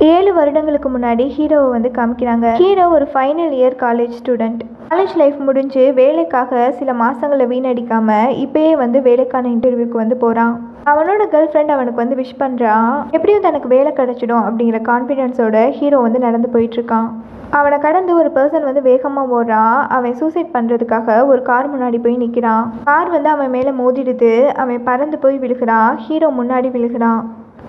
7 வருடங்களுக்கு முன்னாடி ஹீரோவை வந்து காமிக்கிறாங்க. ஹீரோ ஒரு final year college student. College life முடிஞ்சு வேலைக்காக சில மாசங்களை வீணடிக்காம இப்பயே வந்து வேலைக்கான இன்டர்வியூக்கு வந்து போறான். அவனோட கேர்ள் ஃப்ரெண்ட் அவனுக்கு வந்து விஷ் பண்றான். எப்படியும் தனக்கு வேலை கிடைச்சிடும் அப்படிங்கிற கான்ஃபிடென்ஸோட ஹீரோ வந்து நடந்து போயிட்டு இருக்கான். அவனை கடந்து ஒரு பர்சன் வந்து வேகமாக ஓடுறான். அவன் சூசைட் பண்ணுறதுக்காக ஒரு கார் முன்னாடி போய் நிற்கிறான். கார் வந்து அவன் மேலே மோதிடுது. அவன் பறந்து போய் விழுகிறான். ஹீரோ முன்னாடி விழுகிறான்.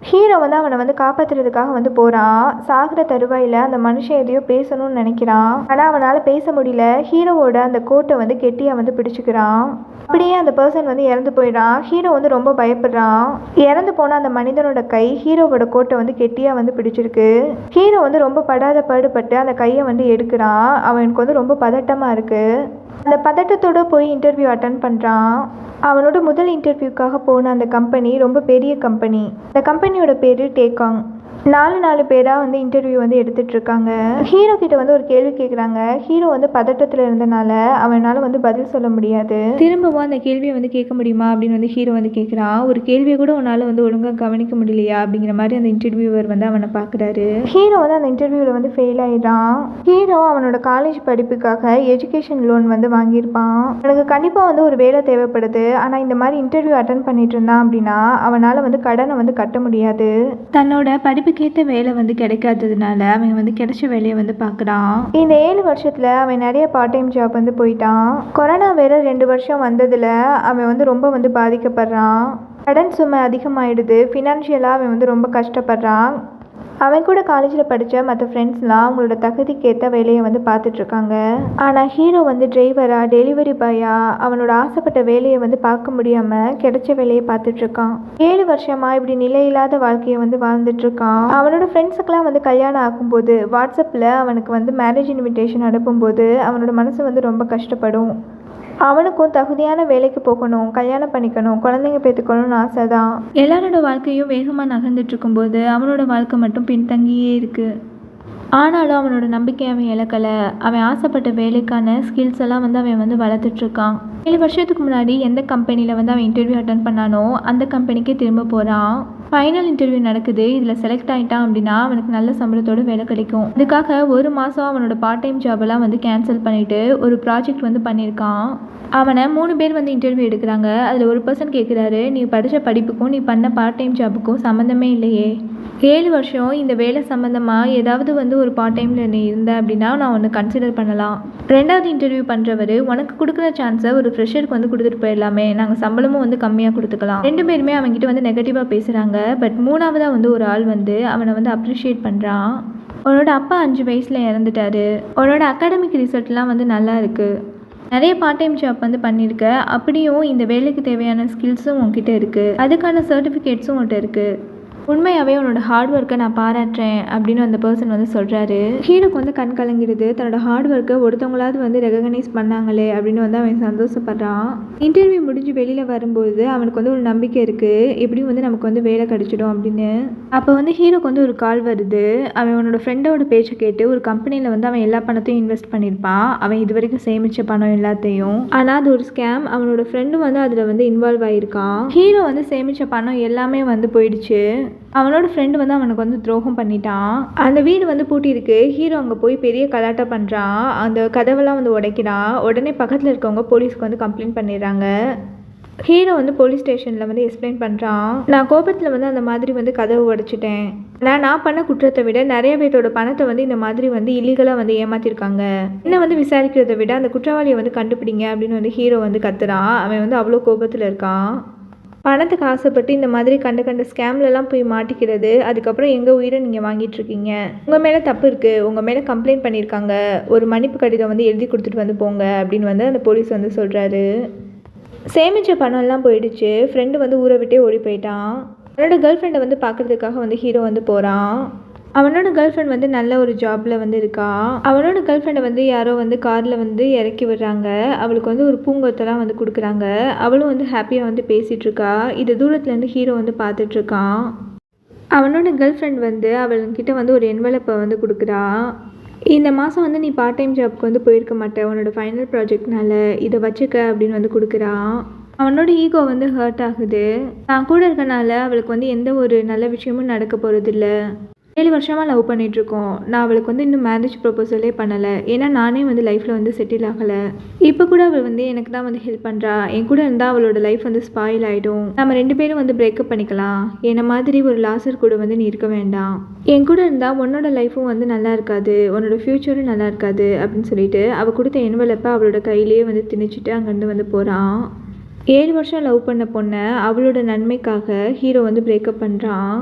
ஹீரோ வந்து அவனை வந்து காப்பாற்றுறதுக்காக வந்து போகிறான். சாகிற தருவாயில் அந்த மனுஷன் எதையோ பேசணும்னு நினைக்கிறான். ஆனால் அவனால் பேச முடியல. ஹீரோவோட அந்த கோட்டை வந்து கெட்டியாக வந்து பிடிச்சிக்கிறான். அப்படியே அந்த பர்சன் வந்து இறந்து போயிடான். ஹீரோ வந்து ரொம்ப பயப்படுறான். இறந்து போன அந்த மனிதனோட கை ஹீரோவோட கோட்டை வந்து கெட்டியாக வந்து பிடிச்சிருக்கு. ஹீரோ வந்து ரொம்ப படாத பாடுபட்டு அந்த கையை வந்து எடுக்கிறான். அவனுக்கு வந்து ரொம்ப பதட்டமாக இருக்குது. அந்த பதட்டத்தோடு போய் இன்டர்வியூ அட்டன் பண்ணுறான். அவனோட முதல் இன்டர்வியூக்காக போன அந்த கம்பெனி ரொம்ப பெரிய கம்பெனி. அந்த கம்பெனியோட பேர் டேகாங். 4 பேராக வந்து இன்டர்வியூ வந்து எடுத்துகிட்டு இருக்காங்க. ஹீரோ கிட்ட வந்து ஒரு கேள்வி கேட்குறாங்க. ஹீரோ வந்து பதட்டத்தில் இருந்தனால அவனால் வந்து பதில் சொல்ல முடியாது. திரும்பவும் அந்த கேள்வியை வந்து கேட்க முடியுமா அப்படின்னு வந்து ஹீரோ வந்து கேட்குறான். ஒரு கேள்வியை கூட உன்னால் வந்து ஒழுங்காக கவனிக்க முடியலையா அப்படிங்கிற மாதிரி அந்த இன்டர்வியூவர் வந்து அவனை பார்க்குறாரு. ஹீரோ வந்து அந்த இன்டர்வியூவில் வந்து ஃபெயில் ஆகிடுறான். ஹீரோ அவனோட காலேஜ் படிப்புக்காக எஜுகேஷன் லோன் வந்து வாங்கியிருப்பான். அவனுக்கு கண்டிப்பாக வந்து ஒரு வேலை தேவைப்படுது. ஆனால் இந்த மாதிரி இன்டர்வியூ அட்டன் பண்ணிட்டு இருந்தான் அப்படின்னா அவனால் வந்து கடனை வந்து கட்ட முடியாது. தன்னோட படிப்பு கேட்ட வேலை வந்து கிடைக்காததுனால அவன் வந்து கிடைச்ச வேலையை வந்து பார்க்குறான். இந்த 7 வருஷத்தில் அவன் நிறைய பார்ட் டைம் ஜாப் வந்து போயிட்டான். கொரோனா வேற 2 வருஷம் வந்ததில் அவன் வந்து ரொம்ப வந்து பாதிக்கப்படுறான். கடன் சுமை அதிகமாகிடுது. ஃபினான்ஷியலாக அவன் வந்து ரொம்ப கஷ்டப்படுறான். அவன் கூட காலேஜில் படித்த மற்ற ஃப்ரெண்ட்ஸ்லாம் அவங்களோட தகுதிக்கேற்ற வேலையை வந்து பார்த்துட்ருக்காங்க. ஆனால் ஹீரோ வந்து டிரைவரா டெலிவரி பாயா அவனோட ஆசைப்பட்ட வேலையை வந்து பார்க்க முடியாமல் கிடைச்ச வேலையை பார்த்துட்ருக்கான். 7 வருஷமாக இப்படி நிலையில்லாத வாழ்க்கையை வந்து வாழ்ந்துட்டுருக்கான். அவனோட ஃப்ரெண்ட்ஸுக்கெல்லாம் வந்து கல்யாணம் ஆகும்போது வாட்ஸ்அப்பில் அவனுக்கு வந்து மேரேஜ் இன்விடேஷன் அனுப்பும்போது அவனோட மனசு வந்து ரொம்ப கஷ்டப்படும். அவனுக்கும் தகுதியான வேலைக்கு போகணும், கல்யாணம் பண்ணிக்கணும், குழந்தைங்க பெற்றுக்கணும்னு ஆசை தான். எல்லாரோட வாழ்க்கையும் வேகமாக நகர்ந்துட்டு இருக்கும்போது அவனோட வாழ்க்கை மட்டும் பின்தங்கியே இருக்குது. ஆனாலும் அவனோட நம்பிக்கை அவன் இழக்கலை. அவன் ஆசைப்பட்ட வேலைக்கான ஸ்கில்ஸ் எல்லாம் வந்து அவன் வந்து வளர்த்துட்ருக்கான். 7 வருஷத்துக்கு முன்னாடி எந்த கம்பெனியில் வந்து அவன் இன்டர்வியூ அட்டன் பண்ணானோ அந்த கம்பெனிக்கே திரும்ப போகிறான். ஃபைனல் இன்டர்வியூ நடக்குது. இதில் செலக்ட் ஆகிட்டான் அப்படின்னா அவனுக்கு நல்ல சம்பளத்தோட வேலை கிடைக்கும். அதுக்காக 1 மாதம் அவனோட பார்ட் டைம் ஜாபெல்லாம் வந்து கேன்சல் பண்ணிவிட்டு ஒரு ப்ராஜெக்ட் வந்து பண்ணியிருக்கான். அவனை 3 பேர் வந்து இன்டர்வியூ எடுக்கிறாங்க. அதில் ஒரு பர்சன் கேட்குறாரு, நீ படித்த படிப்புக்கும் நீ பண்ண பார்ட் டைம் ஜாபுக்கும் சம்மந்தமே இல்லையே. 7 வருஷம் இந்த வேலை சம்மந்தமாக ஏதாவது வந்து ஒரு பார்ட் டைமில் நீ இருந்த அப்படின்னா நான் ஒன்று கன்சிடர் பண்ணலாம். 2வது இன்டர்வியூ பண்ணுறவர் உனக்கு கொடுக்குற சான்ஸை ஒரு ஃப்ரெஷருக்கு வந்து கொடுத்துட்டு போயிடலாமே, நாங்கள் சம்பளமும் வந்து கம்மியாக கொடுத்துக்கலாம். 2 பேருமே அவங்ககிட்ட வந்து நெகட்டிவாக பேசுகிறாங்க. பட் 3வதாக வந்து ஒரு ஆள் வந்து அவனை வந்து அப்ரிஷியேட் பண்ணுறான். உன்னோட அப்பா 5 வயசில் இறந்துட்டாரு. உன்னோட அகாடமிக் ரிசல்ட்லாம் வந்து நல்லா இருக்குது. நிறைய பார்ட் டைம் ஜாப் வந்து பண்ணியிருக்க. அப்படியும் இந்த வேலைக்கு தேவையான ஸ்கில்ஸும் உங்ககிட்ட இருக்குது. அதுக்கான சர்டிஃபிகேட்ஸும் உங்கள்கிட்ட இருக்குது. உண்மையாகவே உன்னோட ஹார்ட் ஒர்க்கை நான் பாராட்டுறேன் அப்படின்னு அந்த பர்சன் வந்து சொல்கிறாரு. ஹீரோக்கு வந்து கண் கலங்கிடுது. தன்னோட ஹார்ட் ஒர்க்கை ஒருத்தவங்களாவது வந்து ரெகக்னைஸ் பண்ணாங்களே அப்படின்னு வந்து அவன் சந்தோஷப்படுறான். இன்டர்வியூ முடிஞ்சு வெளியில் வரும்போது அவனுக்கு வந்து ஒரு நம்பிக்கை இருக்குது, எப்படியும் வந்து நமக்கு வந்து வேலை கிடைச்சிடும் அப்படின்னு. அப்போ வந்து ஹீரோக்கு வந்து ஒரு கால் வருது. அவன் அவனோட ஃப்ரெண்டோட பேச்சை கேட்டு ஒரு கம்பெனியில் வந்து அவன் எல்லா பணத்தையும் இன்வெஸ்ட் பண்ணியிருப்பான். அவன் இது வரைக்கும் சேமித்த பணம் எல்லாத்தையும். ஆனால் அது ஒரு ஸ்கேம். அவனோட ஃப்ரெண்டும் வந்து அதில் வந்து இன்வால்வ் ஆகியிருக்கான். ஹீரோ வந்து சேமித்த பணம் எல்லாமே வந்து போயிடுச்சு. அவனோட ஃப்ரெண்டு வந்து அவனுக்கு வந்து துரோகம் பண்ணிட்டான். அந்த வீடு வந்து பூட்டியிருக்கு. ஹீரோ அங்கே போய் பெரிய கலாட்டா பண்ணுறான். அந்த கதவெல்லாம் வந்து உடைக்கிறான். உடனே பக்கத்தில் இருக்கவங்க போலீஸ்க்கு வந்து கம்ப்ளைண்ட் பண்ணிடுறாங்க. ஹீரோ வந்து போலீஸ் ஸ்டேஷனில் வந்து எக்ஸ்பிளைன் பண்ணுறான். நான் கோபத்தில் வந்து அந்த மாதிரி வந்து கதவை உடைச்சிட்டேன். நான் பண்ண குற்றத்தை விட நிறைய பேர்த்தோட பணத்தை வந்து இந்த மாதிரி வந்து இல்லீகலாக வந்து ஏமாற்றிருக்காங்க. என்ன வந்து விசாரிக்கிறத விட அந்த குற்றவாளியை வந்து கண்டுபிடிங்க அப்படின்னு வந்து ஹீரோ வந்து கத்துறான். அவன் வந்து அவ்வளோ கோபத்தில் இருக்கான். பணத்துக்கு ஆசைப்பட்டு இந்த மாதிரி கண்ட ஸ்கேம்லலாம் போய் மாட்டிக்கிறது, அதுக்கப்புறம் எங்கள் உயிரை நீங்கள் வாங்கிட்டுருக்கீங்க. உங்கள் மேலே தப்பு இருக்குது, உங்கள் மேலே கம்ப்ளைண்ட் பண்ணியிருக்காங்க, ஒரு மன்னிப்பு கடிதம் வந்து எழுதி கொடுத்துட்டு வந்து போங்க அப்படின்னு வந்து அந்த போலீஸ் வந்து சொல்கிறாரு. சேமித்த பணம்லாம் போயிடுச்சு. ஃப்ரெண்டு வந்து ஊரை விட்டே ஓடி போயிட்டான். அவனோட கேர்ள் ஃப்ரெண்டை வந்து பார்க்குறதுக்காக வந்து ஹீரோ வந்து போகிறான். அவனோட கேர்ள் ஃப்ரெண்ட் வந்து நல்ல ஒரு ஜாபில் வந்து இருக்கா. அவனோட கேர்ள் ஃப்ரெண்டை வந்து யாரோ வந்து காரில் வந்து இறக்கி விடுறாங்க. அவளுக்கு வந்து ஒரு பூங்கொத்தெல்லாம் வந்து கொடுக்குறாங்க. அவளும் வந்து ஹாப்பியாக வந்து பேசிகிட்டு இருக்கா. இது தூரத்துலேருந்து ஹீரோ வந்து பார்த்துட்ருக்கான். அவனோட கேர்ள் ஃப்ரெண்ட் வந்து அவள்கிட்ட வந்து ஒரு என்வலப்பை வந்து கொடுக்குறா. இந்த மாதம் வந்து நீ பார்ட் டைம் ஜாப்க்கு வந்து போயிருக்க மாட்டேன், உன்னோட ஃபைனல் ப்ராஜெக்ட்னால இதை வச்சுக்க அப்படின்னு வந்து கொடுக்குறான். அவனோட ஈகோ வந்து ஹர்ட் ஆகுது. நான் கூட இருக்கனால அவளுக்கு வந்து எந்த ஒரு நல்ல விஷயமும் நடக்க போகிறதில்ல. 7 வருஷமாக லவ் பண்ணிகிட்ருக்கோம். நான் அவளுக்கு வந்து இன்னும் மேரேஜ் ப்ரொபோசலே பண்ணலை. ஏன்னா நானே வந்து லைஃப்பில் வந்து செட்டில் ஆகலை. இப்போ கூட அவள் வந்து எனக்கு தான் வந்து ஹெல்ப் பண்ணுறா. என் கூட இருந்தால் அவளோட லைஃப் வந்து ஸ்பாயில் ஆகிடும். நம்ம 2 பேரும் வந்து பிரேக்கப் பண்ணிக்கலாம். என்ன மாதிரி ஒரு லாசர் கூட வந்து நீ இருக்க வேண்டாம். என் கூட இருந்தால் உன்னோட லைஃப்பும் வந்து நல்லா இருக்காது, உன்னோட ஃப்யூச்சரும் நல்லா இருக்காது அப்படின்னு சொல்லிட்டு அவள் கொடுத்த என்வலப்பை அவளோட கையிலேயே வந்து திணிச்சிட்டு அங்கேருந்து வந்து போகிறான். 7 வருஷம் லவ் பண்ண பொண்ணை அவளோட நன்மைக்காக ஹீரோ வந்து பிரேக்கப் பண்ணுறான்.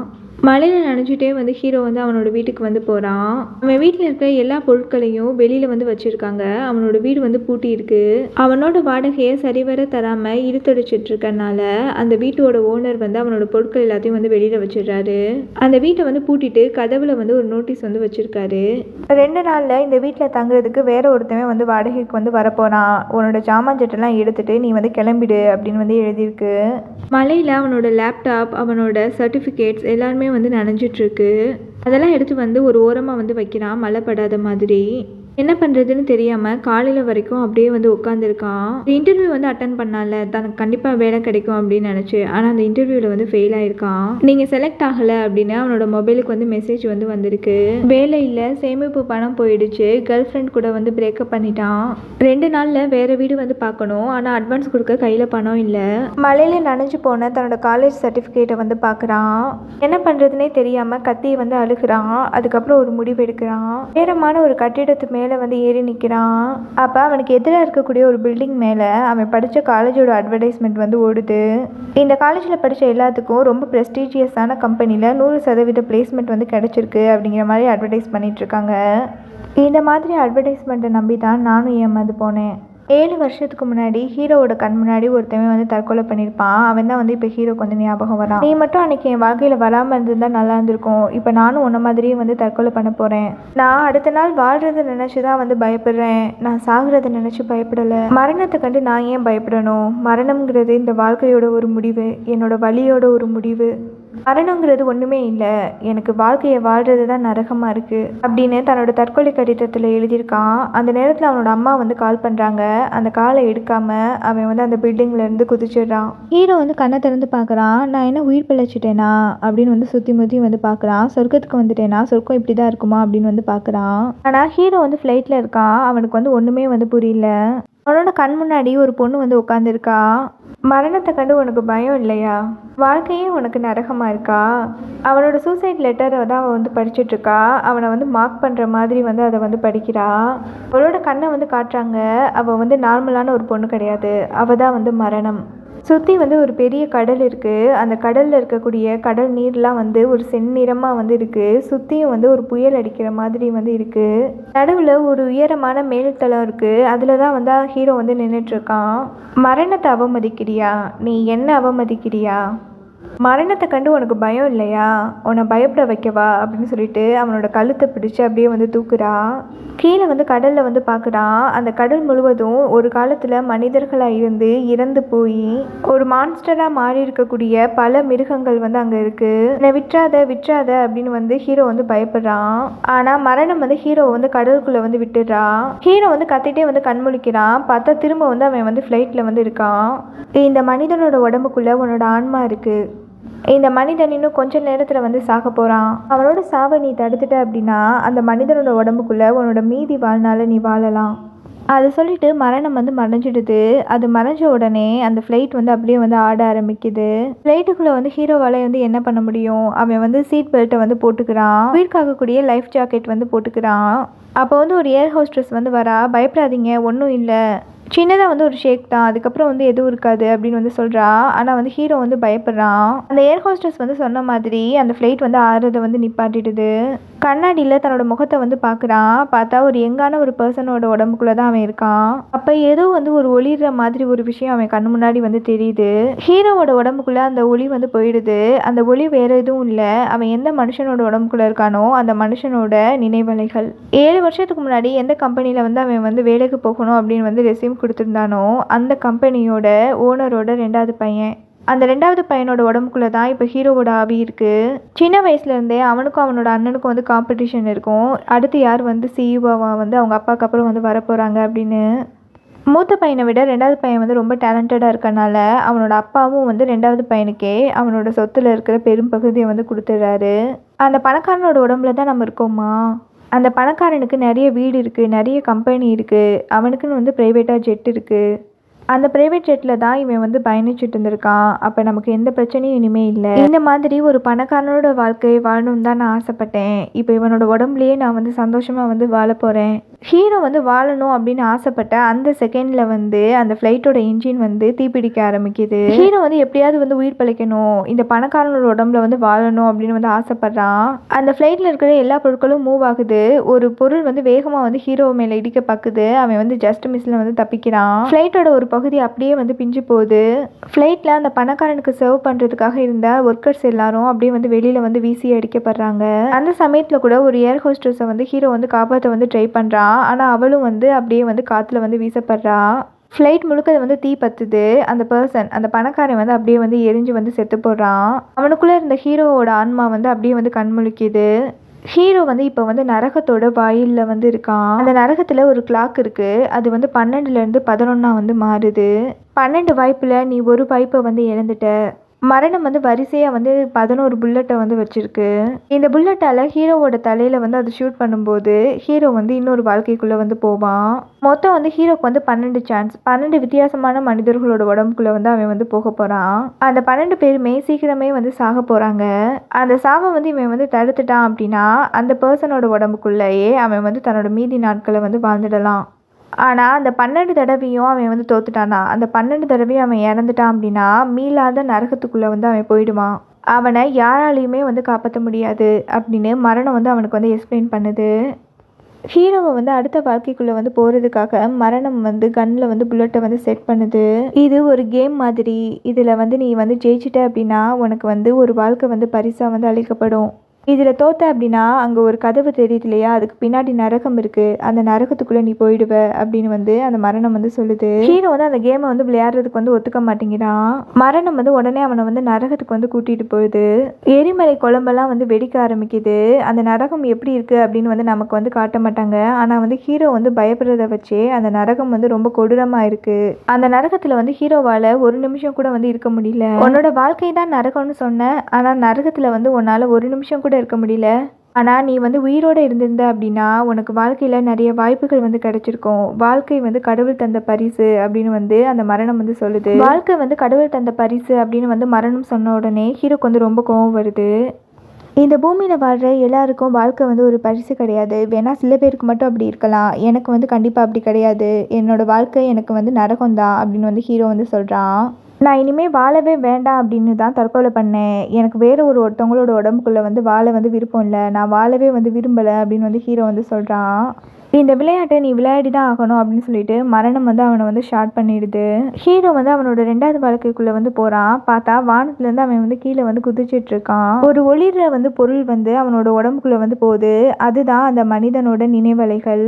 மழையில் நனைஞ்சிட்டே வந்து ஹீரோ வந்து அவனோட வீட்டுக்கு வந்து போகிறான். அவன் வீட்டில் இருக்கிற எல்லா பொருட்களையும் வெளியில் வந்து வச்சுருக்காங்க. அவனோட வீடு வந்து பூட்டி இருக்கு. அவனோட வாடகையை சரிவர தராமல் இழுத்தடிச்சிட்டு இருக்கனால அந்த வீட்டோட ஓனர் வந்து அவனோட பொருட்கள் எல்லாத்தையும் வந்து வெளியில் வச்சிடுறாரு. அந்த வீட்டை வந்து பூட்டிட்டு கதவுல வந்து ஒரு நோட்டீஸ் வந்து வச்சிருக்காரு. 2 நாளில் இந்த வீட்டில் தங்குறதுக்கு வேற ஒருத்தவன் வந்து வாடகைக்கு வந்து வரப்போகிறான். உன்னோட ஜாமான் ஜட்டெல்லாம் எடுத்துட்டு நீ வந்து கிளம்பிடு அப்படின்னு வந்து எழுதியிருக்கு. மழையில் அவனோட லேப்டாப், அவனோட சர்டிஃபிகேட்ஸ் எல்லாருமே வந்து நனைஞ்சிட்ருக்கு. அதெல்லாம் எடுத்து வந்து ஒரு ஓரமாக வந்து வைக்கிறான், மழை படாத மாதிரி. என்ன பண்ணுறதுன்னு தெரியாமல் காலையில் வரைக்கும் அப்படியே வந்து உட்காந்துருக்கான். இன்டர்வியூ வந்து அட்டன் பண்ணால தனக்கு கண்டிப்பாக வேலை கிடைக்கும் அப்படின்னு நினச்சி. ஆனால் அந்த இன்டர்வியூவில் வந்து ஃபெயில் ஆயிருக்கான். நீங்கள் செலக்ட் ஆகலை அப்படின்னு அவனோட மொபைலுக்கு வந்து மெசேஜ் வந்து வந்திருக்கு. வேலை இல்லை, சேமிப்பு பணம் போயிடுச்சு, கேர்ள் ஃப்ரெண்ட் கூட வந்து பிரேக்கப் பண்ணிட்டான். 2 நாளில் வேறு வீடு வந்து பார்க்கணும். ஆனால் அட்வான்ஸ் கொடுக்க கையில் பணம் இல்லை. மழையில் நனைஞ்சு போன தன்னோட காலேஜ் சர்டிஃபிகேட்டை வந்து பார்க்குறான். என்ன பண்ணுறதுனே தெரியாமல் கத்தியை வந்து அழுகிறான். அதுக்கப்புறம் ஒரு முடிவு எடுக்கிறான். நேரமான ஒரு கட்டிடத்து மேலே வந்து ஏறி நிற்கிறான். அப்போ அவனுக்கு எதிராக இருக்கக்கூடிய ஒரு பில்டிங் மேலே அவன் படித்த காலேஜோட அட்வர்டைஸ்மெண்ட் வந்து ஓடுது. இந்த காலேஜில் படித்த எல்லாத்துக்கும் ரொம்ப ப்ரெஸ்டீஜியஸான கம்பெனியில் 100% பிளேஸ்மெண்ட் வந்து கிடச்சிருக்கு அப்படிங்கிற மாதிரி அட்வர்டைஸ் பண்ணிகிட்ருக்காங்க. இந்த மாதிரி அட்வர்டைஸ்மெண்ட்டை நம்பி தான் நானும் ஏமாந்து போனேன். 7 வருஷத்துக்கு முன்னாடி ஹீரோவோட கண் முன்னாடி ஒருத்தவன் வந்து தற்கொலை பண்ணியிருப்பான். அவன் தான் வந்து இப்போ ஹீரோக்கு வந்து ஞாபகம் வரான். நீ மட்டும் அன்னைக்கு என் வாழ்க்கையில் வராமல் இருந்திருந்தா நல்லா இருந்திருக்கும். இப்போ நானும் உன்ன மாதிரியே வந்து தற்கொலை பண்ண போகிறேன். நான் அடுத்த நாள் வாழ்கிறத நினச்சி தான் வந்து பயப்படுறேன். நான் சாகிறத நினச்சி பயப்படலை. மரணத்தை கண்டு நான் ஏன் பயப்படணும்? மரணம்ங்கிறது இந்த வாழ்க்கையோட ஒரு முடிவு, என்னோட வலியோட ஒரு முடிவு. மரணங்கிறது ஒன்றுமே இல்லை, எனக்கு வாழ்க்கையை வாழ்கிறது தான் நரகமாக இருக்குது அப்படின்னு தன்னோட தற்கொலை கடிதத்தில் எழுதியிருக்கான். அந்த நேரத்தில் அவனோட அம்மா வந்து கால் பண்ணுறாங்க. அந்த காலை எடுக்காமல் அவன் வந்து அந்த பில்டிங்லேருந்து குதிச்சிடுறான். ஹீரோ வந்து கண்ணை திறந்து பார்க்குறான். நான் என்ன உயிர் பிழைச்சிட்டேனா அப்படின்னு வந்து சுற்றி முற்றி வந்து பார்க்குறான். சொர்க்கத்துக்கு வந்துட்டேனா, சொர்க்கம் இப்படி தான் இருக்குமா அப்படின்னு வந்து பார்க்குறான். ஆனால் ஹீரோ வந்து ஃப்ளைட்டில் இருக்கான். அவனுக்கு வந்து ஒன்றுமே வந்து புரியல. அவனோட கண் முன்னாடி ஒரு பொண்ணு வந்து உட்காந்துருக்கா. மரணத்தை கண்டு உனக்கு பயம் இல்லையா? வாழ்க்கையே உனக்கு நரகமாக இருக்கா? அவனோட சூசைட் லெட்டரை தான் அவள் வந்து படிச்சுட்ருக்கா. அவனை வந்து மார்க் பண்ணுற மாதிரி வந்து அதை வந்து படிக்கிறா. அவளோட கண்ணை வந்து காட்டுறாங்க. அவள் வந்து நார்மலான ஒரு பொண்ணு கிடையாது. அவள் தான் வந்து மரணம். சுற்றி வந்து ஒரு பெரிய கடல் இருக்குது. அந்த கடலில் இருக்கக்கூடிய கடல் நீர்லாம் வந்து ஒரு செந்நிறமாக வந்து இருக்குது. சுற்றியும் வந்து ஒரு புயல் அடிக்கிற மாதிரி வந்து இருக்குது. நடுவில் ஒரு உயரமான மேல்தளம் இருக்குது. அதில் தான் வந்து ஹீரோ வந்து நின்றுட்டுருக்கான். மரணத்தை அவமதிக்கிறியா? நீ என்ன அவமதிக்கிறியா? மரணத்தை கண்டு உனக்கு பயம் இல்லையா? உன்னை பயப்பட வைக்கவா அப்படின்னு சொல்லிட்டு அவனோட கழுத்தை பிடிச்சி அப்படியே வந்து தூக்குறா. கீழே வந்து கடலில் வந்து பார்க்குறான். அந்த கடல் முழுவதும் ஒரு காலத்தில் மனிதர்களாக இருந்து இறந்து போய் ஒரு மான்ஸ்டராக மாறி இருக்கக்கூடிய பல மிருகங்கள் வந்து அங்கே இருக்குது. என்னை விட்டுறாத அப்படின்னு வந்து ஹீரோ வந்து பயப்படுறான். ஆனால் மரணம் வந்து ஹீரோவை வந்து கடலுக்குள்ளே வந்து விட்டுடுறா. ஹீரோ வந்து கத்திட்டே வந்து கண்முழிக்கிறான். பார்த்தா திரும்ப வந்து அவன் வந்து ஃப்ளைட்டில் வந்து இருக்கான். இந்த மனிதனோட உடம்புக்குள்ளே உன்னோட ஆன்மா இருக்குது. இந்த மனிதன் இன்னும் கொஞ்ச நேரத்தில் வந்து சாக போகிறான். அவனோட சாவை நீ தடுத்துட்ட அப்படின்னா அந்த மனிதனோட உடம்புக்குள்ளே உன்னோட மீதி வாழ்நாள நீ வாழலாம். அதை சொல்லிட்டு மரணம் வந்து மறைஞ்சிடுது. அது மறைஞ்ச உடனே அந்த ஃப்ளைட் வந்து அப்படியே வந்து ஆட ஆரம்பிக்குது. ஃப்ளைட்டுக்குள்ளே வந்து ஹீரோவால் வந்து என்ன பண்ண முடியும்? அவன் வந்து சீட் பெல்ட்டை வந்து போட்டுக்கிறான். உயிர்காக்கக்கூடிய லைஃப் ஜாக்கெட் வந்து போட்டுக்கிறான். அப்போ வந்து ஒரு ஏர் ஹோஸ்டஸ் வந்து வரா. பயப்படாதீங்க, ஒன்றும் இல்லை, சின்னதாக வந்து ஒரு ஷேக் தான், அதுக்கப்புறம் வந்து எதுவும் இருக்காது அப்படின்னு வந்து சொல்கிறா. ஆனால் வந்து ஹீரோ வந்து பயப்படுறான். அந்த ஏர் ஹோஸ்டஸ் வந்து சொன்ன மாதிரி அந்த ஃப்ளைட் வந்து ஆறுறதை வந்து நிப்பாட்டிடுது. கண்ணாடியில் தன்னோட முகத்தை வந்து பார்க்குறான். பார்த்தா ஒரு யங்கான ஒரு பர்சனோட உடம்புக்குள்ளே தான் அவன் இருக்கான். அப்போ ஏதோ வந்து ஒரு ஒளிர்ற மாதிரி ஒரு விஷயம் அவன் கண்ணு முன்னாடி வந்து தெரியுது. ஹீரோவோட உடம்புக்குள்ளே அந்த ஒளி வந்து போயிடுது. அந்த ஒளி வேறு எதுவும் இல்லை, அவன் எந்த மனுஷனோட உடம்புக்குள்ளே இருக்கானோ அந்த மனுஷனோட நினைவலைகள். 7 வருஷத்துக்கு முன்னாடி எந்த கம்பெனியில் வந்து அவன் வந்து வேலைக்கு போகணும் அப்படின்னு வந்து ரெஸ்யூம் கொடுத்துருந்தானோ அந்த கம்பெனியோட ஓனரோட 2வது பையன். அந்த 2வது பையனோட உடம்புக்குள்ளே தான் இப்போ ஹீரோவோட ஆவி இருக்குது. சின்ன வயசுலேருந்தே அவனுக்கும் அவனோட அண்ணனுக்கும் வந்து காம்படிஷன் இருக்கும். அடுத்து யார் வந்து சிஇஓவாக வந்து அவங்க அப்பாவுக்கு அப்புறம் வந்து வரப்போகிறாங்க அப்படின்னு. மூத்த பையனை விட 2வது பையன் வந்து ரொம்ப டேலண்டடாக இருக்கனால அவனோட அப்பாவும் வந்து 2வது பையனுக்கே அவனோட சொத்தில் இருக்கிற பெரும் பகுதியை வந்து கொடுத்துட்றாரு. அந்த பணக்காரனோட உடம்புல தான் நம்ம இருக்கோமா? அந்த பணக்காரனுக்கு நிறைய வீடு இருக்குது, நிறைய கம்பெனி இருக்குது, அவனுக்குன்னு வந்து ப்ரைவேட்டாக ஜெட் இருக்குது. அந்த பிரைவேட் ஜெட்டில் தான் இவன் வந்து பயணிச்சுட்டு இருந்திருக்கான். அப்போ நமக்கு எந்த பிரச்சனையும் இனிமே இல்லை. இந்த மாதிரி ஒரு பணக்காரனோட வாழ்க்கையை வாழணும்னு தான் நான் ஆசைப்பட்டேன். இப்போ இவனோட உடம்புலையே நான் வந்து சந்தோஷமாக வந்து வாழ போகிறேன். ஹீரோ வந்து வாழணும் அப்படின்னு ஆசைப்பட்ட அந்த செகண்டில் வந்து அந்த ஃப்ளைட்டோட இன்ஜின் வந்து தீப்பிடிக்க ஆரம்பிக்குது. ஹீரோ வந்து எப்படியாவது வந்து உயிர் பிழைக்கணும், இந்த பணக்காரனோட உடம்புல வந்து வாழணும் அப்படின்னு வந்து ஆசைப்படுறான். அந்த ஃப்ளைட்டில் இருக்கிற எல்லா பொருட்களும் மூவ் ஆகுது. ஒரு பொருள் வந்து வேகமாக வந்து ஹீரோ மேலே இடிக்க பார்க்குது. அவன் வந்து ஜஸ்ட் மிஸ்ல வந்து தப்பிக்கிறான். ஃப்ளைட்டோட ஒரு பகுதி அப்படியே வந்து பிஞ்சு போகுது. ஃப்ளைட்டில் அந்த பணக்காரனுக்கு சர்வ் பண்ணுறதுக்காக இருந்த ஒர்க்கர்ஸ் எல்லாரும் அப்படியே வந்து வெளியில் வந்து வீசி அடிக்கப்படுறாங்க. அந்த சமயத்தில் கூட ஒரு ஏர் ஹோஸ்டஸை வந்து ஹீரோ வந்து காப்பாற்ற வந்து ட்ரை பண்ணுறான். ஆனால் அவளும் வந்து அப்படியே வந்து காற்றுல வந்து வீசப்படுறா. ஃப்ளைட் முழுக்க வந்து தீ பத்துது. அந்த பணக்காரன் வந்து அப்படியே வந்து எரிஞ்சு வந்து செத்து போடுறான். அவனுக்குள்ளே இருந்த ஹீரோவோட ஆன்மா வந்து அப்படியே வந்து கண்முழிக்குது. ஹீரோ வந்து இப்போ வந்து நரகத்தோட வாயிலில் வந்து இருக்கான். அந்த நரகத்தில் ஒரு கிளாக் இருக்குது. அது வந்து 12லேருந்து 11 வந்து மாறுது. 12 வாய்ப்பில் நீ ஒரு வாய்ப்பை வந்து இழந்துட்ட. மரணம் வந்து வரிசையாக வந்து 11 புல்லட்டை வந்து வச்சுருக்கு. இந்த புல்லட்டால் ஹீரோவோட தலையில் வந்து அது ஷூட் பண்ணும்போது ஹீரோ வந்து இன்னொரு வாழ்க்கைக்குள்ளே வந்து போவான். மொத்தம் வந்து ஹீரோக்கு வந்து 12 சான்ஸ், 12 வித்தியாசமான மனிதர்களோட உடம்புக்குள்ளே வந்து அவன் வந்து போக போகிறான். அந்த 12 பேருமே சீக்கிரமே வந்து சாக போகிறாங்க. அந்த சாவை வந்து இவன் வந்து தடுத்துட்டான் அப்படின்னா அந்த பர்சனோட உடம்புக்குள்ளேயே அவன் வந்து தன்னோட மீதி நாட்களை வந்து வாழ்ந்துடலாம். ஆனால் அந்த 12 தடவையும் அவன் வந்து தோத்துட்டானா, அந்த 12 தடவையும் அவன் இறந்துட்டான் அப்படின்னா மீளாத நரகத்துக்குள்ளே வந்து அவன் போயிடுவான். அவனை யாராலையுமே வந்து காப்பாற்ற முடியாது அப்படின்னு மரணம் வந்து அவனுக்கு வந்து எக்ஸ்பிளைன் பண்ணுது. ஹீரோவை வந்து அடுத்த வாழ்க்கைக்குள்ளே வந்து போகிறதுக்காக மரணம் வந்து கன்னில் வந்து புல்லட்டை வந்து செட் பண்ணுது. இது ஒரு கேம் மாதிரி. இதில் வந்து நீ வந்து ஜெயிச்சிட்ட அப்படின்னா உனக்கு வந்து ஒரு வாழ்க்கை வந்து பரிசாக வந்து அளிக்கப்படும். இதில் தோத்த அப்படின்னா அங்கே ஒரு கதவு தெரியுது இல்லையா, அதுக்கு பின்னாடி நரகம் இருக்குது, அந்த நரகத்துக்குள்ளே நீ போயிடுவ அப்படின்னு வந்து அந்த மரணம் வந்து சொல்லுது. ஹீரோ வந்து அந்த கேமை வந்து விளையாடுறதுக்கு வந்து ஒத்துக்க மாட்டேங்கிறான். மரணம் வந்து உடனே அவனை வந்து நரகத்துக்கு வந்து கூட்டிகிட்டு போகுது. எரிமலை குழம்பெல்லாம் வந்து வெடிக்க ஆரம்பிக்குது. அந்த நரகம் எப்படி இருக்குது அப்படின்னு வந்து நமக்கு வந்து காட்ட மாட்டாங்க. ஆனால் வந்து ஹீரோ வந்து பயப்படுறத வச்சே அந்த நரகம் வந்து ரொம்ப கொடூரமாக இருக்குது. அந்த நரகத்தில் வந்து ஹீரோவால் ஒரு நிமிஷம் கூட வந்து இருக்க முடியல. உன்னோட வாழ்க்கை தான் நரகம்னு சொன்ன, ஆனால் நரகத்தில் வந்து உன்னால் ஒரு நிமிஷம் கூட இருக்க முடியல. ஆனால் நீ வந்து உயிரோடு இருந்திருந்த அப்படின்னா உனக்கு வாழ்க்கையில் நிறைய வாய்ப்புகள் வந்து கிடைச்சிருக்கும். வாழ்க்கை வந்து கடவுள் தந்த பரிசு அப்படின்னு வந்து அந்த மரணம் வந்து சொல்லுது. வாழ்க்கை வந்து கடவுள் தந்த பரிசு அப்படின்னு வந்து மரணம் சொன்ன உடனே ஹீரோக்கு வந்து ரொம்ப கோவம் வருது. இந்த பூமியில் வாழ்கிற எல்லாருக்கும் வாழ்க்கை வந்து ஒரு பரிசு கிடையாது. வேணா சில பேருக்கு மட்டும் அப்படி இருக்கலாம். எனக்கு வந்து கண்டிப்பாக அப்படி கிடையாது. என்னோட வாழ்க்கை எனக்கு வந்து நரகம் தான் அப்படின்னு வந்து ஹீரோ வந்து சொல்கிறான். நான் இனிமேல் வாழவே வேண்டாம் அப்படின்னு தான் தற்கொலை பண்ணேன். எனக்கு வேறு ஒருத்தவங்களோட உடம்புக்குள்ளே வந்து வாழ வந்து விருப்பம் இல்லை. நான் வாழவே வந்து விரும்பலை அப்படின்னு வந்து ஹீரோ வந்து சொல்கிறான். இந்த விளையாட்டை நீ விளையாடி தான் ஆகணும் அப்படின்னு சொல்லிட்டு மரணம் வந்து அவனை வந்து ஷார்ட் பண்ணிடுது. ஹீரோ வந்து அவனோட 2வது வாழ்க்கைக்குள்ளே வந்து போகிறான். பார்த்தா வானத்துலேருந்து அவன் வந்து கீழே வந்து குதிச்சிட்டு இருக்கான். ஒரு ஒளிர வந்து பொருள் வந்து அவனோட உடம்புக்குள்ளே வந்து போகுது. அதுதான் அந்த மனிதனோட நினைவலைகள்.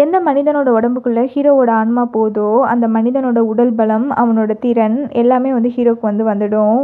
எந்த மனிதனோட உடம்புக்குள்ளே ஹீரோவோட ஆன்மா போதோ அந்த மனிதனோட உடல் பலம், அவனோட திறன் எல்லாமே வந்து ஹீரோக்கு வந்து வந்துடும்.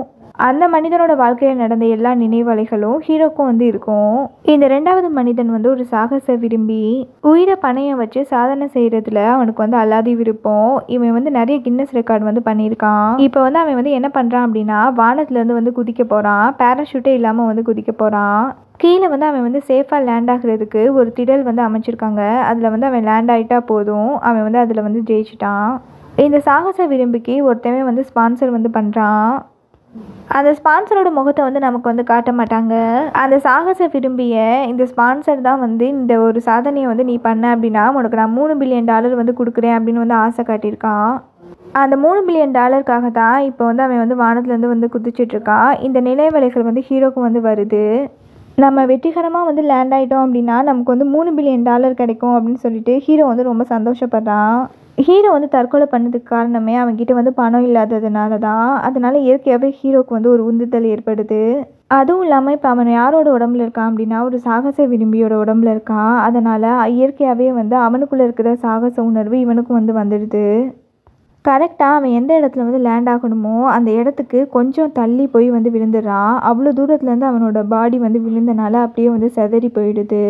அந்த மனிதனோட வாழ்க்கையில் நடந்த எல்லா நினைவலைகளும் ஹீரோக்கும் வந்து இருக்கும். இந்த 2வது மனிதன் வந்து ஒரு சாகச விரும்பி உயிரை பணையம் வச்சு சாதனை செய்கிறதுல அவனுக்கு வந்து அல்லாதி விருப்பம். இவன் வந்து நிறைய கின்னஸ் ரெக்கார்டு வந்து பண்ணியிருக்கான். இப்போ வந்து அவன் வந்து என்ன பண்ணுறான் அப்படின்னா வானத்துலேருந்து வந்து குதிக்க போகிறான். பேராஷூட்டே இல்லாமல் வந்து குதிக்க போகிறான். கீழே வந்து அவன் வந்து சேஃபாக லேண்ட் ஆகுறதுக்கு ஒரு திடல் வந்து அமைச்சிருக்காங்க. அதில் வந்து அவன் லேண்ட் ஆகிட்டா போதும், அவன் வந்து அதில் வந்து ஜெயிச்சிட்டான். இந்த சாகச விரும்பிக்கு ஒருத்தவன் வந்து ஸ்பான்சர் வந்து பண்ணுறான். அந்த ஸ்பான்சரோட முகத்தை வந்து நமக்கு வந்து காட்ட மாட்டாங்க. அந்த சாகச விரும்பிய இந்த ஸ்பான்சர் தான் வந்து இந்த ஒரு சாதனையை வந்து நீ பண்ண அப்படின்னா உனக்கு நான் $3 பில்லியன் வந்து கொடுக்குறேன் அப்படின்னு வந்து ஆசை காட்டியிருக்கான். அந்த $3 பில்லியன் தான் இப்போ வந்து அவன் வந்து வானத்துலேருந்து வந்து குதிச்சிட்ருக்கான். இந்த நினைவலைகள் வந்து ஹீரோக்கு வந்து வருது. நம்ம வெற்றிகரமாக வந்து லேண்ட் ஆகிட்டோம் அப்படின்னா நமக்கு வந்து $3 பில்லியன் கிடைக்கும் அப்படின்னு சொல்லிட்டு ஹீரோ வந்து ரொம்ப சந்தோஷப்படுறான். ஹீரோ வந்து தற்கொலை பண்ணதுக்கு காரணமே அவன்கிட்ட வந்து பணம் இல்லாததுனால தான். அதனால இயற்கையாகவே ஹீரோக்கு வந்து ஒரு உந்துதல் ஏற்படுது. அதுவும் இல்லாமல் இப்போ அவன் யாரோட உடம்புல இருக்கான் அப்படின்னா ஒரு சாகச விரும்பியோட உடம்புல இருக்கான். அதனால் இயற்கையாகவே வந்து அவனுக்குள்ளே இருக்கிற சாகச உணர்வு இவனுக்கும் வந்து வந்துடுது. கரெக்டாக அவன் எந்த இடத்துல வந்து லேண்ட் ஆகணுமோ அந்த இடத்துக்கு கொஞ்சம் தள்ளி போய் வந்து விழுந்துடுறான். அவ்வளோ தூரத்துலேருந்து அவனோட பாடி வந்து விழுந்தனால அப்படியே வந்து செதறி போயிடுது.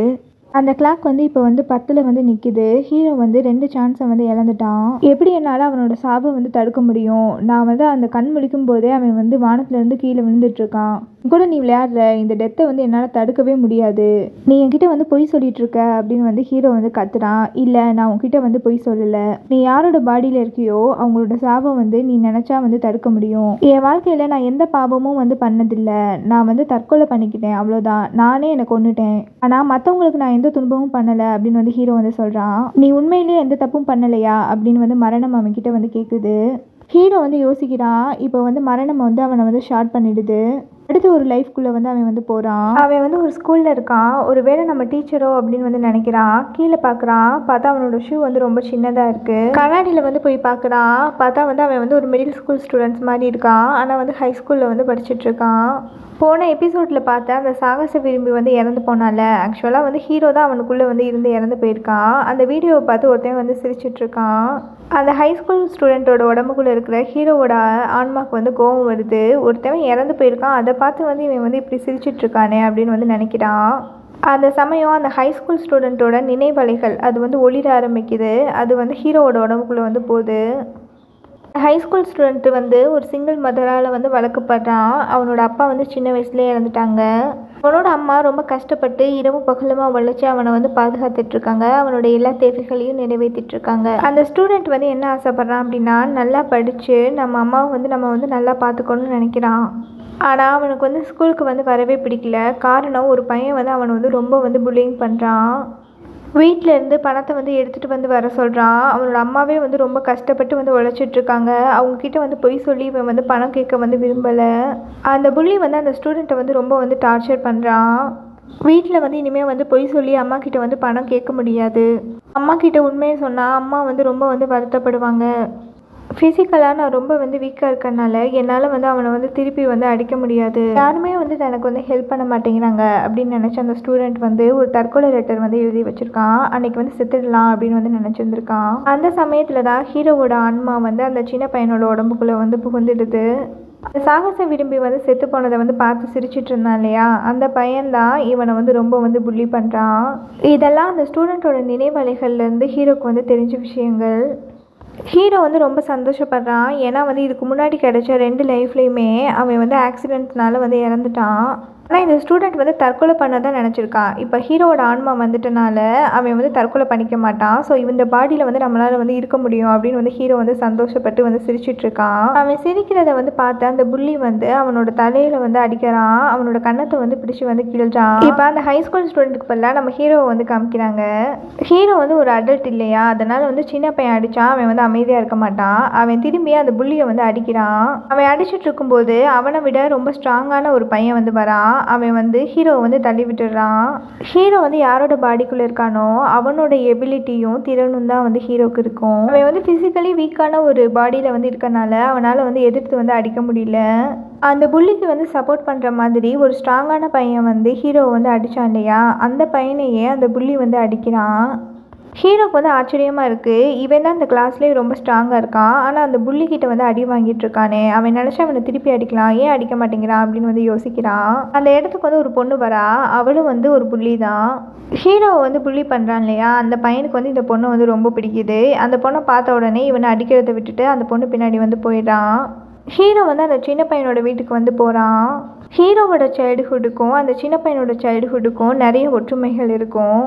அந்த கிளாக் வந்து இப்போ வந்து 10ல் வந்து நிற்கிது. ஹீரோ வந்து 2 சான்ஸை வந்து இழந்துட்டான். எப்படி என்னால் அவனோட சாபை வந்து தடுக்க முடியும்? நான் வந்து அந்த கண் முழிக்கும் போதே அவன் வந்து வானத்துலேருந்து கீழே விழுந்துட்டுருக்கான். கூட நீ விளையாடுற இந்த டெத்தை வந்து என்னால் தடுக்கவே முடியாது. நீ என்கிட்ட வந்து பொய் சொல்லிட்டு இருக்க அப்படின்னு வந்து ஹீரோ வந்து கத்துறான். இல்லை, நான் உன்கிட்ட வந்து பொய் சொல்லலை. நீ யாரோட பாடியில் இருக்கியோ அவங்களோட சாபம் வந்து நீ நினச்சா வந்து தடுக்க முடியும். என் வாழ்க்கையில் நான் எந்த பாவமும் வந்து பண்ணதில்லை. நான் வந்து தற்கொலை பண்ணிக்கிட்டேன், அவ்வளோதான். நானே என்னை கொன்னுட்டேன். ஆனால் மற்றவங்களுக்கு நான் எந்த துன்பமும் பண்ணலை அப்படின்னு வந்து ஹீரோ வந்து சொல்கிறான். நீ உண்மையிலேயே எந்த தப்பும் பண்ணலையா அப்படின்னு வந்து மரணம் அவன்கிட்ட வந்து கேட்குது. ஹீரோ வந்து யோசிக்கிறான். இப்போ வந்து மரணம் வந்து அவனை வந்து ஷார்ட் பண்ணிடுது. அடுத்து ஒரு லைஃப்குள்ளே வந்து அவன் வந்து போகிறான். அவன் வந்து ஒரு ஸ்கூலில் இருக்கான். ஒரு வேளை நம்ம டீச்சரோ அப்படின்னு வந்து நினைக்கிறான். கீழே பார்க்குறான். பார்த்தா அவனோட ஷூ வந்து ரொம்ப சின்னதாக இருக்குது. கண்ணாடியில் வந்து போய் பார்க்குறான். பார்த்தா வந்து அவன் வந்து ஒரு மிடில் ஸ்கூல் ஸ்டூடெண்ட்ஸ் மாதிரி இருக்கான். ஆனால் வந்து ஹை ஸ்கூலில் வந்து படிச்சுட்ருக்கான். போன எபிசோடில் பார்த்தா அந்த சாகச விரும்பி வந்து இறந்து போனால, ஆக்சுவலாக வந்து ஹீரோ தான் அவனுக்குள்ளே வந்து இருந்து இறந்து போயிருக்கான். அந்த வீடியோவை பார்த்து ஒருத்தன் வந்து சிரிச்சிட்ருக்கான். அந்த ஹை ஸ்கூல் ஸ்டூடெண்ட்டோட உடம்புக்குள்ளே இருக்கிற ஹீரோவோட ஆன்மாவுக்கு வந்து கோவம் வருது. ஒருத்தவன் இறந்து போயிருக்கான், அதை பார்த்து வந்து இவன் வந்து இப்படி சிரிச்சிட்ருக்கானே அப்படின்னு வந்து நினைக்கிறான். அந்த சமயம் அந்த ஹை ஸ்கூல் ஸ்டூடெண்ட்டோட நினைவலைகள் அது வந்து ஒளிர ஆரம்பிக்குது. அது வந்து ஹீரோவோட உடம்புக்குள்ளே வந்து போகுது. ஹை ஸ்கூல் ஸ்டூடெண்ட்டு வந்து ஒரு சிங்கிள் மதரால் வந்து வளர்க்கப்படுறான். அவனோட அப்பா வந்து சின்ன வயசுலேயே இறந்துட்டாங்க. அவனோட அம்மா ரொம்ப கஷ்டப்பட்டு இரவும் பகலுமாக உழைச்சி அவனை வந்து பாதுகாத்துட்ருக்காங்க. அவனோட எல்லா தேவைகளையும் நிறைவேற்றிட்டுருக்காங்க. அந்த ஸ்டூடெண்ட் வந்து என்ன ஆசைப்பட்றான் அப்படின்னா, நல்லா படித்து நம்ம அம்மாவை வந்து நம்ம வந்து நல்லா பார்த்துக்கணும்னு நினைக்கிறான். ஆனால் அவனுக்கு வந்து ஸ்கூலுக்கு வந்து வரவே பிடிக்கல. காரணம், ஒரு பையன் வந்து அவனை வந்து ரொம்ப வந்து புல்லிங் பண்ணுறான். வீட்டிலேருந்து பணத்தை வந்து எடுத்துகிட்டு வந்து வர சொல்கிறான். அவனோட அம்மாவே வந்து ரொம்ப கஷ்டப்பட்டு வந்து உழைச்சிட்ருக்காங்க. அவங்கக்கிட்ட வந்து பொய் சொல்லி இவன் வந்து பணம் கேட்க வந்து விரும்பலை. அந்த புள்ளி வந்து அந்த ஸ்டூடெண்ட்டை வந்து ரொம்ப வந்து டார்ச்சர் பண்ணுறான். வீட்டில் வந்து இனிமேல் வந்து பொய் சொல்லி அம்மா கிட்ட வந்து பணம் கேட்க முடியாது. அம்மா கிட்ட உண்மையை சொன்னால் அம்மா வந்து ரொம்ப வந்து வருத்தப்படுவாங்க. ஃபிசிக்கலாக நான் ரொம்ப வந்து வீக்காக இருக்கறனால என்னால் வந்து அவனை வந்து திருப்பி வந்து அடிக்க முடியாது. யாருமே வந்து எனக்கு வந்து ஹெல்ப் பண்ண மாட்டேங்கிறாங்க அப்படின்னு நினச்ச அந்த ஸ்டூடெண்ட் வந்து ஒரு தற்கொலை லெட்டர் வந்து எழுதி வச்சுருக்கான். அன்றைக்கி வந்து செத்துடலாம் அப்படின்னு வந்து நினச்சிருந்துருக்கான். அந்த சமயத்தில் தான் ஹீரோவோட ஆன்மா வந்து அந்த சின்ன பையனோட உடம்புக்குள்ளே வந்து புகுந்துடுது. அந்த சாகச விரும்பி வந்து செத்து போனதை வந்து பார்த்து சிரிச்சிட்டு இருந்தான் இல்லையா, அந்த பையன்தான் இவனை வந்து ரொம்ப வந்து புள்ளி பண்ணுறான். இதெல்லாம் அந்த ஸ்டூடெண்ட்டோட நினைவலைகள்லேருந்து ஹீரோக்கு வந்து தெரிஞ்ச விஷயங்கள். ஹீரோ வந்து ரொம்ப சந்தோஷப்படுறான். ஏன்னா வந்து இதுக்கு முன்னாடி கிடைச்ச 2 லைஃப்லேயுமே அவன் வந்து ஆக்சிடென்ட்னால வந்து இறந்துட்டான். ஆனால் இந்த ஸ்டூடெண்ட் வந்து தற்கொலை பண்ண தான் நினச்சிருக்கான். இப்போ ஹீரோவோட ஆன்மா வந்துட்டனால அவன் வந்து தற்கொலை பண்ணிக்க மாட்டான். ஸோ இந்த பாடியில் வந்து நம்மளால் வந்து இருக்க முடியும் அப்படின்னு வந்து ஹீரோ வந்து சந்தோஷப்பட்டு வந்து சிரிச்சிட்ருக்கான். அவன் சிரிக்கிறத வந்து பார்த்து அந்த புள்ளி வந்து அவனோட தலையில் வந்து அடிக்கிறான். அவனோட கன்னத்தை வந்து பிடிச்சி வந்து கிழிச்சான். இப்போ அந்த ஹை ஸ்கூல் ஸ்டூடெண்ட்டுக்கு பதிலாக நம்ம ஹீரோவை வந்து காமிக்கிறாங்க. ஹீரோ வந்து ஒரு அடல்ட் இல்லையா, அதனால் வந்து சின்ன பையன் அடித்தான் அவன் வந்து அமைதியாக இருக்க மாட்டான். அவன் திரும்பி அந்த புள்ளியை வந்து அடிக்கிறான். அவன் அடிச்சுட்டு இருக்கும்போது அவனை விட ரொம்ப ஸ்ட்ராங்கான ஒரு பையன் வந்து வரான். அவன் வந்து ஹீரோவை வந்து தள்ளி விட்டுடுறான். ஹீரோ வந்து யாரோட பாடிக்குள்ளே இருக்கானோ அவனோட எபிலிட்டியும் திறனும் தான் வந்து ஹீரோக்கு இருக்கும். அவன் வந்து ஃபிசிக்கலி வீக்கான ஒரு பாடியில் வந்து இருக்கனால அவனால் வந்து எதிர்த்து வந்து அடிக்க முடியல. அந்த புள்ளிக்கு வந்து சப்போர்ட் பண்ணுற மாதிரி ஒரு ஸ்ட்ராங்கான பையன் வந்து ஹீரோவை வந்து அடித்தான் இல்லையா, அந்த பையனையே அந்த புள்ளி வந்து அடிக்கிறான். ஹீரோக்கு வந்து ஆச்சரியமாக இருக்குது. இவன் தான் இந்த கிளாஸ்லேயே ரொம்ப ஸ்ட்ராங்காக இருக்கான். ஆனால் அந்த புள்ளிக்கிட்ட வந்து அடி வாங்கிட்டு இருக்கானே, அவன் நினச்சா அவனை திருப்பி அடிக்கலாம், ஏன் அடிக்க மாட்டேங்கிறான் அப்படின்னு வந்து யோசிக்கிறான். அந்த இடத்துக்கு வந்து ஒரு பொண்ணு வரா. அவளும் வந்து ஒரு புள்ளி தான். ஹீரோவை வந்து புள்ளி பண்ணுறான் இல்லையா, அந்த பையனுக்கு வந்து இந்த பொண்ணை வந்து ரொம்ப பிடிக்குது. அந்த பொண்ணை பார்த்த உடனே இவனை அடிக்கிறத விட்டுட்டு அந்த பொண்ணு பின்னாடி வந்து போயிடுறான். ஹீரோ வந்து அந்த சின்ன பையனோட வீட்டுக்கு வந்து போகிறான். ஹீரோவோட சைல்டுஹுட்டுக்கும் அந்த சின்ன பையனோட சைல்டுஹுட்டுக்கும் நிறைய ஒற்றுமைகள் இருக்கும்.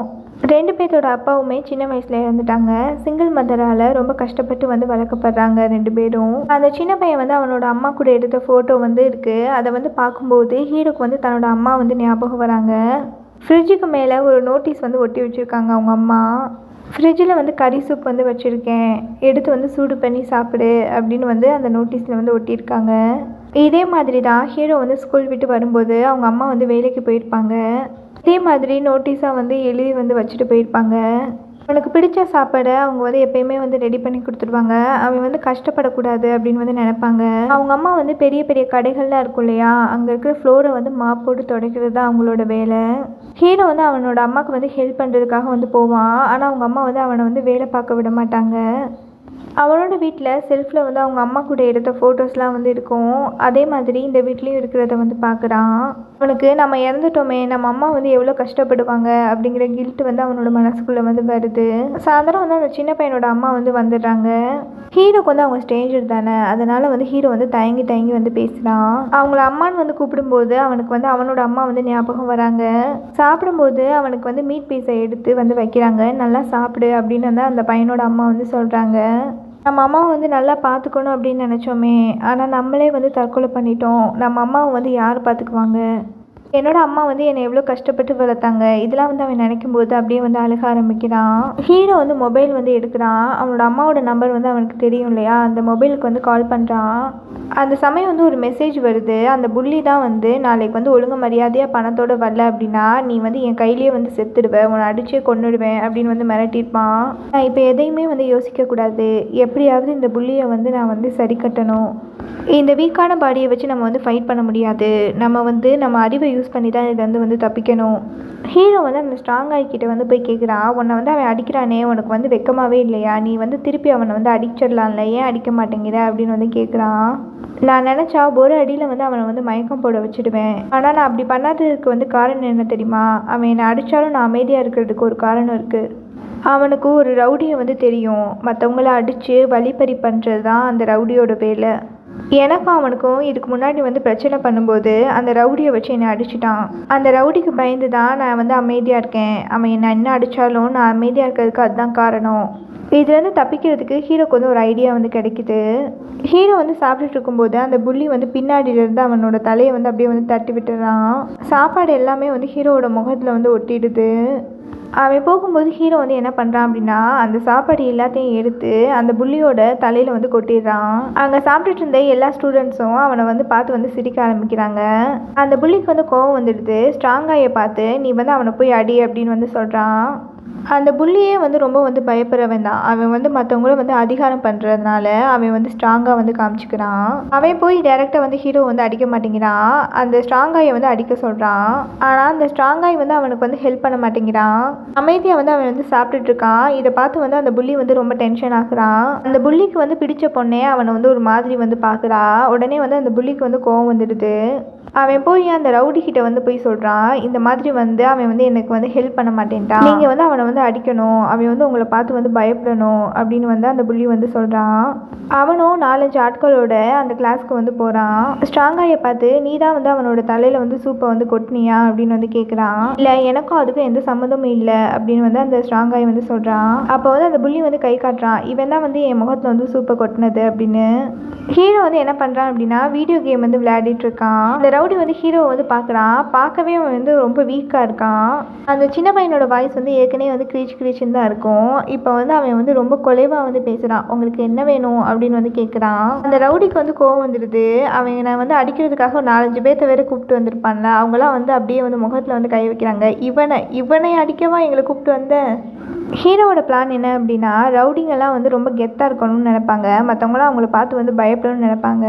2 பேர்த்தோட அப்பாவுமே சின்ன வயசில் இறந்துட்டாங்க. சிங்கிள் மதரால் ரொம்ப கஷ்டப்பட்டு வந்து வளர்க்கப்படுறாங்க 2 பேரும். அந்த சின்ன பையன் வந்து அவனோட அம்மா கூட எடுத்த ஃபோட்டோ வந்து இருக்குது. அதை வந்து பார்க்கும்போது ஹீரோக்கு வந்து தன்னோட அம்மா வந்து ஞாபகம் வராங்க. ஃப்ரிட்ஜுக்கு மேலே ஒரு நோட்டீஸ் வந்து ஒட்டி வச்சுருக்காங்க அவங்க அம்மா. ஃப்ரிட்ஜில் வந்து கறி சூப் வந்து வச்சுருக்கேன், எடுத்து வந்து சூடு பண்ணி சாப்பிடு அப்படின்னு வந்து அந்த நோட்டீஸில் வந்து ஒட்டியிருக்காங்க. இதே மாதிரி தான் ஹீரோ வந்து ஸ்கூல் விட்டு வரும்போது அவங்க அம்மா வந்து வேலைக்கு போயிருப்பாங்க. இதே மாதிரி நோட்டீஸாக வந்து எழுதி வந்து வச்சுட்டு போயிருப்பாங்க. அவனுக்கு பிடிச்ச சாப்பாடை அவங்க வந்து எப்பயுமே வந்து ரெடி பண்ணி கொடுத்துருவாங்க. அவன் வந்து கஷ்டப்படக்கூடாது அப்படின்னு வந்து நினைப்பாங்க. அவங்க அம்மா வந்து பெரிய பெரிய கடைகள்லாம் இருக்கும் இல்லையா, அங்கே இருக்கிற ஃப்ளோரை வந்து மாப் போட்டு துடைக்கிறது தான் அவங்களோட வேலை. ஹீரோ வந்து அவனோட அம்மாவுக்கு வந்து ஹெல்ப் பண்ணுறதுக்காக வந்து போவான். ஆனால் அவங்க அம்மா வந்து அவனை வந்து வேலை பார்க்க விட மாட்டாங்க. அவனோட வீட்டில் செல்ஃபில் வந்து அவங்க அம்மா கூட எடுத்த ஃபோட்டோஸ்லாம் வந்து இருக்கும். அதே மாதிரி இந்த வீட்லேயும் இருக்கிறத வந்து பார்க்குறான். அவனுக்கு நம்ம இறந்துட்டோமே, நம்ம அம்மா வந்து எவ்வளோ கஷ்டப்படுவாங்க அப்படிங்கிற கில்ட் வந்து அவனோட மனசுக்குள்ளே வந்து வருது. சாயந்தரம் வந்து அந்த சின்ன பையனோட அம்மா வந்து வந்துடுறாங்க. ஹீரோக்கு வந்து அவங்க ஸ்ட்ரேஞ்சர் தானே, அதனால வந்து ஹீரோ வந்து தயங்கி தயங்கி வந்து பேசுகிறான். அவங்கள அம்மான்னு வந்து கூப்பிடும்போது அவனுக்கு வந்து அவனோட அம்மா வந்து ஞாபகம் வராங்க. சாப்பிடும்போது அவனுக்கு வந்து மீட் பீஸை எடுத்து வந்து வைக்கிறாங்க. நல்லா சாப்பிடு அப்படின்னு வந்து அந்த பையனோட அம்மா வந்து சொல்கிறாங்க. நம்ம அம்மாவை வந்து நல்லா பார்த்துக்கணும் அப்படின்னு நினச்சோமே, ஆனால் நம்மளே வந்து தற்கொலை பண்ணிட்டோம். நம்ம அம்மாவை வந்து யார் பார்த்துக்குவாங்க? என்னோட அம்மா வந்து என்னை எவ்வளோ கஷ்டப்பட்டு வளர்த்தாங்க. இதெல்லாம் வந்து அவன் நினைக்கும் போது அப்படியே வந்து அழுக ஆரம்பிக்கிறான். ஹீரோ வந்து மொபைல் வந்து எடுக்கிறான். அவனோட அம்மாவோட நம்பர் வந்து அவனுக்கு தெரியும் இல்லையா, அந்த மொபைலுக்கு வந்து கால் பண்ணுறான். அந்த சமயம் வந்து ஒரு மெசேஜ் வருது. அந்த புள்ளி தான் வந்து நாளைக்கு வந்து ஒழுங்கு மரியாதையாக பணத்தோடு வரல அப்படின்னா நீ வந்து என் கையிலேயே வந்து செத்துடுவேன், உன்னை அடிச்சே கொன்னுடுவேன் அப்படின்னு வந்து மிரட்டியிருப்பான். நான் இப்போ எதையுமே வந்து யோசிக்கக்கூடாது, எப்படியாவது இந்த புள்ளியை வந்து நான் வந்து சரி கட்டணும். இந்த வீக்கான பாடியை வச்சு நம்ம வந்து ஃபைட் பண்ண முடியாது. நம்ம அறிவை யூஸ் பண்ணி தான் இதுலேருந்து வந்து தப்பிக்கணும். ஹீரோ வந்து அந்த ஸ்ட்ராங் ஆகிக்கிட்ட வந்து போய் கேட்குறான், உன்னை வந்து அவன் அடிக்கிறானே, உனக்கு வந்து வெக்கமாகவே இல்லையா? நீ வந்து திருப்பி அவனை வந்து அடிச்சிடலாம்ல, ஏன் அடிக்க மாட்டேங்கிற அப்படின்னு வந்து கேட்குறான். நான் நினச்சா ஒரு அடியில் வந்து அவனை வந்து மயக்கம் போட வச்சுடுவேன். ஆனால் நான் அப்படி பண்ணாததுக்கு வந்து காரணம் என்ன தெரியுமா? அவன் என்னை அடித்தாலும் நான் அமைதியாக இருக்கிறதுக்கு ஒரு காரணம் இருக்குது. அவனுக்கு ஒரு ரவுடியை வந்து தெரியும். மற்றவங்கள அடித்து வழிப்பறி பண்ணுறது தான் அந்த ரவுடியோட வேலை. எனக்கும் அவனுக்கும் இதுக்கு முன்னாடி வந்து பிரச்சனை பண்ணும்போது அந்த ரவுடியை வச்சு என்னை அடிச்சிட்டான். அந்த ரவுடிக்கு பயந்து தான் நான் வந்து அமைதியாக இருக்கேன். அவன் என்னை என்ன அடித்தாலும் நான் அமைதியாக இருக்கிறதுக்கு அதுதான் காரணம். இதுலேருந்து தப்பிக்கிறதுக்கு ஹீரோக்கு வந்து ஒரு ஐடியா வந்து கிடைக்குது. ஹீரோ வந்து சாப்பிட்டுட்டு இருக்கும்போது அந்த புள்ளி வந்து பின்னாடியிலேருந்து அவனோட தலையை வந்து அப்படியே வந்து தட்டி விட்டுறான். சாப்பாடு எல்லாமே வந்து ஹீரோவோட முகத்தில் வந்து ஒட்டிடுது. அவன் போகும்போது ஹீரோ வந்து என்ன பண்ணுறான் அப்படின்னா, அந்த சாப்பாடு எல்லாத்தையும் எடுத்து அந்த புள்ளியோட தலையில் வந்து கொட்டிடுறான். அங்கே சாப்பிட்டுட்டு இருந்த எல்லா ஸ்டூடெண்ட்ஸும் அவனை வந்து பார்த்து வந்து சிரிக்க ஆரம்பிக்கிறாங்க. அந்த புள்ளிக்கு வந்து கோவம் வந்துடுது. ஸ்ட்ராங்காயை பார்த்து நீ வந்து அவனை போய் அடி அப்படின்னு வந்து சொல்கிறான். அந்த புள்ளியே வந்து ரொம்ப வந்து பயப்படுறவன் தான். அவன் வந்து மற்றவங்கள வந்து அதிகாரம் பண்ணுறதுனால அவன் வந்து ஸ்ட்ராங்காக வந்து காமிச்சிக்கிறான். அவன் போய் டைரெக்டாக வந்து ஹீரோ வந்து அடிக்க மாட்டேங்கிறான். அந்த ஸ்ட்ராங்காயை வந்து அடிக்க சொல்கிறான். ஆனால் அந்த ஸ்ட்ராங்காய் வந்து அவனுக்கு வந்து ஹெல்ப் பண்ண மாட்டேங்கிறான். அமைதியாக வந்து அவன் வந்து சாப்பிட்டுட்டு இருக்கான். இதை பார்த்து வந்து அந்த புள்ளி வந்து ரொம்ப டென்ஷன் ஆகுறான். அந்த புள்ளிக்கு வந்து பிடிச்ச பொண்ணே அவனை வந்து ஒரு மாதிரி வந்து பார்க்குறா. உடனே வந்து அந்த புள்ளிக்கு வந்து கோவம் வந்துடுது. அவன் போய் அந்த ரவுடி கிட்ட வந்து போய் சொல்கிறான், இந்த மாதிரி வந்து அவன் வந்து எனக்கு வந்து ஹெல்ப் பண்ண மாட்டேன்ட்டான், நீங்கள் வந்து அவனை வந்து அடிக்கணும், அவன் வந்து உங்களை பார்த்து வந்து பயப்படணும் அப்படின்னு வந்து அந்த புள்ளி வந்து சொல்கிறான். அவனும் 4-5 ஆட்களோட அந்த கிளாஸ்க்கு வந்து போகிறான். ஸ்ட்ராங்காயை பார்த்து நீ தான் வந்து அவனோட தலையில் வந்து சூப்பை வந்து கொட்டினியா அப்படின்னு வந்து கேட்குறான். இல்லை, எனக்கும் அதுக்கும் எந்த சம்மந்தமும் இல்லை அப்படின்னு வந்து அந்த ஸ்ட்ராங்காயை வந்து சொல்கிறான். அப்போ வந்து அந்த புள்ளி வந்து கை காட்டுறான், இவன் தான் வந்து என் முகத்தில் வந்து சூப்பை கொட்டினது அப்படின்னு. ஹீரோ வந்து என்ன பண்ணுறான் அப்படின்னா வீடியோ கேம் வந்து விளையாடிட்டு இருக்கான். அந்த ரவுடி வந்து ஹீரோவை வந்து பார்க்குறான். பார்க்கவே அவன் வந்து ரொம்ப வீக்காக இருக்கான். அந்த சின்ன பையனோட வாய்ஸ் வந்து ஏற்கனவே வந்து கிரீச்சுன்னு தான் இருக்கும். இப்போ வந்து அவன் வந்து ரொம்ப குலைவாக வந்து பேசுகிறான். உங்களுக்கு என்ன வேணும் அப்படின்னு வந்து கேட்குறான். அந்த ரவுடிக்கு வந்து கோவம் வந்துடுது. அவன் நான் வந்து அடிக்கிறதுக்காக ஒரு 4-5 பேர்த்த வேற கூப்பிட்டு வந்திருப்பான்ல, அவங்களாம் வந்து அப்படியே வந்து முகத்தில் வந்து கை வைக்கிறாங்க. இவனை அடிக்கவா எங்களை கூப்பிட்டு வந்த? ஹீரோவோட பிளான் என்ன அப்படின்னா, ரவுடிங்கெல்லாம் வந்து ரொம்ப கெத்தாக இருக்கணும்னு நினைப்பாங்க. மற்றவங்களாம் அவங்கள பார்த்து வந்து பயப்படணும்னு நினைப்பாங்க.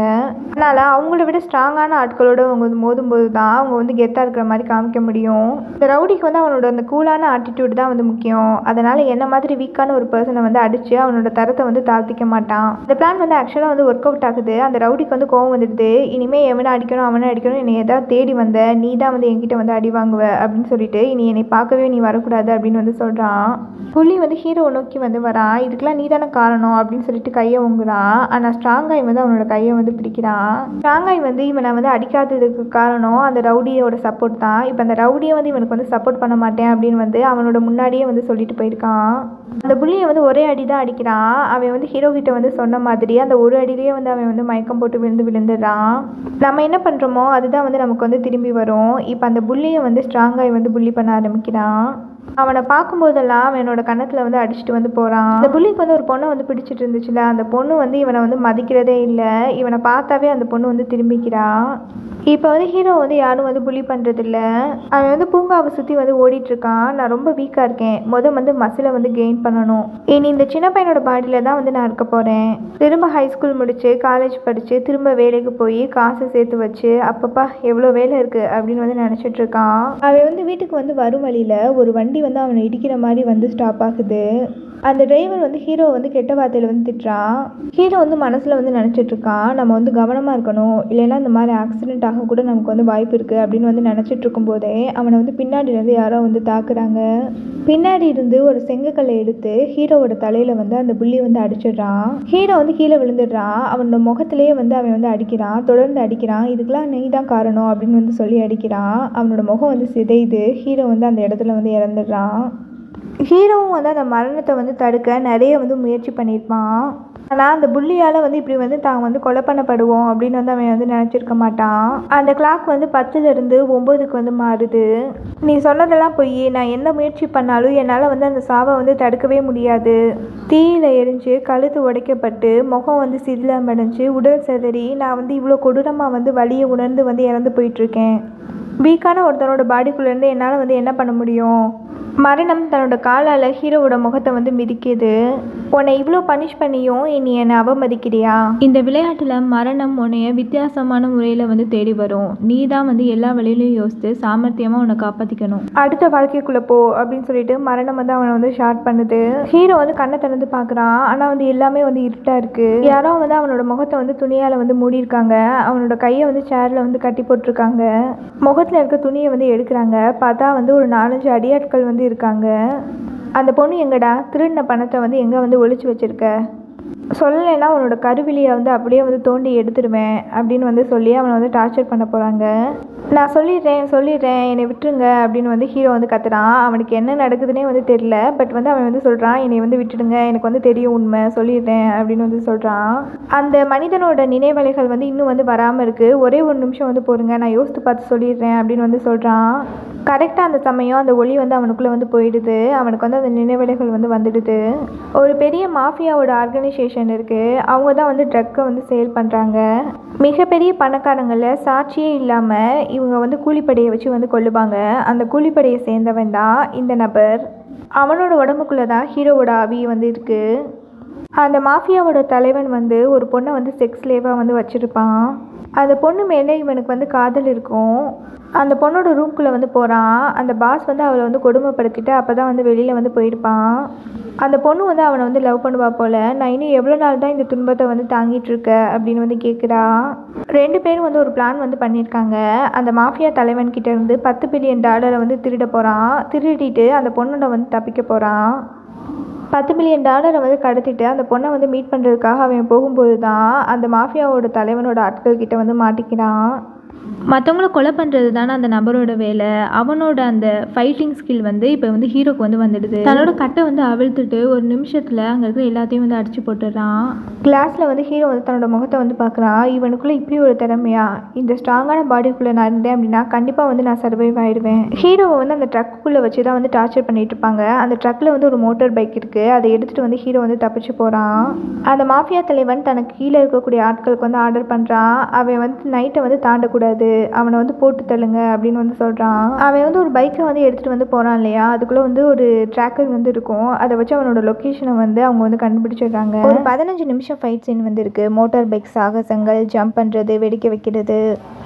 அதனால் அவங்கள விட ஸ்ட்ராங்கான ஆட்களோடு அவங்க வந்து மோதும்போது தான் அவங்க வந்து கெத்தாக இருக்கிற மாதிரி காமிக்க முடியும். இந்த ரவுடிக்கு வந்து அவனோட அந்த கூலான ஆட்டிடியூட் தான் வந்து முக்கியம். அதனால் என்ன மாதிரி வீக்கான ஒரு பர்சனை வந்து அடித்து அவனோட தரத்தை வந்து தாழ்த்திக்க மாட்டான். இந்த பிளான் வந்து ஆக்சுவலாக வந்து ஒர்க் அவுட் ஆகுது. அந்த ரவுடிக்கு வந்து கோவம் வந்துடுது. இனிமேல் எவனை அடிக்கணும் அவனை அடிக்கணும், என்னை ஏதாவது தேடி வந்த நீ தான் வந்து என்கிட்ட வந்து அடி வாங்குவ அப்படின்னு சொல்லிட்டு இனி என்னை பார்க்கவே நீ வரக்கூடாது அப்படின்னு வந்து சொல்கிறான். புள்ளி வந்து ஹீரோவை நோக்கி வந்து வரான். இதுக்கெல்லாம் நீ தானே காரணம் அப்படின்னு சொல்லிட்டு கையை ஓங்குறான். ஆனால் ஸ்ட்ராங்காய் வந்து அவனோட கையை வந்து பிடிக்கிறான். ஸ்ட்ராங்காய் வந்து இவனை வந்து அடிக்காததுக்கு காரணம் அந்த ரவுடியோட சப்போர்ட் தான். இப்போ அந்த ரவுடியை வந்து இவனுக்கு வந்து சப்போர்ட் பண்ண மாட்டேன் அப்படின்னு வந்து அவனோட முன்னாடியே வந்து சொல்லிட்டு போயிருக்கான். அந்த புள்ளியை வந்து ஒரே அடி தான் அடிக்கிறான். அவன் வந்து ஹீரோ கிட்ட வந்து சொன்ன மாதிரி அந்த ஒரு அடியிலேயே வந்து அவன் வந்து மயக்கம் போட்டு விழுந்துடுறான். நம்ம என்ன பண்ணுறோமோ அதுதான் வந்து நமக்கு வந்து திரும்பி வரும். இப்போ அந்த புள்ளியை வந்து ஸ்ட்ராங்காய் வந்து புள்ளி பண்ண ஆரம்பிக்கிறான். அவனை பார்க்கும்போதெல்லாம் அவனோட கன்னத்தில் வந்து அடிச்சுட்டு வந்து போகிறான். அந்த புள்ளிக்கு வந்து ஒரு பொண்ணை வந்து பிடிச்சிட்டு இருந்துச்சுல, அந்த பொண்ணு வந்து இவனை வந்து மதிக்கிறதே இல்லை. இவனை பார்த்தாவே அந்த பொண்ணு வந்து திரும்பிக்கிறான். இப்போ வந்து ஹீரோ வந்து யாரும் வந்து புள்ளி பண்ணுறதில்ல. அவன் வந்து பூங்காவை சுற்றி வந்து ஓடிட்டுருக்கான். நான் ரொம்ப வீக்காக இருக்கேன், வந்து மசிலை வந்து கெயின் பண்ணணும். இனி இந்த சின்ன பையனோட பாடியில் தான் வந்து நான் இருக்க போகிறேன். திரும்ப ஹைஸ்கூல் முடித்து காலேஜ் படித்து திரும்ப வேலைக்கு போய் காசு சேர்த்து வச்சு அப்பப்பா எவ்வளோ வேலை இருக்குது அப்படின்னு வந்து நினச்சிட்ருக்கான். அவன் வந்து வீட்டுக்கு வந்து வரும் வழியில் ஒரு வண்டி வந்து அவனை இடிக்கிற மாதிரி வந்து ஸ்டாப் ஆகுது. அந்த டிரைவர் வந்து ஹீரோவை வந்து கெட்ட வார்த்தையில் வந்து திட்டுறான். ஹீரோ வந்து மனசில் வந்து நினச்சிட்டு இருக்கான், நம்ம வந்து கவனமாக இருக்கணும், இல்லைன்னா இந்த மாதிரி ஆக்சிடென்ட் ஆக கூட நமக்கு வந்து வாய்ப்பு இருக்குது அப்படின்னு வந்து நினச்சிட்டு இருக்கும்போதே அவனை வந்து பின்னாடியிலேருந்து யாரோ வந்து தாக்குறாங்க. பின்னாடி இருந்து ஒரு செங்கக்கல்லை எடுத்து ஹீரோவோட தலையில் வந்து அந்த புள்ளி வந்து அடிச்சிடுறான். ஹீரோ வந்து கீழே விழுந்துடுறான். அவனோட முகத்திலேயே வந்து அவன் வந்து அடிக்கிறான், தொடர்ந்து அடிக்கிறான். இதுக்கெல்லாம் நீ தான் காரணம் அப்படின்னு வந்து சொல்லி அடிக்கிறான். அவனோட முகம் வந்து சிதையுது. ஹீரோ வந்து அந்த இடத்துல வந்து இறந்துடுறான். ஹீரோவும் வந்து அந்த மரணத்தை வந்து தடுக்க நிறைய வந்து முயற்சி பண்ணியிருப்பான். ஆனால் அந்த புள்ளியால் வந்து இப்படி வந்து தான் வந்து கொலை பண்ணப்படுவோம் அப்படின்னு வந்து அவன் வந்து நினச்சிருக்க மாட்டான். அந்த கிளாக் வந்து 10லேருந்து 9க்கு வந்து மாறுது. நீ சொன்னதெல்லாம் பொய், நான் என்ன முயற்சி பண்ணாலும் என்னால் வந்து அந்த சாவை வந்து தடுக்கவே முடியாது. தீயில எரிஞ்சு கழுத்து உடைக்கப்பட்டு முகம் வந்து சிதிலமடைஞ்சு உடல் சிதறி நான் வந்து இவ்வளோ கொடூரமாக வந்து வலியை உணர்ந்து வந்து இறந்து போயிட்டுருக்கேன். வீக்கான ஒருத்தனோட பாடிக்குள்ளேருந்து என்னால் வந்து என்ன பண்ண முடியும்? மரணம் தன்னோட காலால் ஹீரோவோட முகத்தை வந்து மிதிக்குது. உன்னை இவ்வளோ பனிஷ் பண்ணியும் நீ என்னை அவமதிக்கிறியா? இந்த விளையாட்டில் மரணம் உன்னைய வித்தியாசமான முறையில் வந்து தேடி வரும். நீ தான் வந்து எல்லா வழியிலையும் யோசித்து சாமர்த்தியமாக உன்னை காப்பாற்றிக்கணும். அடுத்த வாழ்க்கைக்குள்ளே போ அப்படின்னு சொல்லிட்டு மரணம் வந்து அவனை வந்து ஷார்ட் பண்ணுது. ஹீரோ வந்து கண்ணை திறந்து பார்க்குறான். ஆனால் வந்து எல்லாமே வந்து இருட்டாக இருக்குது. யாரோ வந்து அவனோட முகத்தை வந்து துணியால் வந்து மூடியிருக்காங்க. அவனோட கையை வந்து சேரில் வந்து கட்டி போட்டிருக்காங்க. முகத்தில் இருக்க துணியை வந்து எடுக்கிறாங்க. பார்த்தா வந்து ஒரு 4-5 அடியாட்கள் வந்து இருக்காங்க. அந்த பொண்ணு எங்கடா? திருடின பணத்தை வந்து எங்கே வந்து ஒளிச்சு வச்சிருக்க? சொல்லலைன்னா அவனோட கருவிலியை வந்து அப்படியே வந்து தோண்டி எடுத்துடுவேன் அப்படின்னு வந்து சொல்லி அவனை வந்து டார்ச்சர் பண்ண போகிறாங்க. நான் சொல்லிடுறேன் என்னை விட்டுருங்க அப்படின்னு வந்து ஹீரோ வந்து கத்துறான். அவனுக்கு என்ன நடக்குதுன்னே வந்து தெரியல. பட் வந்து அவன் வந்து சொல்கிறான், என்னை வந்து விட்டுடுங்க, எனக்கு வந்து தெரியும் உண்மை, சொல்லிடுறேன் அப்படின்னு வந்து சொல்கிறான். அந்த மனிதனோட நினைவலைகள் வந்து இன்னும் வந்து வராமல் இருக்குது. ஒரே ஒரு நிமிஷம் வந்து போருங்க, நான் யோசித்து பார்த்து சொல்லிடுறேன் அப்படின்னு வந்து சொல்கிறான். கரெக்டாக அந்த சமயம் அந்த ஒளி வந்து அவனுக்குள்ளே வந்து போயிடுது. அவனுக்கு வந்து அந்த நினைவலைகள் வந்து வந்துடுது. ஒரு பெரிய மாஃபியாவோட ஆர்கனைசேஷன் இருக்குது. அவங்க தான் வந்து ட்ரக்கை வந்து சேல் பண்ணுறாங்க. மிகப்பெரிய பணக்காரங்களில் சாட்சியே இல்லாமல் இவங்க வந்து கூலிப்படையை வச்சு வந்து கொல்லுவாங்க. அந்த கூலிப்படையை சேர்ந்தவன் தான் இந்த நபர். அவனோட உடம்புக்குள்ளே தான் ஹீரோவோட ஆவி வந்து இருக்குது. அந்த மாஃபியாவோட தலைவன் வந்து ஒரு பொண்ணை வந்து செக்ஸ் லேவாக வந்து வச்சுருப்பான். அந்த பொண்ணு மேலே இவனுக்கு வந்து காதல் இருக்கும். அந்த பொண்ணோட ரூம்குள்ளே வந்து போகிறான். அந்த பாஸ் வந்து அவளை வந்து கொடுமைப்படுத்திட்டு அப்போ தான் வந்து வெளியில் வந்து போயிருப்பான். அந்த பொண்ணு வந்து அவனை வந்து லவ் பண்ணுவா போல். நான் இன்னும் எவ்வளோ நாள் தான் இந்த துன்பத்தை வந்து தாங்கிட்டு இருக்க அப்படின்னு வந்து கேட்குறா. 2 பேரும் வந்து ஒரு பிளான் வந்து பண்ணியிருக்காங்க. அந்த மாஃபியா தலைவன்கிட்ட இருந்து $10 பில்லியன் வந்து திருட போகிறான். திருடிட்டு அந்த பொண்ணோட வந்து தப்பிக்க போகிறான். $10 பில்லியன் வந்து கடத்திட்டு அந்த பொண்ணை வந்து மீட் பண்ணுறதுக்காக அவன் போகும்போது தான் அந்த மாஃபியாவோட தலைவனோட ஆட்கள் கிட்ட வந்து மாட்டிக்கிறான். மற்றவங்கள கொலை பண்ணுறது தானே அந்த நபரோட வேலை. அவனோட அந்த ஃபைட்டிங் ஸ்கில் வந்து இப்போ வந்து ஹீரோக்கு வந்து வந்துடுது. தன்னோட கட்டை வந்து அவிழ்த்துட்டு ஒரு நிமிஷத்தில் அங்கே இருக்கிற எல்லாத்தையும் வந்து அடிச்சு போட்டுடுறான். கிளாஸில் வந்து ஹீரோ வந்து தன்னோட முகத்தை வந்து பார்க்குறான். இவனுக்குள்ளே இப்படி ஒரு திறமையா? இந்த ஸ்ட்ராங்கான பாடிக்குள்ளே நான் இருந்தேன் அப்படின்னா கண்டிப்பாக வந்து நான் சர்வைவ் ஆகிடுவேன். ஹீரோவை வந்து அந்த ட்ரக்குள்ளே வச்சு தான் வந்து டார்ச்சர் பண்ணிட்டு இருப்பாங்க. அந்த ட்ரக்கில் வந்து ஒரு மோட்டார் பைக் இருக்குது. அதை எடுத்துகிட்டு வந்து ஹீரோ வந்து தப்பிச்சு போகிறான். அந்த மாஃபியா தலைவன் தனக்கு கீழே இருக்கக்கூடிய ஆட்களுக்கு வந்து ஆர்டர் பண்ணுறான். அவன் வந்து நைட்டை வந்து தாண்டக்கூடாது, அவனை வந்து போட்டு தள்ளுங்க அப்படின்னு வந்து சொல்கிறான். அவன் வந்து ஒரு பைக்கை வந்து எடுத்துகிட்டு வந்து போகிறான் இல்லையா, அதுக்குள்ளே வந்து ஒரு ட்ராக்கர் வந்து இருக்கும். அதை வச்சு அவனோட லொக்கேஷனை வந்து அவங்க வந்து கண்டுபிடிச்சிடுறாங்க. ஒரு 15 நிமிஷம் ஃபைட் சீன் வந்து இருக்குது. மோட்டார் பைக் சாகசங்கள், ஜம்ப் பண்ணுறது, வெடிக்க வைக்கிறது,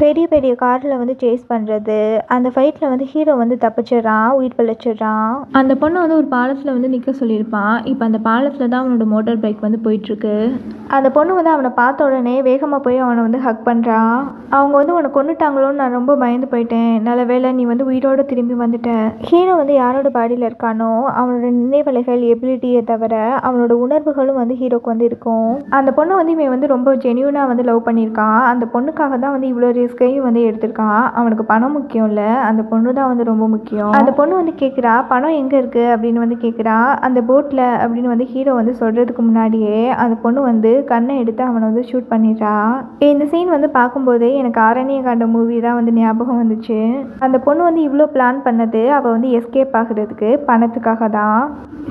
பெரிய பெரிய காரில் வந்து சேஸ் பண்ணுறது. அந்த ஃபைட்டில் வந்து ஹீரோ வந்து தப்பிச்சிடுறான், உயிர் பிழைச்சிடுறான். அந்த பொண்ணை வந்து ஒரு பாலத்தில் வந்து நிற்க சொல்லியிருப்பான். இப்போ அந்த பாலத்தில் தான் அவனோட மோட்டார் பைக் வந்து போயிட்டுருக்கு. அந்த பொண்ணு வந்து அவனை பார்த்த உடனே வேகமாக போய் அவனை வந்து ஹக் பண்ணுறான். அவங்க வந்து உன்னை கொண்டுட்டாங்களோன்னு நான் ரொம்ப பயந்து போயிட்டேன், நல்ல வேளை நீ வந்து உயிரோடு திரும்பி வந்துட்ட. ஹீரோ வந்து யாரோட பாடியில் இருக்கானோ அவனோட நினைவலைகள், எபிலிட்டியை தவிர அவனோட உணர்வுகளும் வந்து ஹீரோக்கு வந்து இருக்கும். அந்த பொண்ணை வந்து இவன் வந்து ரொம்ப ஜென்யூனாக வந்து லவ் பண்ணியிருக்கான். அந்த பொண்ணுக்காக தான் வந்து இவ்வளோ ரிஸ்கையும் வந்து எடுத்திருக்கான். அவனுக்கு பணம் முக்கியம் இல்லை, அந்த பொண்ணு தான் வந்து ரொம்ப முக்கியம். அந்த பொண்ணு வந்து கேட்குறா, பணம் எங்கே இருக்குது அப்படின்னு வந்து கேட்குறா. அந்த போட்டில் அப்படின்னு வந்து ஹீரோ வந்து சொல்கிறதுக்கு முன்னாடியே அந்த பொண்ணு வந்து கண்ணை எடுத்து அவனை வந்து ஷூட் பண்ணிடுறா. இந்த சீன் வந்து பார்க்கும்போதே எனக்கு ஆரண்ய காண்ட மூவி தான் வந்து ஞாபகம் வந்துச்சு. அந்த பொண்ணு வந்து இவ்வளோ பிளான் பண்ணது அவள் வந்து எஸ்கேப் ஆகுறதுக்கு, பணத்துக்காக தான்.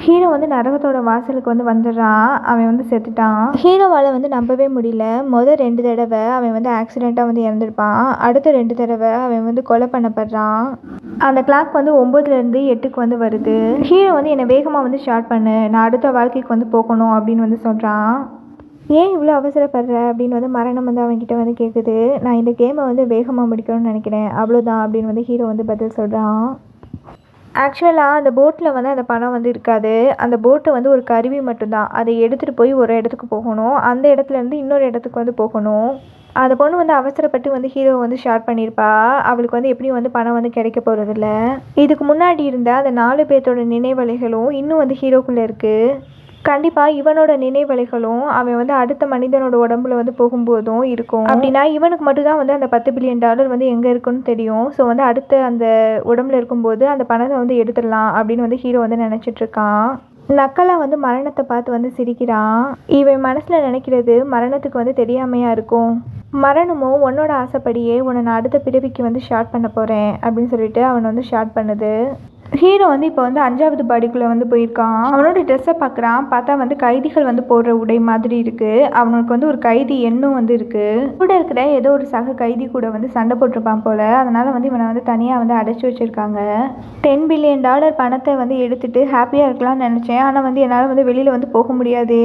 ஹீரோ வந்து நரகத்தோட வாசலுக்கு வந்து வந்துடுறான். அவன் வந்து செத்துட்டான். ஹீரோவால் வந்து நம்பவே முடியல. முதல் 2 தடவை அவன் வந்து ஆக்சிடெண்ட்டாக வந்து இறந்துருப்பான். அடுத்த 2 தடவை அவன் வந்து கொலை பண்ணப்படுறான். அந்த கிளாக் வந்து 9லேருந்து 8க்கு வந்து வருது. ஹீரோ வந்து என்னை வேகமாக வந்து ஸ்டார்ட் பண்ணு, நான் அடுத்த வாழ்க்கைக்கு வந்து போகணும் அப்படின்னு வந்து சொல்கிறான். ஏன் இவ்வளோ அவசரப்படுற அப்படின்னு வந்து மரணம் வந்து அவன்கிட்ட வந்து கேட்குது. நான் இந்த கேமை வந்து வேகமாக முடிக்கணும்னு நினைக்கிறேன், அவ்வளோதான் அப்படின்னு வந்து ஹீரோ வந்து பதில் சொல்கிறான். ஆக்சுவலாக அந்த போட்டில் வந்து அந்த பணம் வந்து இருக்காது. அந்த போட்டை வந்து ஒரு கருவி மட்டும்தான். அதை எடுத்துகிட்டு போய் ஒரு இடத்துக்கு போகணும். அந்த இடத்துலேருந்து இன்னொரு இடத்துக்கு வந்து போகணும். அந்த பொண்ணு வந்து அவசரப்பட்டு வந்து ஹீரோ வந்து ஷார்ட் பண்ணியிருப்பா. அவளுக்கு வந்து எப்படியும் வந்து பணம் வந்து கிடைக்க போகிறதில்ல. இதுக்கு முன்னாடி இருந்த அந்த 4 பேர்த்தோட நினைவலைகளும் இன்னும் வந்து ஹீரோக்குள்ளே இருக்குது. கண்டிப்பாக இவனோட நினைவலைகளும் அவன் வந்து அடுத்த மனிதனோட உடம்புல வந்து போகும்போதும் இருக்கும். அப்படின்னா இவனுக்கு மட்டும்தான் வந்து அந்த $10 பில்லியன் வந்து எங்கே இருக்குன்னு தெரியும். ஸோ வந்து அடுத்த அந்த உடம்புல இருக்கும்போது அந்த பணத்தை வந்து எடுத்துடலாம் அப்படின்னு வந்து ஹீரோ வந்து நினச்சிட்ருக்கான். நக்கலா வந்து மரணத்தை பார்த்து வந்து சிரிக்கிறான். இவன் மனசில் நினைக்கிறது மரணத்துக்கு வந்து தெரியாமையா இருக்கும். மரணமும் உன்னோட ஆசைப்படியே உன்னை நான் அடுத்த பிறவிக்கு வந்து ஷார்ட் பண்ண போகிறேன் அப்படின்னு சொல்லிட்டு அவன் வந்து ஷார்ட் பண்ணுது. ஹீரோ வந்து இப்போ வந்து 5வது பாடிக்குள்ளே வந்து போயிருக்கான். அவனோட ட்ரெஸ்ஸை பார்க்குறான். பார்த்தா வந்து கைதிகள் வந்து போடுற உடை மாதிரி இருக்குது. அவனுக்கு வந்து ஒரு கைதி எண்ணும் வந்து இருக்குது. கூட இருக்கிற ஏதோ ஒரு சக கைதி கூட வந்து சண்டை போட்டிருப்பான் போல். அதனால் வந்து இவனை வந்து தனியாக வந்து அடைச்சி வச்சுருக்காங்க. $10 பில்லியன் பணத்தை வந்து எடுத்துகிட்டு ஹாப்பியாக இருக்கலாம்னு நினச்சேன். ஆனால் வந்து என்னால் வந்து வெளியில் வந்து போக முடியாது.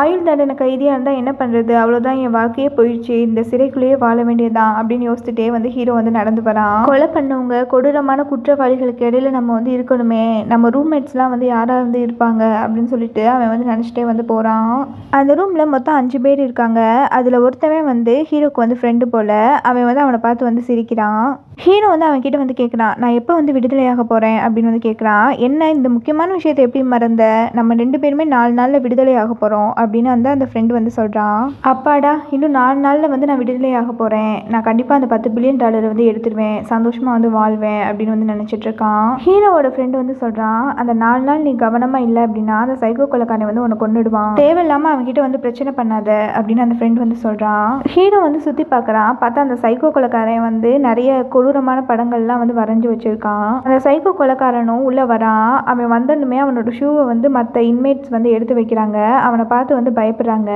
ஆயுள் தண்டனை கைதியாக இருந்தால் என்ன பண்ணுறது, அவ்வளோதான், என் வாழ்க்கையே போயிடுச்சு, இந்த சிறைக்குள்ளேயே வாழ வேண்டியதுதான் அப்படின்னு யோசிச்சுட்டே வந்து ஹீரோ வந்து நடந்து வரான். கொலை பண்ணவங்க கொடூரமான குற்றவாளிகளுக்கு இடையில நம்ம வந்து இருக்கணுமே, நம்ம ரூம்மேட்ஸ்லாம் வந்து யாராக வந்து இருப்பாங்க அப்படின்னு சொல்லிட்டு அவன் வந்து நினச்சிட்டே வந்து போகிறான். அந்த ரூமில் மொத்தம் 5 பேர் இருக்காங்க. அதில் ஒருத்தவன் வந்து ஹீரோக்கு வந்து ஃப்ரெண்டு போல். அவன் வந்து அவனை பார்த்து வந்து சிரிக்கிறான். ஹீரோ வந்து அவன்கிட்ட வந்து கேட்குறான், நான் எப்போ வந்து விடுதலையாக போகிறேன் அப்படின்னு வந்து கேட்குறான். என்ன இந்த முக்கியமான விஷயத்தை எப்படி மறந்த, நம்ம 2 பேருமே 4 நாளில் விடுதலையாக போகிறோம் அப்படின்னு வந்து அந்த ஃப்ரெண்டு வந்து சொல்கிறான். அப்பாடா, இன்னும் 4 நாளில் வந்து நான் விடுதலையாக போகிறேன், நான் கண்டிப்பாக அந்த $10 பில்லியன் வந்து எடுத்துருவேன், சந்தோஷமாக வந்து வாழ்வேன் அப்படின்னு வந்து நினச்சிட்ருக்கான். ஹீரோவோட ஃப்ரெண்டு வந்து சொல்கிறான், அந்த 4 நாள் நீ கவனமாக இல்லை அப்படின்னா அந்த சைக்கோ கொலைக்காரன் வந்து உன்னை கொண்டுடுவான், தேவையில்லாமல் அவன்கிட்ட வந்து பிரச்சனை பண்ணாத அப்படின்னு அந்த ஃப்ரெண்டு வந்து சொல்கிறான். ஹீரோ வந்து சுற்றி பார்க்குறான். பார்த்தா அந்த சைக்கோ கொலைக்காரன் வந்து நிறைய கொடூரமான படங்கள்லாம் வந்து வரைஞ்சி வச்சிருக்கான். அந்த சைக்கோ கொலைக்காரனும் உள்ள வரான். அவன் வந்தோன்னுமே அவனோட ஷூவை வந்து மற்ற இன்மேட்ஸ் வந்து எடுத்து வைக்கிறாங்க. அவனை பார்த்து வந்து பயப்படுறாங்க.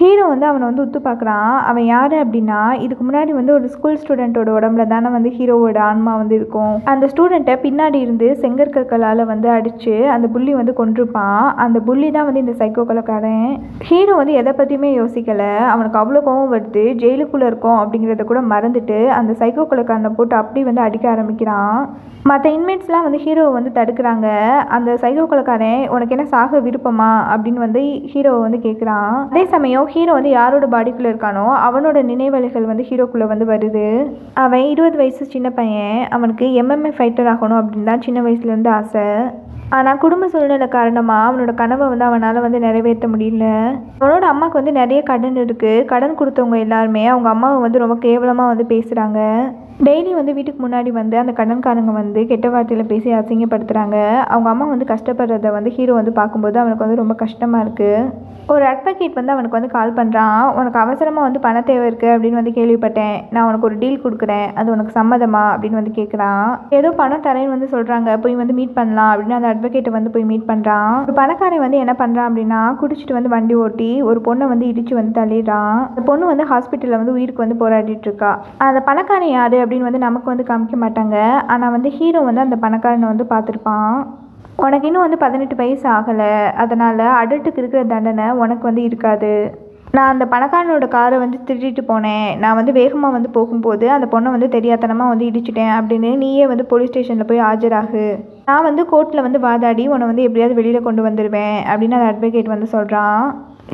ஹீரோ வந்து அவனை வந்து உத்து பார்க்குறான். அவன் யாரு அப்படின்னா, இதுக்கு முன்னாடி வந்து ஒரு ஸ்கூல் ஸ்டூடெண்ட்டோட உடம்புல தானே வந்து ஹீரோவோட ஆன்மா வந்து இருக்கும். அந்த ஸ்டூடெண்ட்டை பின்னாடி இருந்து செங்கற்கற்களால் வந்து அடிச்சு அந்த புள்ளி வந்து கொண்டிருப்பான். அந்த புள்ளி தான் வந்து இந்த சைக்கோ கொலைக்காரன். ஹீரோ வந்து எதை பற்றியுமே யோசிக்கலை. அவனுக்கு அவ்வளோ கோவம் வருது. ஜெயிலுக்குள்ளே இருக்கும் அப்படிங்கிறத கூட மறந்துட்டு அந்த சைக்கோ கொலைக்காரனை போட்டு அப்படி வந்து அடிக்க ஆரம்பிக்கிறான். மற்ற இன்மேட்ஸ்லாம் வந்து ஹீரோவை வந்து தடுக்கிறாங்க. அந்த சைக்கோ கொலைக்காரன், உனக்கு என்ன சாக விருப்பமா அப்படின்னு வந்து ஹீரோவை வந்து கேட்குறான். அதே சமயம் ஹீரோ வந்து யாரோட பாடிக்குள்ளே இருக்கானோ அவனோட நினைவலைகள் வந்து ஹீரோக்குள்ளே வந்து வருது. அவன் 20 வயசு சின்ன பையன். அவனுக்கு MMA ஃபைட்டர் ஆகணும் அப்படின்னு தான் சின்ன வயசுலேருந்து ஆசை. ஆனால் குடும்ப சூழ்நிலை காரணமாக அவனோட கனவை வந்து அவனால் வந்து நிறைவேற்ற முடியல. அவனோட அம்மாவுக்கு வந்து நிறைய கடன் இருக்குது. கடன் கொடுத்தவங்க எல்லாருமே அவங்க அம்மாவை வந்து ரொம்ப கேவலமாக வந்து பேசுகிறாங்க. டெய்லி வந்து வீட்டுக்கு முன்னாடி வந்து அந்த கடன்காரங்க வந்து கெட்ட வார்த்தையில் பேசி அசிங்கப்படுத்துகிறாங்க. அவங்க அம்மா வந்து கஷ்டப்படுறத வந்து ஹீரோ வந்து பார்க்கும்போது அவனுக்கு வந்து ரொம்ப கஷ்டமாக இருக்குது. ஒரு அட்வொகேட் வந்து அவனுக்கு வந்து கால் பண்ணுறான். உனக்கு அவசரமாக வந்து பண தேவை இருக்குது அப்படின்னு வந்து கேள்விப்பட்டேன், நான் உனக்கு ஒரு டீல் கொடுக்குறேன், அது உனக்கு சம்மதமா அப்படின்னு வந்து கேட்குறான். ஏதோ பணம் தரேன்னு வந்து சொல்கிறாங்க, போய் வந்து மீட் பண்ணலாம் அப்படின்னு அந்த அட்வொகேட்டை வந்து போய் மீட் பண்ணுறான். ஒரு பணக்காரன் வந்து என்ன பண்ணுறான் அப்படின்னா, குடிச்சிட்டு வந்து வண்டி ஓட்டி ஒரு பொண்ணை வந்து இடித்து வந்து தள்ளிடுறான். அந்த பொண்ணு வந்து ஹாஸ்பிட்டலில் வந்து உயிருக்கு வந்து போராடிட்டு இருக்கா. அந்த பணக்காரன் யார் அப்படின்னு வந்து நமக்கு வந்து காமிக்க மாட்டாங்க. ஆனால் வந்து ஹீரோ வந்து அந்த பணக்காரனை வந்து பார்த்துருப்பான். உனக்கு இன்னும் வந்து 18 வயசு ஆகலை, அதனால் அடல்ட்டுக்கு இருக்கிற தண்டனை உனக்கு வந்து இருக்காது. நான் அந்த பணக்காரனோட காரை வந்து திருடிட்டு போனேன். நான் வந்து வேகமாக வந்து போகும்போது அந்த பொண்ணை வந்து தெரியாதனமாக வந்து இடிச்சிட்டேன் அப்படின்னு நீயே வந்து போலீஸ் ஸ்டேஷனில் போய் ஆஜராகு. நான் வந்து கோர்ட்டில் வந்து வாதாடி உன்னை வந்து எப்படியாவது வெளியில் கொண்டு வந்துடுவேன் அப்படின்னு அந்த அட்வொகேட் வந்து சொல்கிறான்.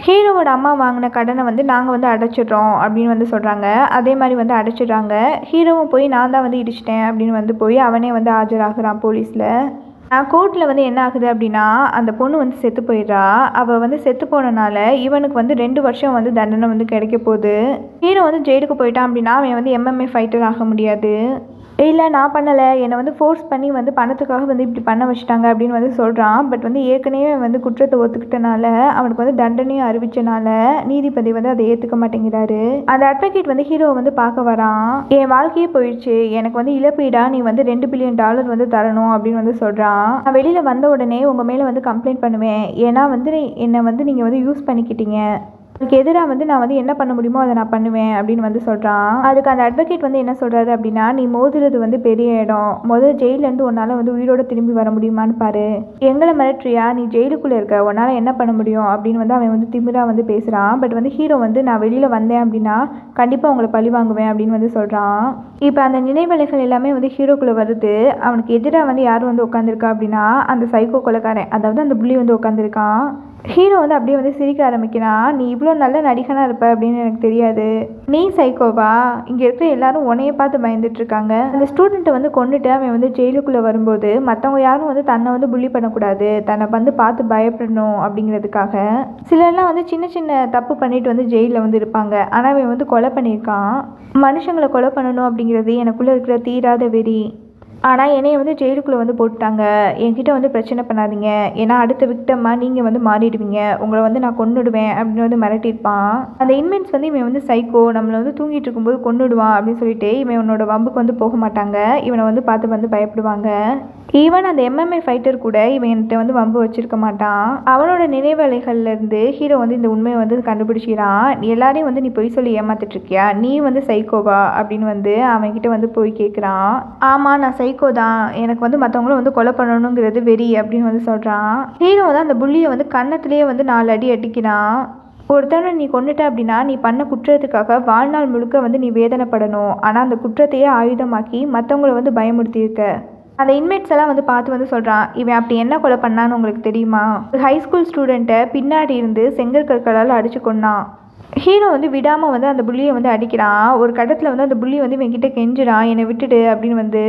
ஹீரோவோட அம்மா வாங்கின கடனை வந்து நாங்கள் வந்து அடைச்சிட்றோம் அப்படின்னு வந்து சொல்கிறாங்க. அதே மாதிரி வந்து அடைச்சிடுறாங்க. ஹீரோவும் போய் நான் தான் வந்து இடிச்சிட்டேன் அப்படின்னு வந்து போய் அவனே வந்து ஆஜராகிறான் போலீஸில். கோர்ட்டில் வந்து என்ன ஆகுது அப்படின்னா, அந்த பொண்ணு வந்து செத்து போயிடுறா. அவள் வந்து செத்து போனனால இவனுக்கு வந்து 2 வருஷம் வந்து தண்டனை வந்து கிடைக்க போகுது. ஹீரோ வந்து ஜெயிலுக்கு போயிட்டான் அப்படின்னா அவன் வந்து MMA ஃபைட்டர் ஆக முடியாது. இல்லை நான் பண்ணலை, என்னை வந்து ஃபோர்ஸ் பண்ணி வந்து பணத்துக்காக வந்து இப்படி பண்ண வச்சுட்டாங்க அப்படின்னு வந்து சொல்கிறான். பட் வந்து ஏற்கனவே வந்து குற்றத்தை ஒத்துக்கிட்டனால அவனுக்கு வந்து தண்டனையும் அறிவிச்சனால நீதிபதி வந்து அதை ஏற்றுக்க மாட்டேங்கிறாரு. அந்த அட்வொகேட் வந்து ஹீரோவை வந்து பார்க்க வரான். என் வாழ்க்கையே போயிடுச்சு, எனக்கு வந்து இழப்பீடா நீ வந்து $2 பில்லியன் வந்து தரணும் அப்படின்னு வந்து சொல்கிறான். நான் வெளியில் வந்த உடனே உங்கள் மேலே வந்து கம்ப்ளைண்ட் பண்ணுவேன், ஏன்னா வந்து என்னை வந்து நீங்கள் வந்து யூஸ் பண்ணிக்கிட்டீங்க. அதுக்கு எதிராக வந்து நான் வந்து என்ன பண்ண முடியுமோ அதை நான் பண்ணுவேன் அப்படின்னு வந்து சொல்கிறான். அதுக்கு அந்த அட்வொகேட் வந்து என்ன சொல்கிறாரு அப்படின்னா, நீ மோதுறது வந்து பெரிய இடம், முதல் ஜெயிலேருந்து உன்னால் வந்து உயிரோட திரும்பி வர முடியுமான்னு பாரு, எங்களை மிரட்டுறியா, நீ ஜெயிலுக்குள்ளே இருக்க, உன்னால் என்ன பண்ண முடியும் அப்படின்னு வந்து அவன் வந்து திமிரா வந்து பேசுகிறான். பட் வந்து ஹீரோ வந்து நான் வெளியில் வந்தேன் அப்படின்னா கண்டிப்பாக உங்களை பழி வாங்குவேன் அப்படின்னு வந்து சொல்கிறான். இப்போ அந்த நினைவலைகள் எல்லாமே வந்து ஹீரோக்குள்ளே வருது. அவனுக்கு எதிராக வந்து யார் வந்து உட்காந்துருக்கா அப்படின்னா அந்த சைக்கோ கொலைக்காரன், அதாவது அந்த புள்ளி வந்து உட்காந்துருக்கான். ஹீரோ வந்து அப்படியே வந்து சிரிக்க ஆரம்பிக்கிறான். நீ இவ்வளோ நல்ல நடிகனாக இருப்ப அப்படின்னு எனக்கு தெரியாது, நீ சைக்கோவா, இங்கே இருக்கிற எல்லாரும் உன்னைய பார்த்து பயந்துட்டு இருக்காங்க. அந்த ஸ்டூடெண்ட்டை வந்து கொண்டுட்டு அவன் வந்து ஜெயிலுக்குள்ளே வரும்போது மற்றவங்க யாரும் வந்து தன்னை வந்து புள்ளி பண்ணக்கூடாது, தன்னை வந்து பார்த்து பயப்படணும் அப்படிங்கிறதுக்காக சிலர்லாம் வந்து சின்ன சின்ன தப்பு பண்ணிட்டு வந்து ஜெயிலில் வந்து இருப்பாங்க. ஆனால் அவன் வந்து கொலை பண்ணியிருக்கான். மனுஷங்களை கொலை பண்ணணும் அப்படிங்கிறது எனக்குள்ளே இருக்கிற தீராத வெறி. ஆனால் என்னைய வந்து ஜெயிலுக்குள்ளே வந்து போட்டுட்டாங்க, என்கிட்ட வந்து பிரச்சனை பண்ணாதீங்க, ஏன்னா அடுத்த விக்டமாக நீங்கள் வந்து மாறிடுவீங்க, உங்களை வந்து நான் கொன்னுடுவேன் அப்படின்னு வந்து மிரட்டியிருப்பான். அந்த இன்மென்ட்ஸ் வந்து இவன் வந்து சைக்கோ, நம்மளை வந்து தூங்கிட்டு இருக்கும்போது கொன்னுடுவான் அப்படின்னு சொல்லிட்டு இவன் உன்னோட வம்புக்கு வந்து போக மாட்டாங்க, இவனை வந்து பார்த்து வந்து பயப்படுவாங்க. ஈவன் அந்த MMA ஃபைட்டர் கூட இவன் என்கிட்ட வந்து வம்பு வச்சிருக்க மாட்டான். அவனோட நினைவலைகள்லேருந்து ஹீரோ வந்து இந்த உண்மையை வந்து கண்டுபிடிச்சிக்கிறான். எல்லாரையும் வந்து நீ பொய் சொல்லி ஏமாத்திட்டு இருக்கியா, நீ வந்து சைக்கோவா அப்படின்னு வந்து அவன்கிட்ட வந்து போய் கேட்குறான். ஆமாம், நான் சைக்கோ தான், எனக்கு வந்து மற்றவங்களும் வந்து கொலை பண்ணணுங்கிறது வெறி அப்படின்னு வந்து சொல்கிறான். ஹீரோ தான் அந்த புள்ளியை வந்து கன்னத்திலேயே வந்து 4 அடி அடிக்கிறான். ஒருத்தவனை நீ கொண்டுட்ட அப்படின்னா நீ பண்ண குற்றத்துக்காக வாழ்நாள் முழுக்க வந்து நீ வேதனைப்படணும், ஆனால் அந்த குற்றத்தையே ஆயுதமாக்கி மற்றவங்கள வந்து பயமுறுத்தியிருக்க. அந்த இன்மேட்ஸ் எல்லாம் வந்து பார்த்து வந்து சொல்கிறான், இவன் அப்படி என்ன கொலை பண்ணான்னு உங்களுக்கு தெரியுமா, ஒரு ஹைஸ்கூல் ஸ்டூடெண்ட்டை பின்னாடி இருந்து செங்கல் கற்களால் அடிச்சு கொன்னான். ஹீரோ வந்து விடாமல் வந்து அந்த புள்ளியை வந்து அடிக்கிறான். ஒரு கட்டத்தில் வந்து அந்த புள்ளி வந்து இவன்கிட்ட கெஞ்சுறான், என்னை விட்டுடு அப்படின்னு வந்து.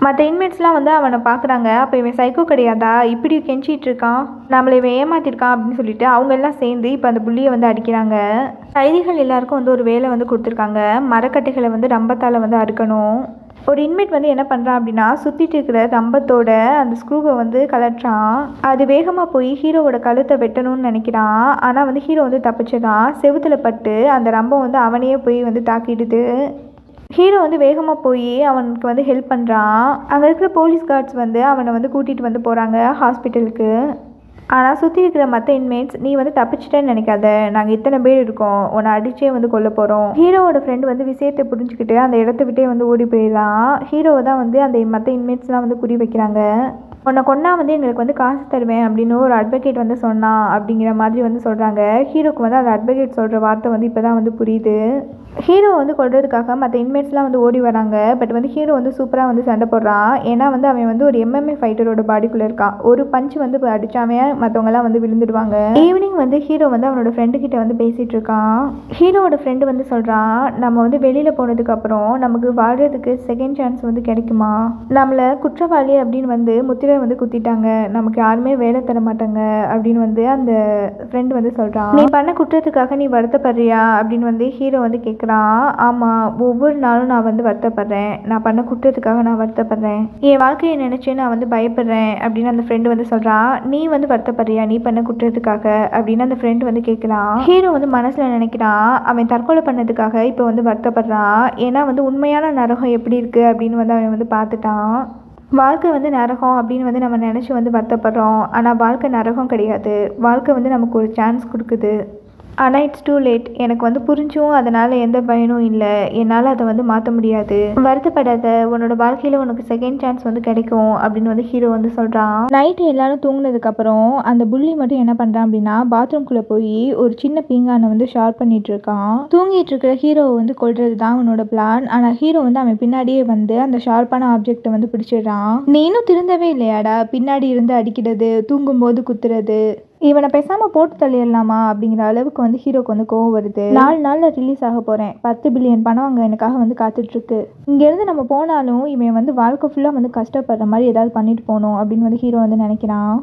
மற்ற இன்மேட்ஸ்லாம் வந்து அவனை பார்க்குறாங்க. அப்போ இவன் சைக்கோ கிடையாதா, இப்படி கெஞ்சிட்டு இருக்கான், நம்மளை இவன் ஏமாத்திருக்கான் அப்படின்னு சொல்லிட்டு அவங்க எல்லாம் சேர்ந்து இப்போ அந்த புள்ளியை வந்து அடிக்கிறாங்க. கைதிகள் எல்லாருக்கும் வந்து ஒரு வேலை வந்து கொடுத்துருக்காங்க, மரக்கட்டைகளை வந்து ரம்பத்தால் வந்து அறுக்கணும். ஒரு இன்மேட் வந்து என்ன பண்ணுறான் அப்படின்னா சுற்றிட்டு இருக்கிற ரம்பத்தோட அந்த ஸ்க்ரூவை வந்து கலட்டுறான். அது வேகமாக போய் ஹீரோவோட கழுத்தை வெட்டணும்னு நினைக்கிறான். ஆனால் வந்து ஹீரோ வந்து தப்பிச்சிடான். செவுத்துல பட்டு அந்த ரம்பம் வந்து அவனையே போய் வந்து தாக்கிடுது. ஹீரோ வந்து வேகமாக போய் அவனுக்கு வந்து ஹெல்ப் பண்ணுறான். அங்கே இருக்கிற போலீஸ் கார்ட்ஸ் வந்து அவனை வந்து கூட்டிகிட்டு வந்து போகிறாங்க ஹாஸ்பிட்டலுக்கு. ஆனால் சுற்றி இருக்கிற மற்ற இன்மேட்ஸ், நீ வந்து தப்பிச்சிட்டேன்னு நினைக்காத, நாங்கள் இத்தனை பேர் இருக்கோம், உன்னை அடிச்சே வந்து கொல்ல போகிறோம். ஹீரோவோட ஃப்ரெண்டு வந்து விஷயத்தை புரிஞ்சுக்கிட்டு அந்த இடத்த விட்டே வந்து ஓடி போயிடலாம். ஹீரோவை தான் வந்து அந்த மற்ற இன்மேட்ஸ்லாம் வந்து குறி வைக்கிறாங்க. உன்னை கொண்டா வந்து எங்களுக்கு வந்து காசு தருவேன் அப்படின்னு ஒரு அட்வொகேட் வந்து சொன்னான் அப்படிங்கிற மாதிரி வந்து சொல்கிறாங்க. ஹீரோக்கு வந்து அந்த அட்வொகேட் சொல்கிற வார்த்தை வந்து இப்போ தான் வந்து புரியுது. ஹீரோ வந்து கொள்றதுக்காக மற்ற இன்மேட்ஸ்லாம் வந்து ஓடி வராங்க. பட் வந்து ஹீரோ வந்து சூப்பராக வந்து சண்டை போடுறான். ஏன்னா வந்து அவன் வந்து ஒரு MMA ஃபைட்டரோட பாடிக்குள்ளே இருக்கான். ஒரு பஞ்சு வந்து அடிச்சாமே மற்றவங்கலாம் வந்து விழுந்துடுவாங்க. ஈவினிங் வந்து ஹீரோ வந்து அவனோட ஃப்ரெண்டு கிட்ட வந்து பேசிகிட்டு இருக்கான். ஹீரோவோட ஃப்ரெண்டு வந்து சொல்கிறான், நம்ம வந்து வெளியில் போனதுக்கப்புறம் நமக்கு வாழ்கிறதுக்கு செகண்ட் சான்ஸ் வந்து கிடைக்குமா, நம்மளை குற்றவாளி அப்படின்னு வந்து முத்திரை வந்து குத்திட்டாங்க, நமக்கு யாருமே வேலை தர மாட்டாங்க அப்படின்னு வந்து அந்த ஃப்ரெண்டு வந்து சொல்கிறான். நீ பண்ண குற்றத்துக்காக நீ வருத்தப்படுறியா அப்படின்னு வந்து ஹீரோ வந்து கேட்குறான். ஆமாம், ஒவ்வொரு நாளும் நான் வந்து வருத்தப்படுறேன், நான் பண்ண குற்றத்துக்காக நான் வருத்தப்படுறேன், என் வாழ்க்கையை நினச்சி நான் வந்து பயப்படுறேன் அப்படின்னு அந்த ஃப்ரெண்டு வந்து சொல்கிறான். நீ வந்து வருத்தப்படுறியா நீ பண்ண குற்றத்துக்காக அப்படின்னு அந்த ஃப்ரெண்டு வந்து கேட்குறான். ஹீரோ வந்து மனசில் நினைக்கிறான், அவன் தற்கொலை பண்ணதுக்காக இப்போ வந்து வருத்தப்படுறான். ஏன்னா வந்து உண்மையான நரகம் எப்படி இருக்குது அப்படின்னு வந்து அவன் வந்து பார்த்துட்டான். வாழ்க்கை வந்து நரகம் அப்படின்னு வந்து நம்ம நினச்சி வந்து வருத்தப்படுறோம். ஆனால் வாழ்க்கை நரகம் கிடையாது, வாழ்க்கை வந்து நமக்கு ஒரு சான்ஸ் கொடுக்குது. ஆனால் இட்ஸ் டூ லேட், எனக்கு வந்து புரிஞ்சும் அதனால் எந்த பயனும் இல்லை, என்னால் அதை வந்து மாற்ற முடியாது, வருத்தப்படாத, உன்னோட வாழ்க்கையில் உனக்கு செகண்ட் சான்ஸ் வந்து கிடைக்கும் அப்படின்னு வந்து ஹீரோ வந்து சொல்கிறான். நைட்டு எல்லாரும் தூங்கினதுக்கப்புறம் அந்த புள்ளி மட்டும் என்ன பண்ணுறான் அப்படின்னா பாத்ரூம்குள்ளே போய் ஒரு சின்ன பீங்கானை வந்து ஷார்ப் பண்ணிட்டு இருக்கான். தூங்கிட்டு இருக்கிற ஹீரோவை வந்து கொல்றது தான் அவனோட பிளான். ஆனால் ஹீரோ வந்து அவன் பின்னாடியே வந்து அந்த ஷார்ப்பான ஆப்ஜெக்டை வந்து பிடிச்சிடுறான். நீ இன்னும் திருந்தவே இல்லையாடா, பின்னாடி இருந்து அடிக்கிறது, தூங்கும்போது குத்துறது, இவனை பேசாமல் போட்டு தள்ளிடலாமா அப்படிங்கிற அளவுக்கு வந்து ஹீரோக்கு வந்து கோவம் வருது. 4 நாளில் ரிலீஸ் ஆக போகிறேன், 10 பில்லியன் பணம் அங்கே எனக்காக வந்து காத்துட்ருக்கு, இங்கேருந்து நம்ம போனாலும் இவன் வந்து வாழ்க்கை ஃபுல்லாக வந்து கஷ்டப்படுற மாதிரி ஏதாவது பண்ணிட்டு போகணும் அப்படின்னு வந்து ஹீரோ வந்து நினைக்கிறான்.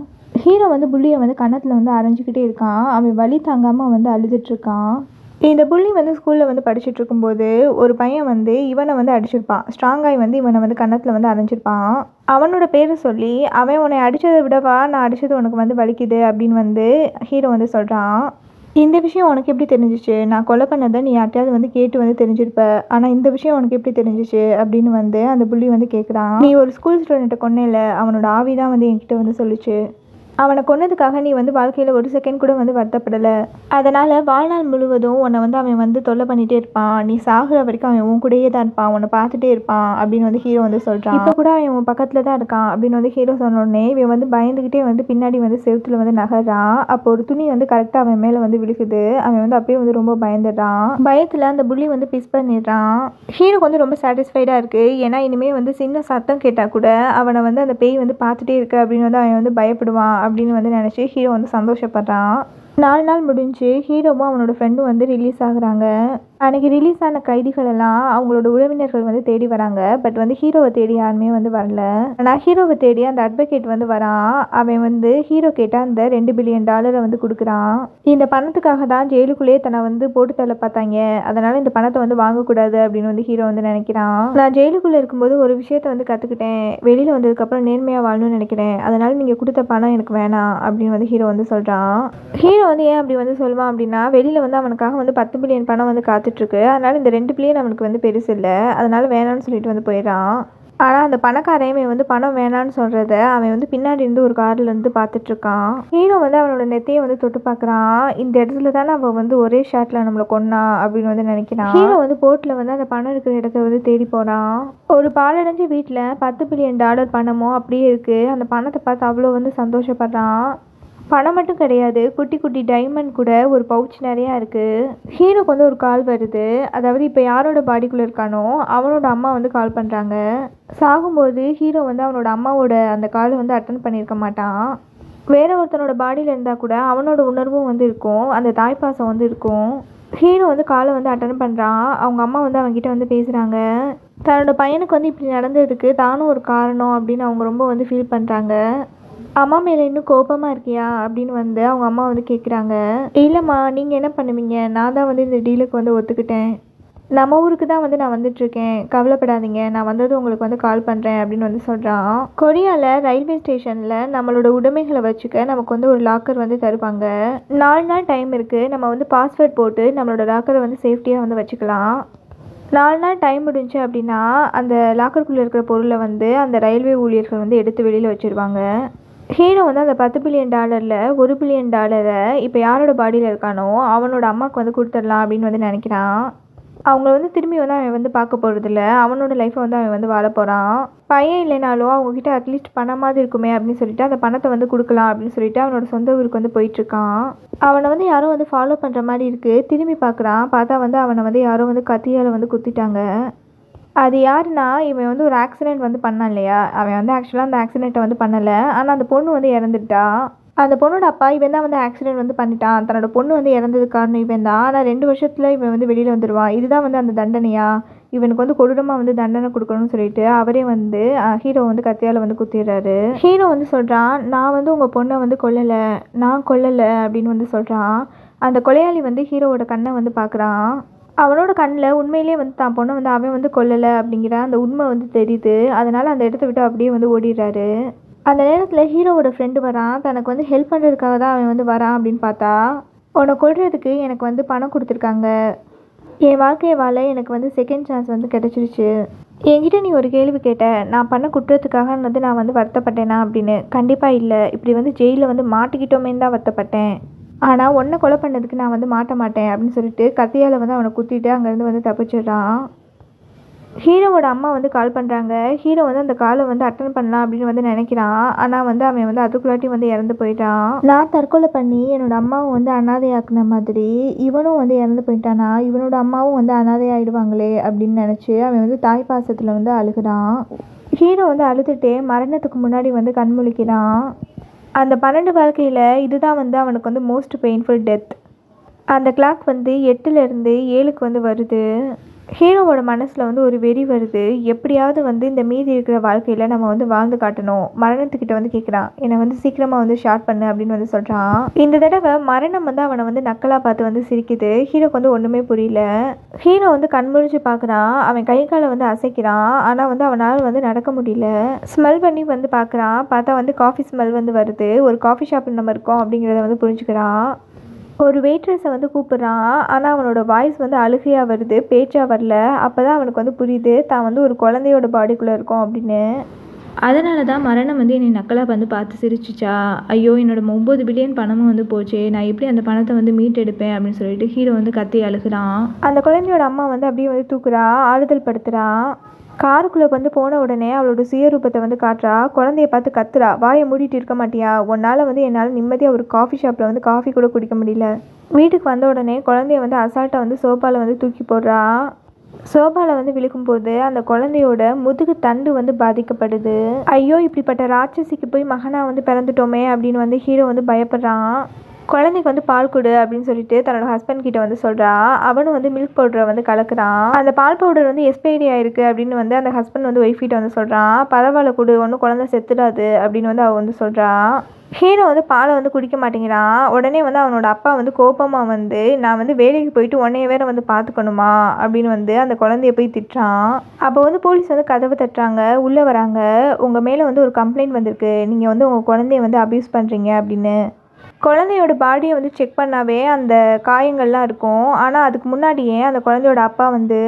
ஹீரோ வந்து புள்ளியை வந்து கன்னத்தில் வந்து அரைஞ்சிக்கிட்டே இருக்கான். அவன் வலி தாங்காமல் வந்து அழுதுட்ருக்கான். இந்த புள்ளி வந்து ஸ்கூலில் வந்து படிச்சுட்டு இருக்கும்போது ஒரு பையன் வந்து இவனை வந்து அடிச்சிருப்பான். ஸ்ட்ராங்காய் வந்து இவனை வந்து கன்னத்தில் வந்து அரைஞ்சிருப்பான். அவனோட பேரை சொல்லி அவன் உன்னை அடித்ததை விடவா நான் அடித்தது உனக்கு வந்து வலிக்குது அப்படின்னு வந்து ஹீரோ வந்து சொல்கிறான். இந்த விஷயம் உனக்கு எப்படி தெரிஞ்சிச்சு, நான் கொலை பண்ணதை நீ யார்ட்டையாவது வந்து கேட்டு வந்து தெரிஞ்சிருப்ப, ஆனால் இந்த விஷயம் உனக்கு எப்படி தெரிஞ்சிச்சு அப்படின்னு வந்து அந்த புள்ளி வந்து கேட்குறான். நீ ஒரு ஸ்கூல் ஸ்டூடெண்ட்டை கொன்னேல, அவனோட ஆவி தான் வந்து என்கிட்ட வந்து சொல்லிச்சு, அவனை கொன்னதுக்காக நீ வந்து வாழ்க்கையில் ஒரு செகண்ட் கூட வந்து வருத்தப்படலை, அதனால் வாழ்நாள் முழுவதும் உன்னை வந்து அவன் வந்து தொல்லை பண்ணிகிட்டே இருப்பான், நீ சாகுற வரைக்கும் அவன் உன் கூடயே தான் இருப்பான், உன்னை பார்த்துட்டே இருப்பான் அப்படின்னு வந்து ஹீரோ வந்து சொல்கிறான். இப்போ கூட அவன் உன் பக்கத்தில் தான் இருக்கான் அப்படின்னு வந்து ஹீரோ சொன்னோடனே இவன் வந்து பயந்துக்கிட்டே வந்து பின்னாடி வந்து செவுத்துல வந்து நகர்றான். அப்போ ஒரு துணி வந்து கரெக்டாக அவன் மேலே வந்து விழுகுது. அவன் வந்து அப்படியே வந்து ரொம்ப பயந்துடுறான். பயத்தில் அந்த புள்ளி வந்து பிஸ் பண்ணிடுறான். ஹீரோக்கு வந்து ரொம்ப சாட்டிஸ்ஃபைடாக இருக்குது. ஏன்னா இனிமேல் வந்து சின்ன சத்தம் கேட்டால் கூட அவனை வந்து அந்த பேய் வந்து பார்த்துட்டே இருக்கு அப்படின்னு வந்து அவன் வந்து பயப்படுவான் அப்படின்னு வந்து நினச்சி ஹீரோ வந்து சந்தோஷப்படுறான். 4 நாள் முடிஞ்சு ஹீரோவும் அவனோட ஃப்ரெண்டும் வந்து ரிலீஸ் ஆகுறாங்க. அன்றைக்கி ரிலீஸ் ஆன கைதிகள் எல்லாம் அவங்களோட உறவினர்கள் வந்து தேடி வராங்க. பட் வந்து ஹீரோவை தேடி யாருமே வந்து வரல. ஆனால் ஹீரோவை தேடி அந்த அட்வொகேட் வந்து வரான். அவன் வந்து ஹீரோ கேட்டால் அந்த $2 பில்லியன் வந்து கொடுக்குறான். இந்த பணத்துக்காக தான் ஜெயிலுக்குள்ளேயே தன்னை வந்து போட்டு தள்ள பார்த்தாங்க, அதனால் இந்த பணத்தை வந்து வாங்கக்கூடாது அப்படின்னு வந்து ஹீரோ வந்து நினைக்கிறான். நான் ஜெயிலுக்குள்ளே இருக்கும்போது ஒரு விஷயத்தை வந்து கற்றுக்கிட்டேன், வெளியில் வந்ததுக்கப்புறம் நேர்மையாக வாழணும்னு நினைக்கிறேன், அதனால் நீங்கள் கொடுத்த பணம் எனக்கு வேணாம் அப்படின்னு வந்து ஹீரோ வந்து சொல்கிறான். ஹீரோ வந்து ஏன் அப்படி வந்து சொல்லுவான் அப்படின்னா, வெளியில் வந்து அவனுக்காக வந்து 10 பில்லியன் பணம் வந்து காத்துட்ருக்கு, அதனால் இந்த 2 பில்லியன் அவனுக்கு வந்து பெருசு இல்லை, அதனால் வேணான்னு சொல்லிட்டு வந்து போயிடறான். ஆனால் அந்த பணக்காரன் வந்து பணம் வேணான்னு சொல்கிறத அவன் வந்து பின்னாடி இருந்து ஒரு காரில் இருந்து பார்த்துட்ருக்கான். ஹீரோ வந்து அவனோட நெத்தையை வந்து தொட்டு பார்க்குறான். இந்த இடத்துல தானே அவன் வந்து ஒரே ஷாட்டில் நம்மளை கொன்னா அப்படின்னு வந்து நினைக்கிறான். ஹீரோ வந்து போட்டில் வந்து அந்த பணம் இருக்கிற இடத்த வந்து தேடி போகிறான். ஒரு பாலடைஞ்ச வீட்டில் $10 பில்லியன் பணமும் அப்படியே இருக்குது. அந்த பணத்தை பார்த்து அவ்வளோ வந்து சந்தோஷப்படுறான். பணம் மட்டும் கிடையாது, குட்டி குட்டி டைமண்ட் கூட ஒரு பவுச் நிறையா இருக்குது. ஹீரோக்கு வந்து ஒரு கால் வருது. அதாவது இப்போ யாரோட பாடிக்குள்ளே இருக்கானோ அவனோட அம்மா வந்து கால் பண்ணுறாங்க. சாகும்போது ஹீரோ வந்து அவனோட அம்மாவோட அந்த காலை வந்து அட்டன் பண்ணியிருக்க மாட்டான். வேற ஒருத்தனோட பாடியில் இருந்தால் கூட அவனோட உணர்வும் வந்து இருக்கும், அந்த தாய்ப்பாசம் வந்து இருக்கும். ஹீரோ வந்து காலை வந்து அட்டன் பண்ணுறான். அவங்க அம்மா வந்து அவங்ககிட்ட வந்து பேசுகிறாங்க. தன்னோட பையனுக்கு வந்து இப்படி நடந்ததுக்கு தானும் ஒரு காரணம் அப்படின்னு அவங்க ரொம்ப வந்து ஃபீல் பண்ணுறாங்க. அம்மா மேலே இன்னும் கோபமாக இருக்கியா அப்படின்னு வந்து அவங்க அம்மா வந்து கேட்குறாங்க. இல்லைம்மா, நீங்கள் என்ன பண்ணுவீங்க, நான் தான் வந்து இந்த டீலுக்கு வந்து ஒத்துக்கிட்டேன், நம்ம ஊருக்கு தான் வந்து நான் வந்துட்டுருக்கேன், கவலைப்படாதீங்க, நான் வந்தது உங்களுக்கு வந்து கால் பண்ணுறேன் அப்படின்னு வந்து சொல்கிறான். கொரியாவில் ரயில்வே ஸ்டேஷனில் நம்மளோட உடைமைகளை வச்சுக்க நமக்கு வந்து ஒரு லாக்கர் வந்து தருவாங்க. 4 நாள் டைம் இருக்குது, நம்ம வந்து பாஸ்வேர்ட் போட்டு நம்மளோட லாக்கரை வந்து சேஃப்டியாக வந்து வச்சுக்கலாம். 4 நாள் டைம் முடிஞ்சு அப்படின்னா அந்த லாக்கருக்குள்ளே இருக்கிற பொருளை வந்து அந்த ரயில்வே ஊழியர்கள் வந்து எடுத்து வெளியில் வச்சுருவாங்க. ஹீரோ வந்து அந்த $10 பில்லியன் $1 பில்லியன் இப்போ யாரோட பாடியில் இருக்கானோ அவனோட அம்மாவுக்கு வந்து கொடுத்துடலாம் அப்படின்னு வந்து நினைக்கிறான். அவங்கள வந்து திரும்பி வந்து அவன் வந்து பார்க்க போகிறதில்ல, அவனோட லைஃப்பை வந்து அவன் வந்து வாழ போகிறான். பையன் இல்லைனாலும் அவங்கக்கிட்ட அட்லீஸ்ட் பணமாவது இருக்குமே அப்படின்னு சொல்லிட்டு அந்த பணத்தை வந்து கொடுக்கலாம் அப்படின்னு சொல்லிட்டு அவனோட சொந்த ஊருக்கு வந்து போயிட்டுருக்கான். அவனை வந்து யாரும் வந்து ஃபாலோ பண்ணுற மாதிரி இருக்குது. திரும்பி பார்க்குறான். பார்த்தா வந்து அவனை வந்து யாரோ வந்து கத்தியால் வந்து குத்திட்டாங்க. அது யாருன்னா, இவன் வந்து ஒரு ஆக்சிடெண்ட் வந்து பண்ணான் இல்லையா, அவன் வந்து ஆக்சுவலாக அந்த ஆக்சிடெண்ட்டை வந்து பண்ணலை, ஆனால் அந்த பொண்ணு வந்து இறந்துட்டா. அந்த பொண்ணோட அப்பா இவன் தான் வந்து ஆக்சிடெண்ட் வந்து பண்ணிட்டான், தன்னோட பொண்ணு வந்து இறந்ததுக்கு காரணம் இவன் தான், ஆனால் 2 வருஷத்தில் இவன் வந்து வெளியில் வந்துடுவான், இதுதான் வந்து அந்த தண்டனையா, இவனுக்கு வந்து கொடூரமாக வந்து தண்டனை கொடுக்கணும்னு சொல்லிட்டு அவரே வந்து ஹீரோ வந்து கத்தியால் வந்து குத்திடுறாரு. ஹீரோ வந்து சொல்கிறான், நான் வந்து உங்கள் பொண்ணை வந்து கொல்லலை, நான் கொல்லலை அப்படின்னு வந்து சொல்கிறான். அந்த கொலையாளி வந்து ஹீரோவோட கண்ணை வந்து பார்க்குறான். அவனோட கண்ணில் உண்மையிலே வந்து தான் பொண்ணை வந்து அவன் வந்து கொல்லலை அப்படிங்கிற அந்த உண்மை வந்து தெரியுது. அதனால் அந்த இடத்த விட்டு அப்படியே வந்து ஓடிடுறாரு. அந்த நேரத்தில் ஹீரோவோட ஃப்ரெண்டு வரான். தனக்கு வந்து ஹெல்ப் பண்ணுறதுக்காக தான் அவன் வந்து வரான் அப்படின்னு பார்த்தா, உன்னை கொல்றதுக்கு எனக்கு வந்து பணம் கொடுத்துருக்காங்க, என் வாழ்க்கையை வாழ எனக்கு வந்து செகண்ட் சான்ஸ் வந்து கிடச்சிருச்சு. என்கிட்ட நீ ஒரு கேள்வி கேட்ட, நான் பண்ண குற்றத்துக்காக வந்து நான் வந்து வருத்தப்பட்டேனா அப்படின்னு. கண்டிப்பாக இல்லை, இப்படி வந்து ஜெயிலில் வந்து மாட்டிக்கிட்டோமேன்னு தான் வருத்தப்பட்டேன், ஆனால் ஒன்றை கொலை பண்ணதுக்கு நான் வந்து மாட்ட மாட்டேன் அப்படின்னு சொல்லிட்டு கத்தியால் வந்து அவனை குத்திட்டு அங்கேருந்து வந்து தப்பிச்சிடுறான். ஹீரோவோட அம்மா வந்து கால் பண்ணுறாங்க. ஹீரோ வந்து அந்த காலை வந்து அட்டன் பண்ணலாம் அப்படின்னு வந்து நினைக்கிறான். ஆனால் வந்து அவன் வந்து அதுக்குள்ளாட்டி வந்து இறந்து போயிட்டான். நான் தற்கொலை பண்ணி என்னோட அம்மாவை வந்து அனாதையாக்குன மாதிரி இவனும் வந்து இறந்து போயிட்டானா, இவனோட அம்மாவும் வந்து அனாதையாகிடுவாங்களே அப்படின்னு நினச்சி அவன் வந்து தாய் பாசத்தில் வந்து அழுகிறான். ஹீரோ வந்து அழுதுகிட்டே மரணத்துக்கு முன்னாடி வந்து கண்முழிக்கிறான். அந்த 12 வாழ்க்கையில் இதுதான் வந்து அவனுக்கு வந்து மோஸ்ட் பெயின்ஃபுல் டெத். அந்த கிளாக் வந்து 8லேருந்து 7க்கு வந்து வருது. ஹீரோவோட மனசில் வந்து ஒரு வெறி வருது. எப்படியாவது வந்து இந்த மீதி இருக்கிற வாழ்க்கையில் நம்ம வந்து வாழ்ந்து காட்டணும். மரணத்துக்கிட்ட வந்து கேட்குறான், என்னை வந்து சீக்கிரமாக வந்து ஷார்ட் பண்ணு அப்படின்னு வந்து சொல்கிறான். இந்த தடவை மரணம் வந்து அவனை வந்து நக்கலாக பார்த்து வந்து சிரிக்குது. ஹீரோக்கு வந்து ஒன்றுமே புரியல. ஹீரோ வந்து கண்முழிச்சு பார்க்குறான். அவன் கை காலை வந்து அசைக்கிறான். ஆனால் வந்து அவனால் வந்து நடக்க முடியல. ஸ்மெல் பண்ணி வந்து பார்க்குறான். பார்த்தா வந்து காஃபி ஸ்மெல் வந்து வருது. ஒரு காஃபி ஷாப்பில் நம்ம இருக்கோம் அப்படிங்கிறத வந்து புரிஞ்சுக்கிறான். ஒரு வெயிட்ரஸை வந்து கூப்பிட்றான். ஆனால் அவனோட வாய்ஸ் வந்து அழுகையாக வருது, பேச்சாக வரல. அப்போ தான் அவனுக்கு வந்து புரியுது தான் வந்து ஒரு குழந்தையோட பாடிக்குள்ளே இருக்கோம் அப்படின்னு. அதனால தான் மரணம் வந்து என்னை நக்கலாக வந்து பார்த்து சிரிச்சிச்சா, ஐயோ என்னோட 9 பில்லியன் பணமும் வந்து போச்சு, நான் எப்படி அந்த பணத்தை வந்து மீட்டெடுப்பேன் அப்படின்னு சொல்லிட்டு ஹீரோ வந்து கத்தி அழுகிறான். அந்த குழந்தையோட அம்மா வந்து அப்படியே வந்து தூக்குறா, ஆறுதல் படுத்துறான். காருக்குள்ளே வந்து போன உடனே அவளோட சுயரூபத்தை வந்து காட்டுறா. குழந்தைய பார்த்து கத்துறா, வாயை மூடிட்டு இருக்க மாட்டியா, உன்னால் வந்து என்னால் நிம்மதியாக ஒரு காஃபி ஷாப்பில் வந்து காஃபி கூட குடிக்க முடியல. வீட்டுக்கு வந்த உடனே குழந்தைய வந்து அசால்ட்டாக வந்து சோஃபாவில் வந்து தூக்கி போடுறா. சோஃபாவில் வந்து விழுக்கும்போது அந்த குழந்தையோட முதுகு தண்டு வந்து பாதிக்கப்படுது. ஐயோ இப்படிப்பட்ட ராட்சசிக்கு போய் மகனாக வந்து பிறந்துட்டோமே அப்படின்னு வந்து ஹீரோ வந்து பயப்படுறான். குழந்தைக்கு வந்து பால் கொடு அப்படின்னு சொல்லிட்டு தன்னோட ஹஸ்பண்ட் கிட்ட வந்து சொல்கிறா. அவனும் வந்து மில்க் பவுடரை வந்து கலக்குறான். அந்த பால் பவுடர் வந்து எக்ஸ்பைரி ஆயிருக்கு அப்படின்னு வந்து அந்த ஹஸ்பண்ட் வந்து ஒய்ஃப் கிட்ட வந்து சொல்கிறான். பரவாயில்ல கொடு, ஒன்றும் குழந்தை செத்துடாது அப்படின்னு வந்து அவள் வந்து சொல்கிறா. ஹீரோ வந்து பாலை வந்து குடிக்க மாட்டேங்கிறான். உடனே வந்து அவனோட அப்பா வந்து கோபமாக வந்து, நான் வந்து வேலைக்கு போயிட்டு உன்னைய வேற வந்து பார்த்துக்கணுமா அப்படின்னு வந்து அந்த குழந்தைய போய் திட்டுறான். அப்போ வந்து போலீஸ் வந்து கதவை தட்டுறாங்க, உள்ளே வராங்க. உங்கள் மேலே வந்து ஒரு கம்ப்ளைண்ட் வந்திருக்கு, நீங்கள் வந்து உங்கள் குழந்தைய வந்து அப்யூஸ் பண்ணுறீங்க அப்படின்னு. குழந்தையோட பாடியை வந்து செக் பண்ணாவே அந்த காயங்கள்லாம் இருக்கும். ஆனால் அதுக்கு முன்னாடியே அந்த குழந்தையோட அப்பா வந்து,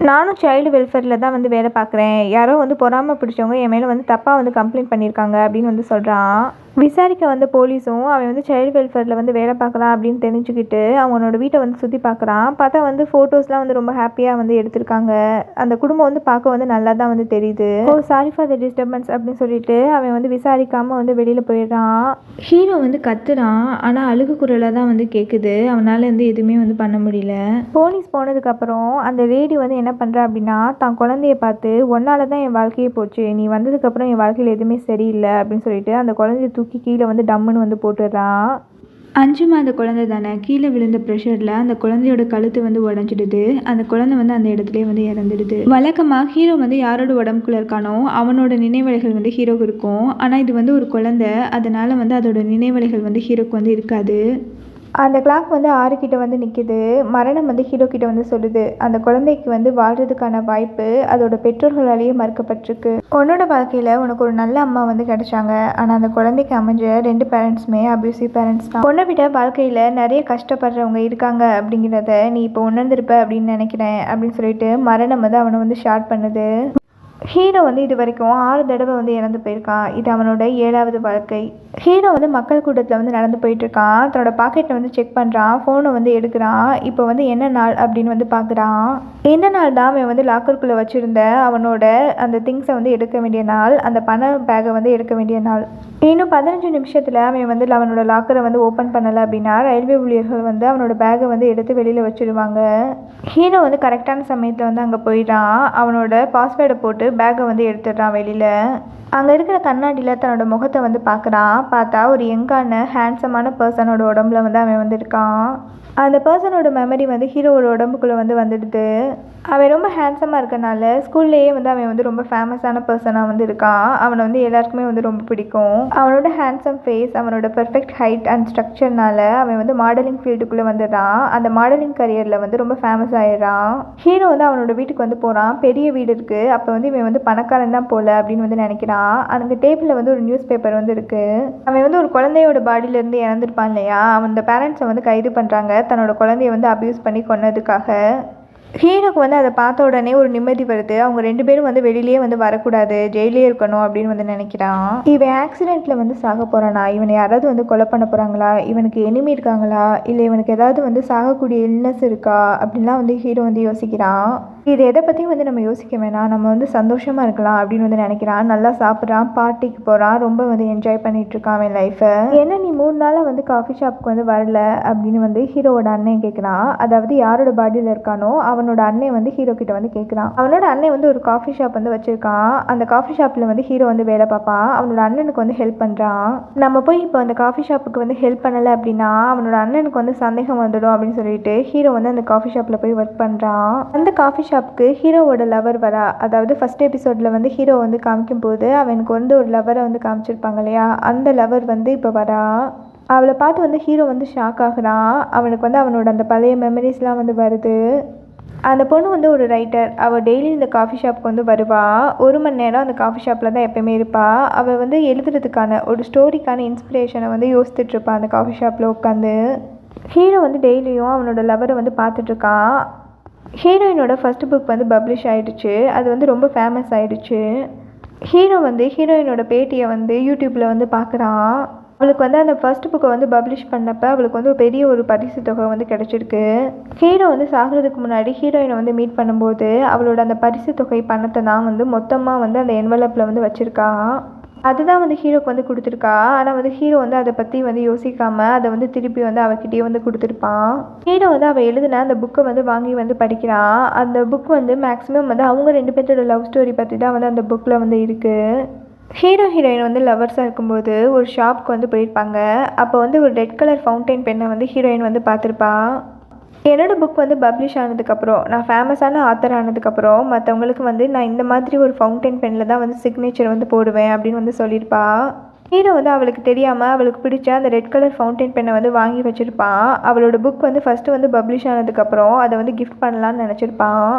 நானும் சைல்டு வெல்ஃபேரில் தான் வந்து வேலை பார்க்குறேன், யாரோ வந்து பொறாமை பிடிச்சவங்க என் மேலே வந்து தப்பாக வந்து கம்ப்ளைண்ட் பண்ணியிருக்காங்க அப்படின்னு வந்து சொல்கிறான். விசாரிக்க வந்த போலீஸும் அவன் வந்து சைல்டு வெல்ஃபேரில் வந்து வேலை பார்க்கலாம் அப்படின்னு தெரிஞ்சுக்கிட்டு அவனோட வீட்டை வந்து சுற்றி பார்க்குறான். பார்த்தா வந்து ஃபோட்டோஸ்லாம் வந்து ரொம்ப ஹாப்பியாக வந்து எடுத்திருக்காங்க. அந்த குடும்பம் வந்து பார்க்க வந்து நல்லா தான் வந்து தெரியுது. ஓ சாரி ஃபார் த டிஸ்டர்பன்ஸ் அப்படின்னு சொல்லிட்டு அவன் வந்து விசாரிக்காமல் வந்து வெளியில் போயிடுறான். ஹீரோ வந்து கத்துறான், ஆனால் அழுகு குரலாக தான் வந்து கேட்குது. அவனால் வந்து எதுவுமே வந்து பண்ண முடியல. போலீஸ் போனதுக்கப்புறம் அந்த லேடி வந்து என்ன பண்ணுறா அப்படின்னா, தான் குழந்தைய பார்த்து, ஒன்னால தான் என் வாழ்க்கையே போச்சு, நீ வந்ததுக்கப்புறம் என் வாழ்க்கையில் எதுவுமே சரியில்லை அப்படின்னு சொல்லிட்டு அந்த குழந்தைய தூக்கி கீழே வந்து டம்முன்னு வந்து போட்டுடுறான். 5 மாத குழந்தை தானே, கீழே விழுந்த ப்ரெஷரில் அந்த குழந்தையோட கழுத்து வந்து உடஞ்சிடுது. அந்த குழந்தை வந்து அந்த இடத்துலேயே வந்து இறந்துடுது. வழக்கமாக ஹீரோ வந்து யாரோட உடம்புக்குள்ள இருக்கானோ அவனோட நினைவலைகள் வந்து ஹீரோக்கு இருக்கும். ஆனால் இது வந்து ஒரு குழந்தை, அதனால வந்து அதோட நினைவலைகள் வந்து ஹீரோக்கு வந்து இருக்காது. அந்த கிளாக் வந்து 6 கிட்ட வந்து நிற்கிது. மரணம் வந்து ஹீரோ கிட்ட வந்து சொல்லுது, அந்த குழந்தைக்கு வந்து வாழ்கிறதுக்கான வாய்ப்பு அதோட பெற்றோர்களாலேயே மறுக்கப்பட்டிருக்கு. உன்னோட வாழ்க்கையில் உனக்கு ஒரு நல்ல அம்மா வந்து கிடைச்சாங்க, ஆனால் அந்த குழந்தைக்கு அமைஞ்ச 2 பேரண்ட்ஸுமே அப்யூசிவ் பேரண்ட்ஸ் தான். உன்னை விட வாழ்க்கையில் நிறைய கஷ்டப்படுறவங்க இருக்காங்க அப்படிங்கிறத நீ இப்போ உணர்ந்திருப்ப அப்படின்னு நினைக்கிறேன் அப்படின்னு சொல்லிட்டு மரணம் வந்து அவனை வந்து ஷார்ட் பண்ணுது. ஹீரோ வந்து இது வரைக்கும் 6 தடவை வந்து இறந்து போயிருக்கான். இது அவனோட 7வது வாழ்க்கை. ஹீரோ வந்து மக்கள் கூட்டத்தில் வந்து நடந்து போயிட்டுருக்கான். தன்னோட பாக்கெட்டை வந்து செக் பண்ணுறான், ஃபோனை வந்து எடுக்கிறான். இப்போ வந்து என்ன நாள் அப்படின்னு வந்து பார்க்குறான். இந்த நாள் தான் அவன் வந்து லாக்கருக்குள்ளே வச்சுருந்த அவனோட அந்த திங்ஸை வந்து எடுக்க வேண்டிய நாள், அந்த பண பேக்கை வந்து எடுக்க வேண்டிய நாள். இன்னும் 15 நிமிஷத்தில் அவன் வந்து அவனோட லாக்கரை வந்து ஓப்பன் பண்ணலை அப்படின்னா ரயில்வே ஊழியர்கள் வந்து அவனோட பேக்கை வந்து எடுத்து வெளியில் வச்சுருவாங்க. ஹீரோ வந்து கரெக்டான சமயத்தில் வந்து அங்கே போயிடான். அவனோட பாஸ்வேர்டை போட்டு பேக்கை வந்து எடுத்துடுறான் வெளியில். அங்கே இருக்கிற கண்ணாடியில் தன்னோட முகத்தை வந்து பார்க்குறான். பார்த்தா ஒரு யங்கான ஹேண்ட்ஸமான பர்சனோட உடம்புல வந்து அவன் வந்து இருக்கான். அந்த பர்சனோட மெமரி வந்து ஹீரோவோட உடம்புக்குள்ளே வந்து வந்துடுது. அவன் ரொம்ப ஹேண்ட்ஸமாக இருக்கனால ஸ்கூல்லேயே வந்து அவன் வந்து ரொம்ப ஃபேமஸான பர்சனாக வந்து இருக்கான். அவனை வந்து எல்லாருக்குமே வந்து ரொம்ப பிடிக்கும். அவனோட ஹேண்ட்ஸம் ஃபேஸ், அவனோட பெர்ஃபெக்ட் ஹைட் அண்ட் ஸ்ட்ரக்சர்னால அவன் வந்து மாடலிங் ஃபீல்டுக்குள்ளே வந்துடுறான். அந்த மாடலிங் கரியரில் வந்து ரொம்ப ஃபேமஸ் ஆகிடுறான். ஹீரோ வந்து அவனோட வீட்டுக்கு வந்து போகிறான். பெரிய வீடு இருக்குது. அப்போ வந்து இவன் வந்து பணக்காரன் தான் போல அப்படின்னு வந்து நினைக்கிறான். அந்த டேபிளில் வந்து ஒரு நியூஸ் பேப்பர் வந்து இருக்குது. அவன் வந்து ஒரு குழந்தையோட பாடியிலேருந்து இறந்துருப்பான் இல்லையா, அவன் அந்த பேரண்ட்ஸை வந்து கைது பண்ணுறாங்க தன்னோட குழந்தைய வந்து அப்யூஸ் பண்ணி கொன்னதுக்காக. ஹீரோக்கு வந்து அதை பார்த்த உடனே ஒரு நிம்மதி வருது. அவங்க 2 பேரும் வந்து வெளியிலேயே வந்து வரக்கூடாது, ஜெயிலே இருக்கணும் அப்படின்னு வந்து நினைக்கிறான். இவன் ஆக்சிடெண்ட்டில் வந்து சாக போகிறானா, இவனை யாராவது வந்து கொலை பண்ண போகிறாங்களா, இவனுக்கு எனிமி இருக்காங்களா, இல்லை இவனுக்கு ஏதாவது வந்து சாகக்கூடிய இல்னஸ் இருக்கா அப்படின்லாம் வந்து ஹீரோ வந்து யோசிக்கிறான். இது எதை பற்றியும் வந்து நம்ம யோசிக்க வேணாம், நம்ம வந்து சந்தோஷமாக இருக்கலாம் அப்படின்னு வந்து நினைக்கிறான். நல்லா சாப்பிட்றான், பார்ட்டிக்கு போகிறான், ரொம்ப வந்து என்ஜாய் பண்ணிகிட்ருக்கான் அவன் லைஃப்பை. ஏன்னா நீ 3 நாளாக வந்து காஃபி ஷாப்புக்கு வந்து வரல அப்படின்னு வந்து ஹீரோவோட அண்ணன் கேட்குறான். அதாவது யாரோட பாடியில் இருக்கானோ அவனோட அண்ணன் வந்து ஹீரோ கிட்ட வந்து கேட்குறான். அவனோட அண்ணன் வந்து ஒரு காஃபி ஷாப் வந்து வச்சுருக்கான். அந்த காஃபி ஷாப்பில் வந்து ஹீரோ வந்து வேலை பார்ப்பான். அவனோட அண்ணனுக்கு வந்து ஹெல்ப் பண்ணுறான். நம்ம போய் இப்போ அந்த காஃபி ஷாப்புக்கு வந்து ஹெல்ப் பண்ணலை அப்படின்னா அவனோட அண்ணனுக்கு வந்து சந்தேகம் வந்துடும் அப்படின்னு சொல்லிட்டு ஹீரோ வந்து அந்த காஃபி ஷாப்பில் போய் ஒர்க் பண்ணுறான். அந்த காஃபி ஷாப்புக்கு ஹீரோவோட லவர் வரா. அதாவது ஃபர்ஸ்ட் எபிசோடில் வந்து ஹீரோ வந்து காமிக்கும் போது அவனுக்கு வந்து ஒரு லவரை வந்து காமிச்சிருப்பாங்க இல்லையா, அந்த லவர் வந்து இப்போ வரா. அவளை பார்த்து வந்து ஹீரோ வந்து ஷாக் ஆகுறான். அவனுக்கு வந்து அவனோட அந்த பழைய மெமரிஸ்லாம் வந்து வருது. அந்த பொண்ணு வந்து ஒரு ரைட்டர். அவள் டெய்லி இந்த காஃபி ஷாப்புக்கு வந்து வருவாள். 1 மணி நேரம் அந்த காஃபி ஷாப்பில் தான் எப்போயுமே இருப்பாள். அவள் வந்து எழுதுறதுக்கான ஒரு ஸ்டோரிக்கான இன்ஸ்பிரேஷனை வந்து யோசிச்சுட்ருப்பாள் அந்த காஃபி ஷாப்பில் உட்காந்து. ஹீரோ வந்து டெய்லியும் அவனோட லவரை வந்து பார்த்துட்ருக்கான். ஹீரோயினோட ஃபர்ஸ்ட் புக் வந்து பப்ளிஷ் ஆகிடுச்சு. அது வந்து ரொம்ப ஃபேமஸ் ஆகிடுச்சு. ஹீரோ வந்து ஹீரோயினோட பேட்டியை வந்து யூடியூப்பில் வந்து பார்க்குறான். அவளுக்கு வந்து அந்த ஃபர்ஸ்ட் புக்கை வந்து பப்ளிஷ் பண்ணப்போ அவளுக்கு வந்து ஒரு பெரிய ஒரு பரிசு தொகை வந்து கிடச்சிருக்கு. ஹீரோ வந்து சாகிறதுக்கு முன்னாடி ஹீரோயினை வந்து மீட் பண்ணும்போது அவளோட அந்த பரிசு தொகை பணத்தை தான் வந்து மொத்தமாக வந்து அந்த என்வலப்பில் வந்து வச்சுருக்கா. அதுதான் வந்து ஹீரோக்கு வந்து கொடுத்துருக்கா. ஆனால் வந்து ஹீரோ வந்து அதை பற்றி வந்து யோசிக்காமல் அதை வந்து திருப்பி வந்து அவகிட்டயே வந்து கொடுத்துருப்பான். ஹீரோ வந்து அவள் எழுதின அந்த புக்கை வந்து வாங்கி வந்து படிக்கிறான். அந்த புக் வந்து மேக்ஸிமம் வந்து அவங்க 2 பேர்த்தோட லவ் ஸ்டோரி பற்றி தான் வந்து அந்த புக்கில் வந்து இருக்குது. ஹீரோ ஹீரோயின் வந்து லவர்ஸாக இருக்கும்போது ஒரு ஷாப்க்கு வந்து போயிருப்பாங்க. அப்போ வந்து ஒரு ரெட் கலர் ஃபவுண்டைன் பென்னை வந்து ஹீரோயின் வந்து பார்த்துருப்பா. என்னோடய புக் வந்து பப்ளிஷ் ஆனதுக்கப்புறம், நான் ஃபேமஸான ஆத்தர் ஆனதுக்கப்புறம் மற்றவங்களுக்கு வந்து நான் இந்த மாதிரி ஒரு ஃபவுண்டைன் பெனில் தான் வந்து சிக்னேச்சர் வந்து போடுவேன் அப்படின்னு வந்து சொல்லியிருப்பா. ஹீரோ வந்து அவளுக்கு தெரியாமல் அவளுக்கு பிடிச்ச அந்த ரெட் கலர் ஃபவுண்டைன் பென்னை வந்து வாங்கி வச்சுருப்பான். அவளோட புக் வந்து ஃபஸ்ட்டு வந்து பப்ளிஷ் ஆனதுக்கப்புறம் அதை வந்து கிஃப்ட் பண்ணலான்னு நினச்சிருப்பான்.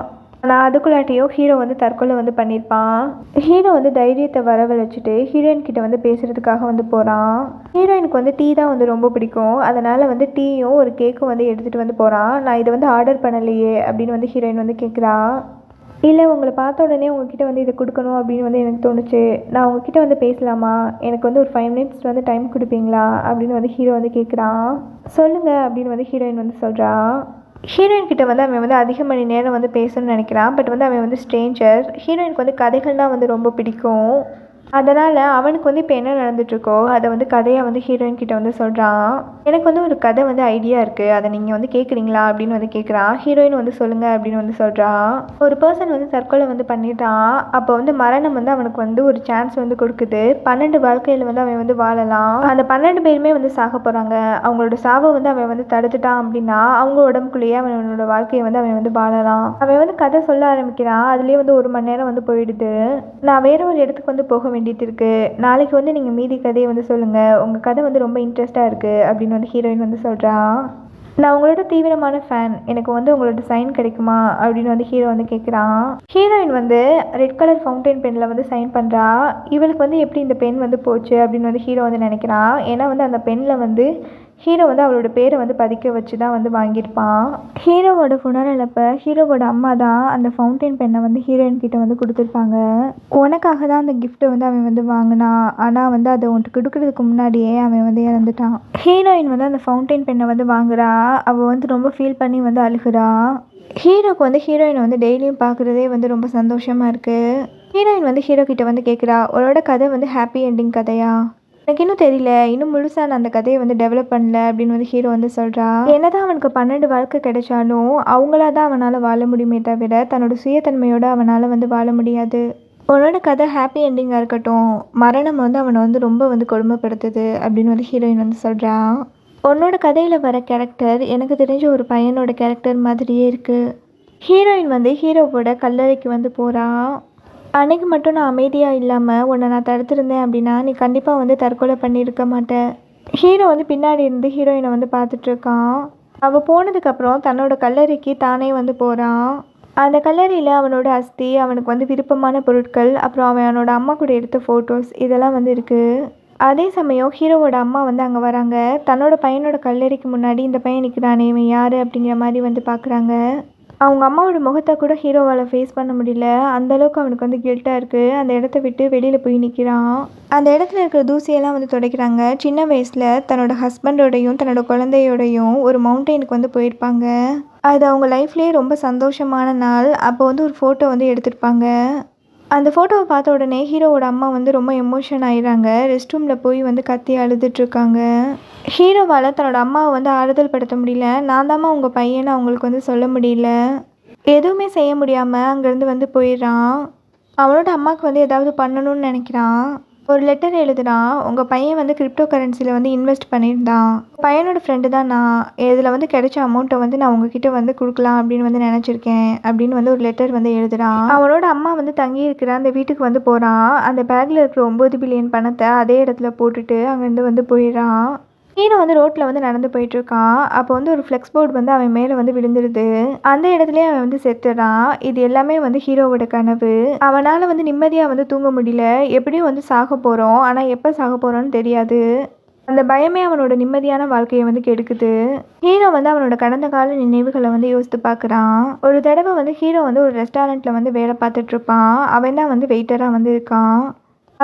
ஆனால் அதுக்குள்ளாட்டியும் ஹீரோ வந்து தற்கொலை வந்து பண்ணியிருப்பான். ஹீரோ வந்து தைரியத்தை வரவழைச்சிட்டு ஹீரோயின் கிட்ட வந்து பேசுகிறதுக்காக வந்து போகிறான். ஹீரோயினுக்கு வந்து டீ தான் வந்து ரொம்ப பிடிக்கும். அதனால் வந்து டீயும் ஒரு கேக்கும் வந்து எடுத்துகிட்டு வந்து போகிறான். நான் இதை வந்து ஆர்டர் பண்ணலையே அப்படின்னு வந்து ஹீரோயின் வந்து கேட்குறா. இல்லை, உங்களை பார்த்த உடனே உங்ககிட்ட வந்து இதை கொடுக்கணும் அப்படின்னு வந்து எனக்கு தோணுச்சு. நான் உங்ககிட்ட வந்து பேசலாமா? எனக்கு வந்து ஒரு 5 minutes வந்து டைம் கொடுப்பீங்களா அப்படின்னு வந்து ஹீரோ வந்து கேட்குறான். சொல்லுங்கள் அப்படின்னு வந்து ஹீரோயின் வந்து சொல்கிறா. ஹீரோயின் கிட்ட வந்து அவன் வந்து அதிக மணி நேரம் வந்து பேசணும்னு நினைக்கிறான். பட் வந்து அவன் வந்து ஸ்ட்ரேஞ்சர். ஹீரோயினுக்கு வந்து கதைகள்னால் வந்து ரொம்ப பிடிக்கும். அதனால் அவனுக்கு வந்து இப்போ என்ன நடந்துட்டுருக்கோ அதை வந்து கதையாக வந்து ஹீரோயின் கிட்ட வந்து சொல்கிறான். எனக்கு வந்து ஒரு கதை வந்து ஐடியா இருக்குது, அதை நீங்கள் வந்து கேட்குறீங்களா அப்படின்னு வந்து கேட்குறான். ஹீரோயின் வந்து சொல்லுங்கள் அப்படின்னு வந்து சொல்கிறான். ஒரு பர்சன் வந்து தற்கொலை வந்து பண்ணிட்டான். அப்போ வந்து மரணம் வந்து அவனுக்கு வந்து ஒரு சான்ஸ் வந்து கொடுக்குது. 12 வாழ்க்கையில் வந்து அவன் வந்து வாழலாம். அந்த 12 பேருமே வந்து சாக போகிறாங்க. அவங்களோட சாவை வந்து அவன் வந்து தடுத்துட்டான் அப்படின்னா அவங்க உடம்புக்குள்ளேயே அவனோட வாழ்க்கையை வந்து அவன் வந்து வாழலாம். அவன் வந்து கதை சொல்ல ஆரம்பிக்கிறான். அதுலேயே வந்து 1 மணி நேரம் வந்து போயிடுது. நான் வேற ஒரு இடத்துக்கு வந்து போக வேண்டியது இருக்கு. நாளைக்கு வந்து நீங்கள் மீதி கதையை வந்து சொல்லுங்கள், உங்கள் கதை வந்து ரொம்ப இன்ட்ரெஸ்டாக இருக்குது அப்படின்னு வந்து ஹீரோயின் வந்து சொல்கிறான். நான் உங்களோட தீவிரமான ஃபேன், எனக்கு வந்து உங்களோட சைன் கிடைக்குமா அப்படின்னு வந்து ஹீரோ வந்து கேட்குறான். ஹீரோயின் வந்து ரெட் கலர் ஃபவுண்டைன் பெனில் வந்து சைன் பண்ணுறா. இவளுக்கு வந்து எப்படி இந்த பென் வந்து போச்சு அப்படின்னு வந்து ஹீரோ வந்து நினைக்கிறான். ஏன்னா வந்து அந்த பெனில் வந்து ஹீரோ வந்து அவளோட பேரை வந்து பதிக்க வச்சு தான் வந்து வாங்கியிருப்பான். ஹீரோவோட ஃபுனரல் அப்போ ஹீரோவோட அம்மா தான் அந்த ஃபவுண்டைன் பென்னை வந்து ஹீரோயின் கிட்ட வந்து கொடுத்துருப்பாங்க. உனக்காக தான் அந்த கிஃப்ட்டை வந்து அவன் வந்து வாங்கினான். ஆனால் வந்து அதை உனக்கு கொடுக்கறதுக்கு முன்னாடியே அவன் வந்து இறந்துட்டான். ஹீரோயின் வந்து அந்த ஃபவுண்டைன் பென்னை வந்து வாங்குறா. அவள் வந்து ரொம்ப ஃபீல் பண்ணி வந்து அழுகிறா. ஹீரோக்கு வந்து ஹீரோயினை வந்து டெய்லியும் பார்க்குறதே வந்து ரொம்ப சந்தோஷமாக இருக்குது. ஹீரோயின் வந்து ஹீரோ கிட்ட வந்து கேட்குறா, உன்னோட கதை வந்து ஹாப்பி என்டிங் கதையா? எனக்கு இன்னும் தெரியல, இன்னும் முழுசாக நான் அந்த கதையை வந்து டெவலப் பண்ணல அப்படின்னு வந்து ஹீரோ வந்து சொல்கிறா. என்னதான் அவனுக்கு 12 வாழ்க்கை கிடைச்சாலும் அவங்களா தான் அவனால் வாழ முடியுமே தவிர தன்னோட சுயத்தன்மையோடு அவனால் வந்து வாழ முடியாது. உன்னோட கதை ஹாப்பி என்டிங்காக இருக்கட்டும், மரணம் வந்து அவனை வந்து ரொம்ப வந்து கொடுமைப்படுத்துது அப்படின்னு வந்து ஹீரோயின் வந்து சொல்கிறான். உன்னோட கதையில் வர கேரக்டர் எனக்கு தெரிஞ்ச ஒரு பையனோட கேரக்டர் மாதிரியே இருக்குது. ஹீரோயின் வந்து ஹீரோவோட கல்லறைக்கு வந்து போகிறான். அன்னைக்கு மட்டும் நான் அமைதியாக இல்லாமல் உன்னை நான் தடுத்திருந்தேன் அப்படின்னா நீ கண்டிப்பாக வந்து தற்கொலை பண்ணியிருக்க மாட்டேன். ஹீரோ வந்து பின்னாடி இருந்து ஹீரோயினை வந்து பார்த்துட்ருக்கான். அவள் போனதுக்கப்புறம் தன்னோட கல்லறைக்கு தானே வந்து போகிறான். அந்த கல்லறையில் அவனோட அஸ்தி, அவனுக்கு வந்து விருப்பமான பொருட்கள், அப்புறம் அவனோட அம்மா கூட எடுத்த ஃபோட்டோஸ் இதெல்லாம் வந்து இருக்குது. அதே சமயம் ஹீரோவோட அம்மா வந்து அங்கே வராங்க. தன்னோட பையனோட கல்லறைக்கு முன்னாடி இந்த பையன் நிற்கிறானே, இவன் யார் அப்படிங்கிற மாதிரி வந்து பார்க்குறாங்க. அவங்க அம்மாவோட முகத்தை கூட ஹீரோவால் ஃபேஸ் பண்ண முடியல. அந்தளவுக்கு அவனுக்கு வந்து கில்ட்டாக இருக்குது. அந்த இடத்த விட்டு வெளியில் போய் நிற்கிறான். அந்த இடத்துல இருக்கிற தூசியெல்லாம் வந்து துடைக்கிறாங்க. சின்ன வயசில் தன்னோட ஹஸ்பண்டோடையும் தன்னோட குழந்தையோடையும் ஒரு மவுண்டெயினுக்கு வந்து போயிருப்பாங்க. அது அவங்க லைஃப்லேயே ரொம்ப சந்தோஷமான நாள். அப்போ வந்து ஒரு ஃபோட்டோ வந்து எடுத்திருப்பாங்க. அந்த ஃபோட்டோவை பார்த்த உடனே ஹீரோவோட அம்மா வந்து ரொம்ப எமோஷன் ஆயிடுறாங்க. ரெஸ்ட் ரூமில் போய் வந்து கத்தி அழுதுட்ருக்காங்க. ஹீரோவால் தன்னோட அம்மாவை வந்து ஆறுதல் படுத்த முடியல. நான் தாம்மா உங்கள் பையனை அவங்களுக்கு வந்து சொல்ல முடியல. எதுவுமே செய்ய முடியாமல் அங்கேருந்து வந்து போயிடுறான். அவனோட அம்மாவுக்கு வந்து ஏதாவது பண்ணணும்னு நினைக்கிறான். ஒரு லெட்டர் எழுதுறான். உங்கள் பையன் வந்து கிரிப்டோ கரன்சியில் வந்து இன்வெஸ்ட் பண்ணியிருந்தான். பையனோட ஃப்ரெண்டு தான் நான். இதில் வந்து கிடைச்ச அமௌண்ட்டை வந்து நான் உங்ககிட்ட வந்து கொடுக்கலாம் அப்படின்னு வந்து நினச்சிருக்கேன் அப்படின்னு வந்து ஒரு லெட்டர் வந்து எழுதுறான். அவனோட அம்மா வந்து தங்கி இருக்கிற அந்த வீட்டுக்கு வந்து போகிறான். அந்த பேக்கில் இருக்கிற 9 பில்லியன் பணத்தை அதே இடத்துல போட்டுட்டு அங்கேருந்து வந்து போயிடுறான். ஹீரோ வந்து ரோட்டில் வந்து நடந்து போயிட்டுருக்கான். அப்போ வந்து ஒரு ஃப்ளெக்ஸ் போர்டு வந்து அவன் மேலே வந்து விழுந்துடுது. அந்த இடத்துலயே அவன் வந்து செத்துறான். இது எல்லாமே வந்து ஹீரோவோட கனவு. அவனால் வந்து நிம்மதியாக வந்து தூங்க முடியல. எப்படியும் வந்து சாக போகிறோம், ஆனால் எப்போ சாக போகிறோன்னு தெரியாது. அந்த பயமே அவனோட நிம்மதியான வாழ்க்கையை வந்து கெடுக்குது. ஹீரோ வந்து அவனோட கடந்த கால நினைவுகளை வந்து யோசித்து பார்க்குறான். ஒரு தடவை வந்து ஹீரோ வந்து ஒரு ரெஸ்டாரண்ட்டில் வந்து வேலை பார்த்துட்டு இருப்பான். அவன் தான் வந்து வெயிட்டராக வந்து இருக்கான்.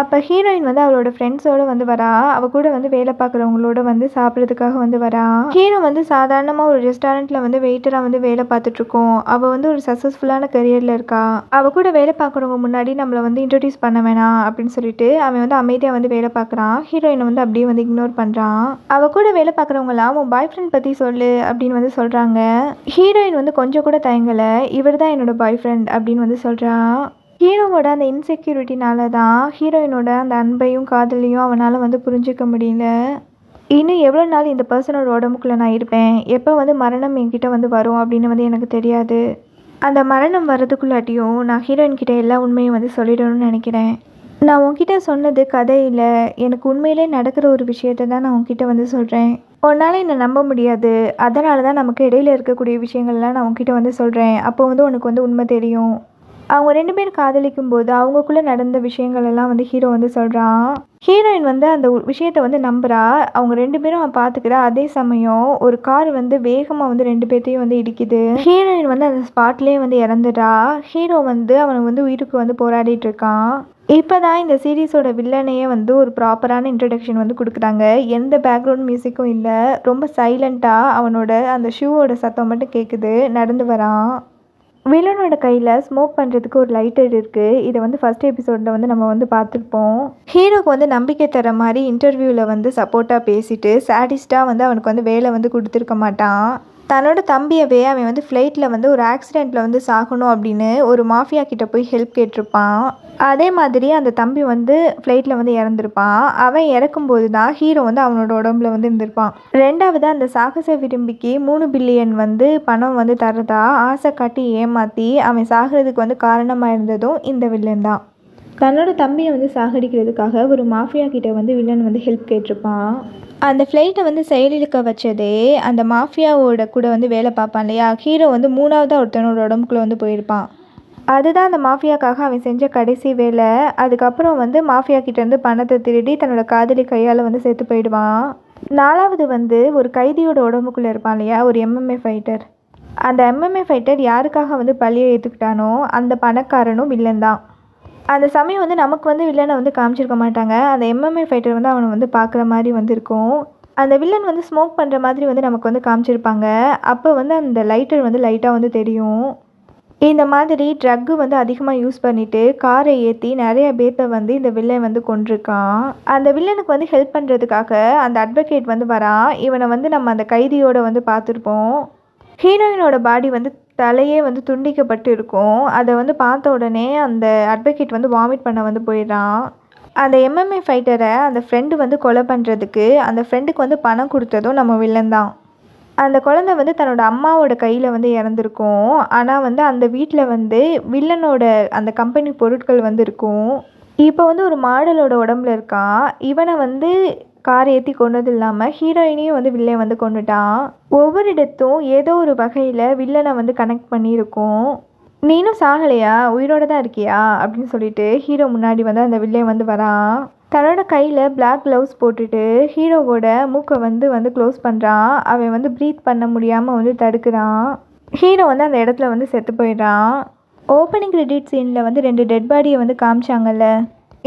அப்போ ஹீரோயின் வந்து அவளோட ஃப்ரெண்ட்ஸோடு வந்து வரா. அவள் கூட வந்து வேலை பார்க்குறவங்களோட வந்து சாப்பிட்றதுக்காக வந்து வரா. ஹீரோ வந்து சாதாரணமாக ஒரு ரெஸ்டாரண்ட்டில் வந்து வெயிட்டராக வந்து வேலை பார்த்துட்ருக்கோம். அவள் வந்து ஒரு சக்ஸஸ்ஃபுல்லான கரியரில் இருக்கா. அவள் கூட வேலை பார்க்குறவங்க முன்னாடி நம்மளை வந்து இன்ட்ரடியூஸ் பண்ண வேணாம் அப்படின்னு சொல்லிட்டு அவன் வந்து அமைதியாக வந்து வேலை பார்க்குறான். ஹீரோயினை வந்து அப்படியே வந்து இக்னோர் பண்ணுறான். அவள் கூட வேலை பார்க்குறவங்களாம் உன் பாய் ஃப்ரெண்ட் பற்றி சொல்லு அப்படின்னு வந்து சொல்கிறாங்க. ஹீரோயின் வந்து கொஞ்சம் கூட தயங்கலை. இவர் தான் என்னோட பாய் ஃப்ரெண்ட் அப்படின்னு வந்து சொல்கிறான். ஹீரோவோட அந்த இன்செக்யூரிட்டினால தான் ஹீரோயினோட அந்த அன்பையும் காதலையும் அவனால் வந்து புரிஞ்சிக்க முடியல. இன்னும் எவ்வளோ நாள் இந்த பர்சனோட உடம்புக்குள்ளே நான் இருப்பேன், எப்போ வந்து மரணம் என்கிட்ட வந்து வரும் அப்படின்னு வந்து எனக்கு தெரியாது. அந்த மரணம் வர்றதுக்குள்ளாட்டியும் நான் ஹீரோயின் கிட்ட எல்லா உண்மையும் வந்து சொல்லிடணும்னு நினைக்கிறேன். நான் உன்கிட்ட சொன்னது கதை இல்லை, எனக்கு உண்மையிலே நடக்கிற ஒரு விஷயத்தை தான் நான் உன்கிட்ட வந்து சொல்கிறேன். உன்னால் என்னை நம்ப முடியாது, அதனால தான் நமக்கு இடையில இருக்கக்கூடிய விஷயங்கள்லாம் நான் உன்கிட்ட வந்து சொல்கிறேன். அப்போ வந்து உனக்கு வந்து உண்மை தெரியும். அவங்க 2 பேர் காதலிக்கும் போது அவங்களுக்குள்ளே நடந்த விஷயங்கள் எல்லாம் வந்து ஹீரோ வந்து சொல்கிறான். ஹீரோயின் வந்து அந்த விஷயத்தை வந்து நம்புகிறா. அவங்க 2 பேரும் அவன் பார்த்துக்கிறா. அதே சமயம் ஒரு கார் வந்து வேகமாக வந்து 2 பேர்த்தையும் வந்து இடிக்குது. ஹீரோயின் வந்து அந்த ஸ்பாட்லேயே வந்து இறந்துடுறா. ஹீரோ வந்து அவனுக்கு வந்து உயிருக்கு வந்து போராடிட்டு இருக்கான். இப்போ தான் இந்த சீரீஸோட வில்லனையே வந்து ஒரு ப்ராப்பரான இன்ட்ரடக்ஷன் வந்து கொடுக்குறாங்க. எந்த பேக்ரவுண்ட் மியூசிக்கும் இல்லை. ரொம்ப சைலண்ட்டாக அவனோட அந்த ஷூவோட சத்தம் மட்டும் கேட்குது. நடந்து வரான். வில்லனோட கையில் ஸ்மோக் பண்ணுறதுக்கு ஒரு லைட்டர் இருக்குது. இதை வந்து ஃபஸ்ட் எபிசோடில் வந்து நம்ம வந்து பார்த்துருப்போம். ஹீரோக்கு வந்து நம்பிக்கை தர மாதிரி இன்டர்வியூவில் வந்து சப்போர்ட்டாக பேசிட்டு சாடிஸ்டாக வந்து அவனுக்கு வந்து வேலை வந்து கொடுத்துருக்க மாட்டான். தன்னோட தம்பியவே அவன் வந்து ஃப்ளைட்டில் வந்து ஒரு ஆக்சிடெண்ட்டில் வந்து சாகணும் அப்படின்னு ஒரு மாஃபியா கிட்ட போய் ஹெல்ப் கேட்டிருப்பான். அதே மாதிரி அந்த தம்பி வந்து ஃப்ளைட்டில் வந்து இறந்துருப்பான். அவன் இறக்கும்போது தான் ஹீரோ வந்து அவனோட உடம்புல வந்து இருந்திருப்பான். ரெண்டாவது அந்த சாகச விரும்பிக்கு 3 பில்லியன் வந்து பணம் வந்து தரதா ஆசை காட்டி ஏமாற்றி அவன் சாகிறதுக்கு வந்து காரணமாக இருந்ததும் இந்த வில்லன் தான். தன்னோட தம்பியை வந்து சாகடிக்கிறதுக்காக ஒரு மாஃபியா கிட்ட வந்து வில்லன் வந்து ஹெல்ப் கேட்டிருப்பான். அந்த ஃப்ளைட்டை வந்து செயலிழக்க வச்சதே அந்த மாஃபியாவோட கூட வந்து வேலை பார்ப்பான் இல்லையா, ஹீரோ வந்து 3ஆவதாக ஒருத்தனோட உடம்புக்குள்ளே வந்து போயிருப்பான். அதுதான் அந்த மாஃபியாக்காக அவன் செஞ்ச கடைசி வேலை. அதுக்கப்புறம் வந்து மாஃபியா கிட்டேருந்து பணத்தை திருடி தன்னோட காதலி கையால் வந்து செத்து போயிடுவான். 4ஆவது வந்து ஒரு கைதியோட உடம்புக்குள்ளே இருப்பான் இல்லையா, ஒரு MMA ஃபைட்டர். அந்த MMA ஃபைட்டர் யாருக்காக வந்து பழியை ஏற்றுக்கிட்டானோ அந்த பணக்காரனும் வில்லன் தான். அந்த சமயம் வந்து நமக்கு வந்து வில்லனை வந்து காமிச்சிருக்க மாட்டாங்க. அந்த MMA ஃபைட்டர் வந்து அவனை வந்து பார்க்குற மாதிரி வந்து இருக்கும். அந்த வில்லன் வந்து ஸ்மோக் பண்ணுற மாதிரி வந்து நமக்கு வந்து காமிச்சிருப்பாங்க. அப்போ வந்து அந்த லைட்டர் வந்து லைட்டாக வந்து தெரியும். இந்த மாதிரி ட்ரக்கு வந்து அதிகமாக யூஸ் பண்ணிவிட்டு காரை ஏற்றி நிறைய பேர்த்த வந்து இந்த வில்லன் வந்து கொண்டிருக்கான். அந்த வில்லனுக்கு வந்து ஹெல்ப் பண்ணுறதுக்காக அந்த அட்வொகேட் வந்து வரான். இவனை வந்து நம்ம அந்த கைதியோட வந்து பார்த்துருப்போம். ஹீரோயினோட பாடி வந்து தலையே வந்து துண்டிக்கப்பட்டு இருக்கும். அதை வந்து பார்த்த உடனே அந்த அட்வொகேட் வந்து வாமிட் பண்ண வந்து போயிடுறான். அந்த MMA ஃபைட்டரை அந்த ஃப்ரெண்டு வந்து கொலை பண்ணுறதுக்கு அந்த ஃப்ரெண்டுக்கு வந்து பணம் கொடுத்ததும் நம்ம வில்லன் தான். அந்த குழந்தை வந்து தன்னோட அம்மாவோட கையில் வந்து இறந்துருக்கும். ஆனால் வந்து அந்த வீட்டில் வந்து வில்லனோட அந்த கம்பெனி பொருட்கள் வந்து இருக்கும். இப்போ வந்து ஒரு மாடலோட உடம்புல இருக்கான். இவனை வந்து கார் ஏற்றி கொண்டது இல்லாமல் ஹீரோயினையும் வந்து வில்லன் வந்து கொண்டுட்டான். ஒவ்வொரு இடத்தும் ஏதோ ஒரு வகையில் வில்லனை வந்து கனெக்ட் பண்ணியிருக்கும். நீனும் சாகலையா, உயிரோட தான் இருக்கியா அப்படின்னு சொல்லிட்டு ஹீரோ முன்னாடி வந்து அந்த வில்லன் வந்து வரான். தன்னோட கையில் பிளாக் க்ளவுஸ் போட்டுட்டு ஹீரோவோட மூக்கை வந்து க்ளோஸ் பண்ணுறான். அவன் வந்து ப்ரீத் பண்ண முடியாமல் வந்து தடுக்கிறான். ஹீரோ வந்து அந்த இடத்துல வந்து செத்து போயிடுறான். ஓப்பனிங் கிரெடிட் சீனில் வந்து 2 டெட் பாடியை வந்து காமிச்சாங்கல்ல,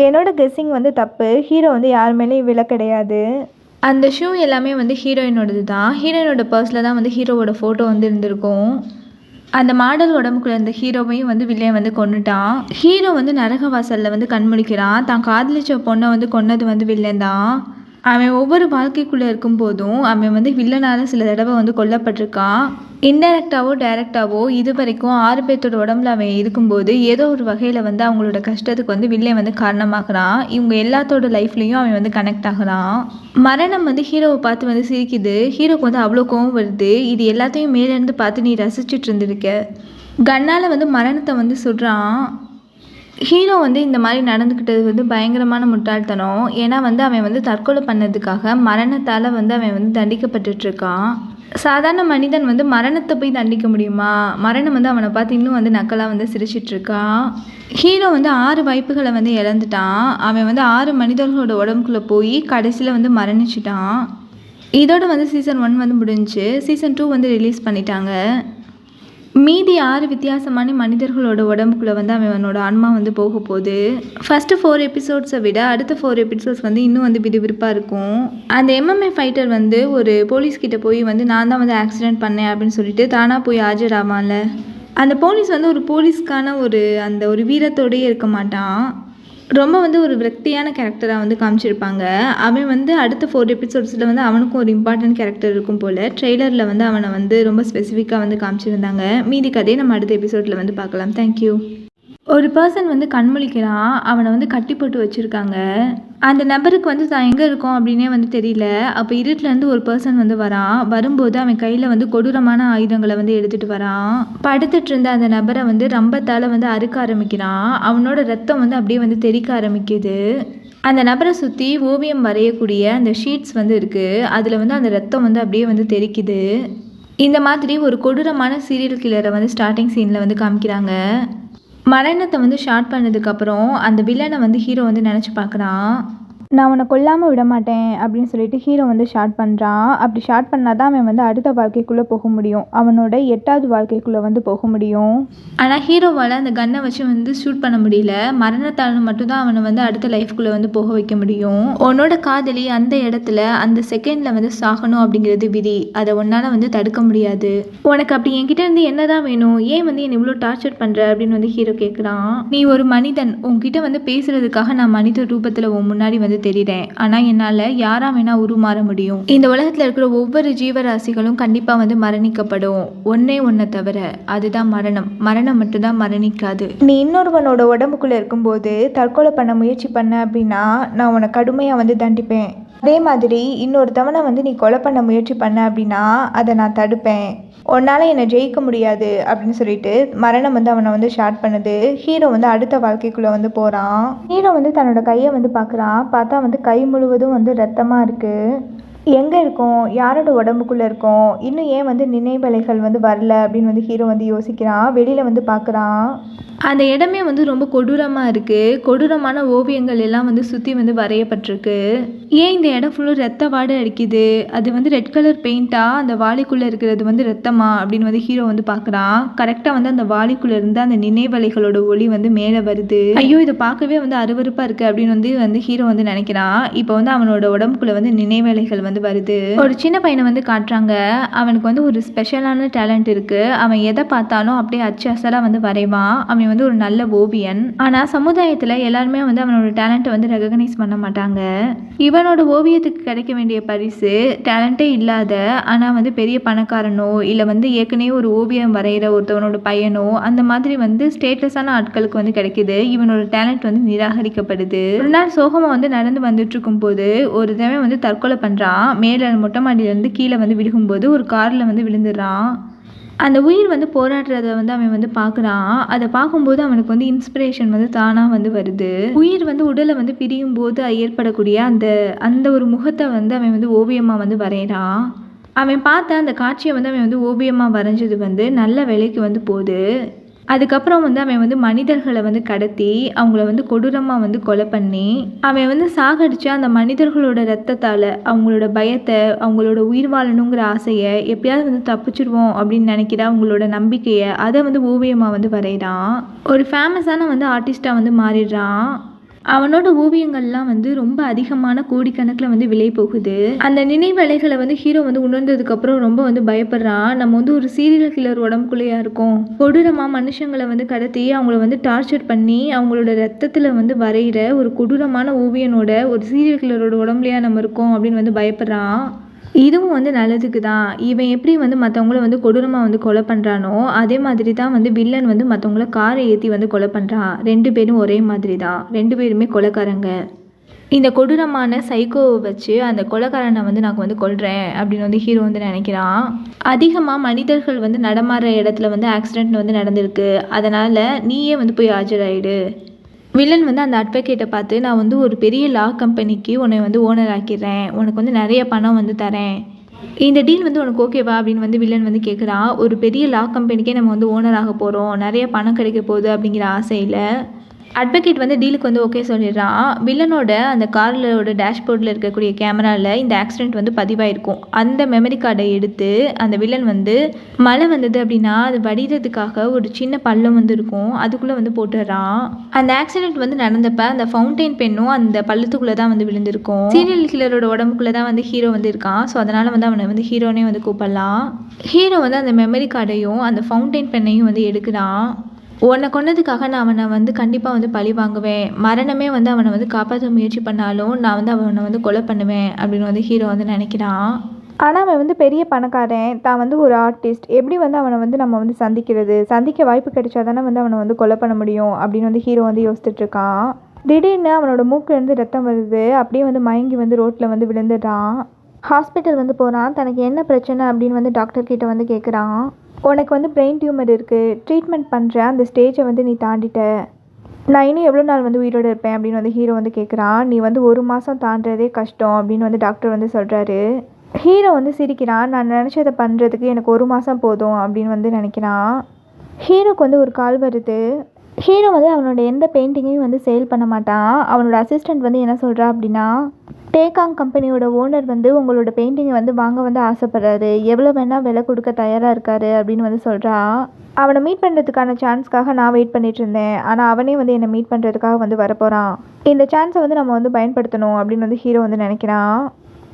என்னோட கெஸ்ஸிங் வந்து தப்பு. ஹீரோ வந்து யார் மேலேயும் விலை கிடையாது. அந்த ஷூ எல்லாமே வந்து ஹீரோயினோடது தான். ஹீரோயினோட பர்ஸில் தான் வந்து ஹீரோவோட ஃபோட்டோ வந்து இருந்திருக்கும். அந்த மாடல் உடம்புக்குள்ள இருந்த ஹீரோவையும் வந்து வில்லன் வந்து கொன்னுட்டான். ஹீரோ வந்து நரகவாசலில் வந்து கண்முழிக்கிறான். தான் காதலிச்ச பொண்ணை வந்து கொன்னது வந்து வில்லன் தான். அவன் ஒவ்வொரு வாழ்க்கைக்குள்ளே இருக்கும்போதும் அவன் வந்து வில்லனால் சில தடவை வந்து கொல்லப்பட்டிருக்கான். இன்டைரக்டாவோ டைரக்டாவோ இது வரைக்கும் 6 பேர்த்தோட உடம்புல அவன் இருக்கும்போது ஏதோ ஒரு வகையில் வந்து அவங்களோட கஷ்டத்துக்கு வந்து வில்லன் வந்து காரணமாகறான். இவங்க எல்லாத்தோட லைஃப்லேயும் அவன் வந்து கனெக்ட் ஆகிறான். மரணம் வந்து ஹீரோவை பார்த்து வந்து சிரிக்குது. ஹீரோக்கு வந்து அவ்வளோ கோவம் வருது. இது எல்லாத்தையும் மேலேருந்து பார்த்து நீ ரசிச்சுட்டு இருந்திருக்க. கண்ணால் வந்து மரணத்தை வந்து சுடுறான். ஹீரோ வந்து இந்த மாதிரி நடந்துக்கிட்டது வந்து பயங்கரமான முட்டாள்தனம். ஏன்னா வந்து அவன் வந்து தற்கொலை பண்ணதுக்காக மரணத்தால் வந்து அவன் வந்து தண்டிக்கப்பட்டுட்ருக்கான். சாதாரண மனிதன் வந்து மரணத்தை போய் தண்டிக்க முடியுமா? மரணம் வந்து அவனை பார்த்து இன்னும் வந்து நக்கலாக வந்து சிரிச்சிட்ருக்கான். ஹீரோ வந்து 6 வாய்ப்புகளை வந்து இழந்துட்டான். அவன் வந்து 6 மனிதர்களோட உடம்புக்குள்ளே போய் கடைசியில் வந்து மரணிச்சிட்டான். இதோட வந்து சீசன் 1 வந்து முடிஞ்சு சீசன் 2 வந்து ரிலீஸ் பண்ணிட்டாங்க. மீதி 6 வித்தியாசமான மனிதர்களோட உடம்புக்குள்ளே வந்து அவனோட ஆன்மா வந்து போக போகுது. ஃபஸ்ட்டு 4 எபிசோட்ஸை விட அடுத்த 4 எபிசோட்ஸ் வந்து இன்னும் வந்து விறுவிறுப்பாக இருக்கும். அந்த MMA ஃபைட்டர் வந்து ஒரு போலீஸ்கிட்ட போய் வந்து நான் தான் வந்து ஆக்சிடென்ட் பண்ணேன் அப்படின்னு சொல்லிட்டு தானாக போய் ஆஜராவான்ல, அந்த போலீஸ் வந்து ஒரு போலீஸ்க்கான அந்த ஒரு வீரத்தோடையே இருக்க மாட்டான். ரொம்ப வந்து ஒரு விரக்தியான கேரக்டராக வந்து காமிச்சிருப்பாங்க. அவன் வந்து அடுத்த 4 எபிசோட்ஸில் வந்து அவனுக்கும் ஒரு இம்பார்ட்டன்ட் கேரக்டர் இருக்கும் போல் ட்ரெய்லரில் வந்து அவனை வந்து ரொம்ப ஸ்பெசிஃபிக்காக வந்து காமிச்சிருந்தாங்க. மீதி கதையை நம்ம அடுத்த எபிசோடில் வந்து பார்க்கலாம். தேங்க்யூ. ஒரு பர்சன் வந்து கண்முழிக்கிறான். அவனை வந்து கட்டி போட்டு வச்சுருக்காங்க. அந்த நபருக்கு வந்து தான் எங்கே இருக்கோம் அப்படின்னே வந்து தெரியல. அப்போ இருட்டிலேருந்து ஒரு பர்சன் வந்து வரான். வரும்போது அவன் கையில் வந்து கொடூரமான ஆயுதங்களை வந்து எடுத்துகிட்டு வரான். படுத்துட்டு இருந்த அந்த நபரை வந்து ரம்பத்தால் வந்து அறுக்க ஆரம்பிக்கிறான். அவனோட ரத்தம் வந்து அப்படியே வந்து தெறிக்க ஆரம்பிக்குது. அந்த நபரை சுற்றி ஓவியம் வரையக்கூடிய அந்த ஷீட்ஸ் வந்து இருக்குது. அதில் வந்து அந்த ரத்தம் வந்து அப்படியே வந்து தெறிக்குது. இந்த மாதிரி ஒரு கொடூரமான சீரியல் கில்லரை வந்து ஸ்டார்டிங் சீனில் வந்து காமிக்கிறாங்க. மரணத்தை வந்து ஷார்ட் பண்ணதுக்கப்புறம் அந்த வில்லனை வந்து ஹீரோ வந்து நினச்சி பார்க்குறான். நான் உன்னை கொல்லாமல் விட மாட்டேன் அப்படின்னு சொல்லிட்டு ஹீரோ வந்து ஷார்ட் பண்ணுறான். அப்படி ஷார்ட் பண்ணால் தான் அவன் வந்து அடுத்த வாழ்க்கைக்குள்ளே போக முடியும். அவனோட 8வது வாழ்க்கைக்குள்ளே வந்து போக முடியும். ஆனால் ஹீரோவால் அந்த கன்னை வச்சு வந்து ஷூட் பண்ண முடியல. மரணத்தால் மட்டும்தான் அவனை வந்து அடுத்த லைஃப்குள்ளே வந்து போக வைக்க முடியும். உன்னோட காதலி அந்த இடத்துல அந்த செகண்டில் வந்து சாகணும் அப்படிங்கிறது விதி. அதை உன்னால் வந்து தடுக்க முடியாது. உனக்கு அப்படி என்கிட்ட இருந்து என்ன தான் வேணும்? ஏன் வந்து என்னை இவ்வளோ டார்ச்சர் பண்ணுற அப்படின்னு வந்து ஹீரோ கேட்குறான். நீ ஒரு மனிதன். உன்கிட்ட வந்து பேசுறதுக்காக நான் மனித ரூபத்தில் உன் முன்னாடி வந்து தெரியுறேன். ஆனால் என்னால் யாரா வேணா உருமாற முடியும். இந்த உலகத்தில் இருக்கிற ஒவ்வொரு ஜீவராசிகளும் கண்டிப்பாக வந்து மரணிக்கப்படும். ஒன்றை தவிர, அதுதான் மரணம். மரணம் மட்டும்தான் மரணிக்காது. நீ இன்னொருவனோட உடம்புக்குள்ளே இருக்கும்போது தற்கொலை பண்ண முயற்சி பண்ண அப்படின்னா நான் உன்னை கடுமையாக வந்து தண்டிப்பேன். அதே மாதிரி இன்னொருத்தவனை வந்து நீ கொலை பண்ண முயற்சி பண்ண அப்படின்னா அதை நான் தடுப்பேன். உன்னால் என்னை ஜெயிக்க முடியாது அப்படின்னு சொல்லிட்டு மரணம் வந்து அவனை வந்து ஷார்ட் பண்ணுது. ஹீரோ வந்து அடுத்த வாழ்க்கைக்குள்ளே வந்து போகிறான். ஹீரோ வந்து தன்னோட கையை வந்து பார்க்குறான். பார்த்தா வந்து கை முழுவதும் வந்து ரத்தமாக இருக்குது. எங்கே இருக்கும்? யாரோட உடம்புக்குள்ளே இருக்கும்? இன்னும் ஏன் வந்து நினைவலைகள் வந்து வரல அப்படின்னு வந்து ஹீரோ வந்து யோசிக்கிறான். வெளியில் வந்து பார்க்குறான். அந்த இடமே வந்து ரொம்ப கொடூரமாக இருக்குது. கொடூரமான ஓவியங்கள் எல்லாம் வந்து சுற்றி வந்து வரையப்பட்டிருக்கு. ஏன் இந்த இடம் ஃபுல்லும் ரத்த வாடை அடிக்குது? அது வந்து ரெட் கலர் பெயிண்ட்டாக அந்த வாளிக்குள்ளே இருக்கிறது வந்து ரத்தமா அப்படின்னு வந்து ஹீரோ வந்து பார்க்குறான். கரெக்டாக வந்து அந்த வாளிக்குள்ளே இருந்து அந்த நினைவலைகளோட ஒளி வந்து மேலே வருது. ஐயோ, இதை பார்க்கவே வந்து அருவருப்பாக இருக்குது அப்படின்னு வந்து ஹீரோ வந்து நினைக்கிறான். இப்போ வந்து அவனோட உடம்புக்குள்ளே வந்து நினைவலைகள் வந்து வருது. ஒரு சின்ன பையனை வந்து காட்டுறாங்க. அவனுக்கு வந்து ஒரு ஸ்பெஷலான டேலண்ட் இருக்குது. அவன் எதை பார்த்தாலும் அப்படியே அச்சு அசலாக வந்து வரைவான். அவன் வந்து ஒரு நல்ல ஓவியன். ஆனால் சமுதாயத்தில் எல்லாருமே வந்து அவனோட டேலண்ட்டை வந்து ரெகக்னைஸ் பண்ண மாட்டாங்க. இவனோட ஓவியத்துக்கு கிடைக்க வேண்டிய பரிசு டேலண்ட்டே இல்லாத ஆனால் வந்து பெரிய பணக்காரனோ இல்லை வந்து ஏற்கனவே ஒரு ஓவியம் வரைகிற ஒருத்தவனோட பையனோ அந்த மாதிரி வந்து ஸ்டேட்டஸான ஆட்களுக்கு வந்து கிடைக்குது. இவனோட டேலண்ட் வந்து நிராகரிக்கப்படுது. ஒரு நாள் சோகமாக வந்து நடந்து வந்துட்டு இருக்கும் போது ஒரு தடவை வந்து தற்கொலை பண்ணுறான். மேலே மொட்டை மாடியிலேருந்து கீழே வந்து விழுகும்போது ஒரு காரில் வந்து விழுந்துடுறான். அந்த உயிர் வந்து போராடுறத வந்து அவன் வந்து பார்க்குறான். அதை பார்க்கும்போது அவனுக்கு வந்து இன்ஸ்பிரேஷன் வந்து தானாக வந்து வருது. உயிர் வந்து உடலை வந்து பிரியும் போது ஏற்படக்கூடிய அந்த ஒரு முகத்தை வந்து அவன் வந்து ஓவியமாக வந்து வரைகிறான். அவன் பார்த்த அந்த காட்சியை வந்து அவன் வந்து ஓவியமாக வரைஞ்சது வந்து நல்ல விலைக்கு வந்து போகுது. அதுக்கப்புறம் வந்து அவன் வந்து மனிதர்களை வந்து கடத்தி அவங்கள வந்து கொடூரமாக வந்து கொலை பண்ணி அவன் வந்து சாகடிச்சு அந்த மனிதர்களோட ரத்தத்தால் அவங்களோட பயத்தை, அவங்களோட உயிர் வாழணுங்கிற ஆசையை, எப்படியாவது வந்து தப்பிச்சிடுவோம் அப்படின்னு நினைக்கிற அவங்களோட நம்பிக்கையை அதை வந்து ஓவியமாக வந்து வரைகிறான். ஒரு ஃபேமஸான வந்து ஆர்டிஸ்டாக வந்து மாறிடுறான். அவனோட ஓவியங்கள்லாம் வந்து ரொம்ப அதிகமான கோடிக்கணக்கில் வந்து விலை போகுது. அந்த நினைவலைகளை வந்து ஹீரோ வந்து உணர்ந்ததுக்கப்புறம் ரொம்ப வந்து பயப்படுறான். நம்ம வந்து ஒரு சீரியல் கில்லர் உடம்புக்குள்ளேயா இருக்கும். கொடூரமாக மனுஷங்களை வந்து கடத்தி அவங்கள வந்து டார்ச்சர் பண்ணி அவங்களோட ரத்தத்தில் வந்து வரைகிற ஒரு கொடூரமான ஓவியனோட ஒரு சீரியல் கில்லரோட உடம்புலையா நம்ம இருக்கோம் அப்படின்னு வந்து பயப்படுறான். இதுவும் வந்து நல்லதுக்கு தான். இவன் எப்படி வந்து மற்றவங்கள வந்து கொடூரமாக வந்து கொலை பண்ணுறானோ அதே மாதிரி தான் வந்து வில்லன் வந்து மற்றவங்கள காரை ஏற்றி வந்து கொலை பண்ணுறான். 2 பேரும் ஒரே மாதிரி தான். 2 பேருமே கொலைக்காரங்க. இந்த கொடூரமான சைக்கோவை வச்சு அந்த கொலைக்காரனை வந்து நான் வந்து கொல்றேன் அப்படின்னு வந்து ஹீரோ வந்து நினைக்கிறான். அதிகமாக மனிதர்கள் வந்து நடமாடுற இடத்துல வந்து ஆக்சிடென்ட் வந்து நடந்திருக்கு. அதனால் நீயே வந்து போய் ஆஜராயிடு. வில்லன் வந்து அந்த அட்வொகேட்டை பார்த்து, நான் வந்து ஒரு பெரிய லா கம்பெனிக்கு உன்னை வந்து ஓனர் ஆக்கிடுறேன், உனக்கு வந்து நிறைய பணம் வந்து தரேன், இந்த டீல் வந்து உனக்கு ஓகேவா அப்படின்னு வந்து வில்லன் வந்து கேட்குறான். ஒரு பெரிய லா கம்பெனிக்கே நம்ம வந்து ஓனர் ஆக போகிறோம், நிறைய பணம் கிடைக்க போகுது அப்படிங்கிற ஆசையில் அட்வொகேட் வந்து டீலுக்கு வந்து ஓகே சொல்லிடுறான். வில்லனோட அந்த காரோட டேஷ்போர்டில் இருக்கக்கூடிய கேமராவில் இந்த ஆக்சிடென்ட் வந்து பதிவாயிருக்கும். அந்த மெமரி கார்டை எடுத்து அந்த வில்லன் வந்து மழை வந்தது அப்படின்னா அது வடிகிறதுக்காக ஒரு சின்ன பள்ளம் வந்து இருக்கும், அதுக்குள்ளே வந்து போட்டுடுறான். அந்த ஆக்சிடென்ட் வந்து நடந்தப்ப அந்த ஃபவுண்டைன் பெண்ணும் அந்த பள்ளத்துக்குள்ளே தான் வந்து விழுந்திருக்கும். சீரியல் கில்லரோட உடம்புக்குள்ளே தான் வந்து ஹீரோ வந்து இருக்கான். ஸோ அதனால் வந்து அவனை வந்து ஹீரோனே வந்து கூப்பிடலாம். ஹீரோ வந்து அந்த மெமரி கார்டையும் அந்த ஃபவுண்டைன் பெண்ணையும் வந்து எடுக்கிறான். உன்னை கொன்னதுக்காக நான் அவனை வந்து கண்டிப்பாக வந்து பழி வாங்குவேன், மரணமே வந்து அவனை வந்து காப்பாற்ற முயற்சி பண்ணாலும் நான் வந்து அவனை வந்து கொலை பண்ணுவேன் அப்படின்னு வந்து ஹீரோ வந்து நினைக்கிறான். ஆனால் அவன் வந்து பெரிய பணக்காரன், தான் வந்து ஒரு ஆர்டிஸ்ட், எப்படி வந்து அவனை வந்து நம்ம வந்து சந்திக்க வாய்ப்பு கிடைச்சா தானே வந்து அவனை வந்து கொலை பண்ண முடியும் அப்படின்னு வந்து ஹீரோ வந்து யோசிச்சுட்டு இருக்கான். திடீர்னு அவனோட மூக்குலேருந்து ரத்தம் வருது, அப்படியே வந்து மயங்கி வந்து ரோட்டில் வந்து விழுந்துடுறான். ஹாஸ்பிட்டல் வந்து போகிறான். தனக்கு என்ன பிரச்சனை அப்படின்னு வந்து டாக்டர் கிட்ட வந்து கேட்குறான். உனக்கு வந்து பிரெயின் டியூமர் இருக்குது, ட்ரீட்மெண்ட் பண்ணுற அந்த ஸ்டேஜை வந்து நீ தாண்டிட்ட, நான் இன்னும் எவ்வளோ நாள் வந்து உயிரோடு இருப்பேன் அப்படின்னு வந்து ஹீரோ வந்து கேட்குறான். நீ வந்து 1 மாதம் தாண்டதே கஷ்டம் அப்படின்னு வந்து டாக்டர் வந்து சொல்கிறாரு. ஹீரோ வந்து சிரிக்கிறான். நான் நினச்சதை பண்ணுறதுக்கு எனக்கு 1 மாதம் போதும் அப்படின்னு வந்து நினைக்கிறான். ஹீரோக்கு வந்து ஒரு கால் வருது. ஹீரோ வந்து அவனோட எந்த பெயிண்டிங்கையும் வந்து சேல் பண்ண மாட்டான். அவனோட அசிஸ்டண்ட் வந்து என்ன சொல்கிறா அப்படின்னா, டேகாங் கம்பெனியோட ஓனர் வந்து உங்களோட பெயிண்டிங்கை வந்து வாங்க வந்து ஆசைப்படுறாரு, எவ்வளோ வேணால் விலை கொடுக்க தயாராக இருக்காரு அப்படின்னு வந்து சொல்கிறா. அவனை மீட் பண்ணுறதுக்கான சான்ஸ்க்காக நான் வெயிட் பண்ணிட்டு இருந்தேன், ஆனால் அவனே வந்து என்னை மீட் பண்ணுறதுக்காக வந்து வரப்போகிறான், இந்த சான்ஸை வந்து நம்ம வந்து பயன்படுத்தணும் அப்படின்னு வந்து ஹீரோ வந்து நினைக்கிறான்.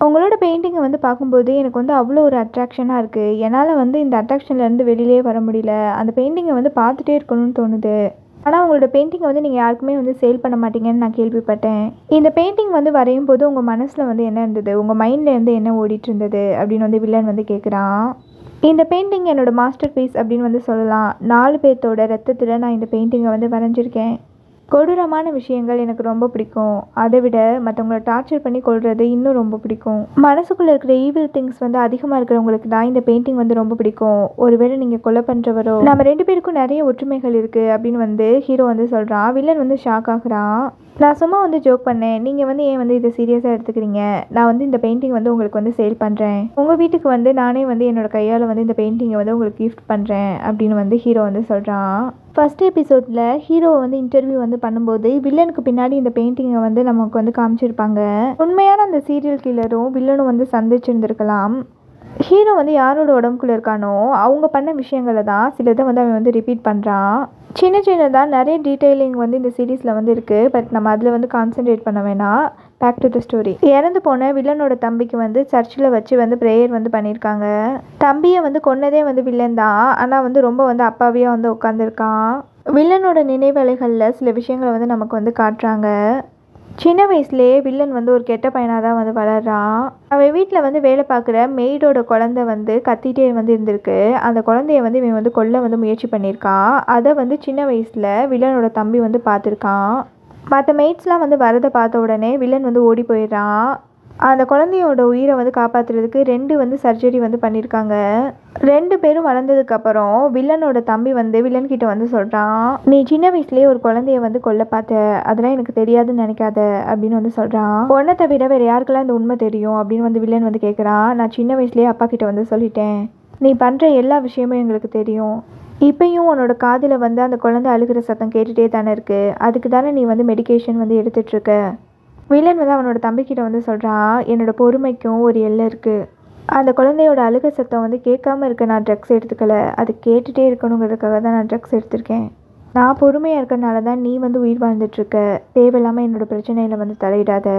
உங்களோட பெயிண்டிங்கை வந்து பார்க்கும்போது எனக்கு வந்து அவ்வளோ ஒரு அட்ராக்ஷனாக இருக்குது, என்னால் வந்து இந்த அட்ராக்ஷன்லேருந்து வெளியிலே வர முடியல, அந்த பெயிண்டிங்கை வந்து பார்த்துட்டே இருக்கணும்னு தோணுது, ஆனால் உங்களோட பெயிண்டிங்கை வந்து நீங்கள் யாருக்குமே வந்து சேல் பண்ண மாட்டீங்கன்னு நான் கேள்விப்பட்டேன். இந்த பெயிண்டிங் வந்து வரையும் போது உங்கள் மனசில் வந்து என்ன இருந்தது, உங்கள் மைண்டில் வந்து என்ன ஓடிட்டு இருந்தது அப்படின்னு வந்து வில்லன் வந்து கேட்குறான். இந்த பெயிண்டிங் என்னோட மாஸ்டர் பீஸ் அப்படின்னு வந்து சொல்லலாம். 4 பேர்த்தோட ரத்தத்தில் நான் இந்த பெயிண்டிங்கை வந்து வரைஞ்சிருக்கேன். கொடூரமான விஷயங்கள் எனக்கு ரொம்ப பிடிக்கும், அதை விட மற்றவங்கள டார்ச்சர் பண்ணி கொள்வது இன்னும் ரொம்ப பிடிக்கும். மனசுக்குள்ளே இருக்கிற ஈவில் திங்ஸ் வந்து அதிகமாக இருக்கிறவங்களுக்கு தான் இந்த பெயிண்டிங் வந்து ரொம்ப பிடிக்கும். ஒருவேளை நீங்கள் கொலை பண்ணுறவரோ, நம்ம 2 பேருக்கும் நிறைய ஒற்றுமைகள் இருக்குது அப்படின்னு வந்து ஹீரோ வந்து சொல்கிறான். வில்லன் வந்து ஷாக் ஆகுறான். நான் சும்மா வந்து ஜோக் பண்ணேன், நீங்கள் வந்து ஏன் வந்து இதை சீரியஸாக எடுத்துக்கிறீங்க, நான் வந்து இந்த பெயிண்டிங் வந்து உங்களுக்கு வந்து சேல் பண்ணுறேன், உங்கள் வீட்டுக்கு வந்து நானே வந்து என்னோட கையால் வந்து இந்த பெயிண்டிங்கை வந்து உங்களுக்கு கிஃப்ட் பண்ணுறேன் அப்படின்னு வந்து ஹீரோ வந்து சொல்கிறான். ஃபர்ஸ்ட் எபிசோடில் ஹீரோவை வந்து இன்டர்வியூ வந்து பண்ணும்போது வில்லனுக்கு பின்னாடி இந்த பெயிண்டிங்கை வந்து நமக்கு வந்து காமிச்சிருப்பாங்க. உண்மையான அந்த சீரியல் கில்லரும் வில்லனும் வந்து சந்திச்சிருந்துருக்கலாம். ஹீரோ வந்து யாரோட உடம்புக்குள்ளே இருக்கானோ அவங்க பண்ண விஷயங்களை தான் சிலதை வந்து அவன் வந்து ரிப்பீட் பண்ணுறான். சின்ன சின்னதாக நிறைய டீட்டெயிலிங் வந்து இந்த சீரீஸில் வந்து இருக்குது, பட் நம்ம அதில் வந்து கான்சென்ட்ரேட் பண்ண வேணாம். Back to the story. இறந்து போன வில்லனோட தம்பிக்கு வந்து சர்ச்சில் வச்சு வந்து ப்ரேயர் வந்து பண்ணியிருக்காங்க. தம்பியை வந்து கொன்னதே வந்து வில்லன் தான், ஆனால் வந்து ரொம்ப வந்து அப்பாவியாக வந்து உட்காந்துருக்கான். வில்லனோட நினைவலைகளில் சில விஷயங்களை வந்து நமக்கு வந்து காட்டுறாங்க. சின்ன வயசுலேயே வில்லன் வந்து ஒரு கெட்ட பையனாக தான் வந்து வளர்றான். அவன் வீட்டில் வந்து வேலை பார்க்குற மெய்டோட குழந்தை வந்து கத்திட்டே வந்து இருந்திருக்கு. அந்த குழந்தைய வந்து இவன் வந்து கொல்ல வந்து முயற்சி பண்ணியிருக்கான். அதை வந்து சின்ன வயசில் வில்லனோட தம்பி வந்து பார்த்துருக்கான். மற்ற மெய்ட்ஸ்லாம் வந்து வரதை பார்த்த உடனே வில்லன் வந்து ஓடி போயிடுறான். அந்த குழந்தையோட உயிரை வந்து காப்பாற்றுறதுக்கு 2 வந்து சர்ஜரி வந்து பண்ணியிருக்காங்க. 2 பேரும் வளர்ந்ததுக்கப்புறம் வில்லனோட தம்பி வந்து வில்லன்கிட்ட வந்து சொல்கிறான், நீ சின்ன வயசுலேயே ஒரு குழந்தைய வந்து கொல்ல பார்த்த, அதெல்லாம் எனக்கு தெரியாதுன்னு நினைக்காத அப்படின்னு வந்து சொல்கிறான். உன்னை தவிர வேறு யாருக்கெல்லாம் இந்த உண்மை தெரியும் அப்படின்னு வந்து வில்லன் வந்து கேட்குறான். நான் சின்ன வயசுலேயே அப்பா கிட்ட வந்து சொல்லிட்டேன், நீ பண்ணுற எல்லா விஷயமும் எங்களுக்கு தெரியும், இப்பயும் உன்னோட காதில் வந்து அந்த குழந்தை அழுகிற சத்தம் கேட்டுகிட்டே தானே இருக்குது, அதுக்கு தானே நீ வந்து மெடிக்கேஷன் வந்து எடுத்துகிட்ருக்க. வில்லன் வந்து அவனோட தம்பிக்கிட்ட வந்து சொல்கிறான், என்னோட பொறுமைக்கும் ஒரு எல்லை இருக்குது, அந்த குழந்தையோட அழுகை சத்தம் வந்து கேட்காம இருக்க நான் ட்ரக்ஸ் எடுத்துக்கலை, அது கேட்டுகிட்டே இருக்கணுங்கிறதுக்காக தான் நான் ட்ரக்ஸ் எடுத்திருக்கேன், நான் பொறுமையாக இருக்கிறனால தான் நீ வந்து உயிர் வாழ்ந்துட்டுருக்க, தேவையில்லாமல் என்னோடய பிரச்சனையில் வந்து தலையிடாத.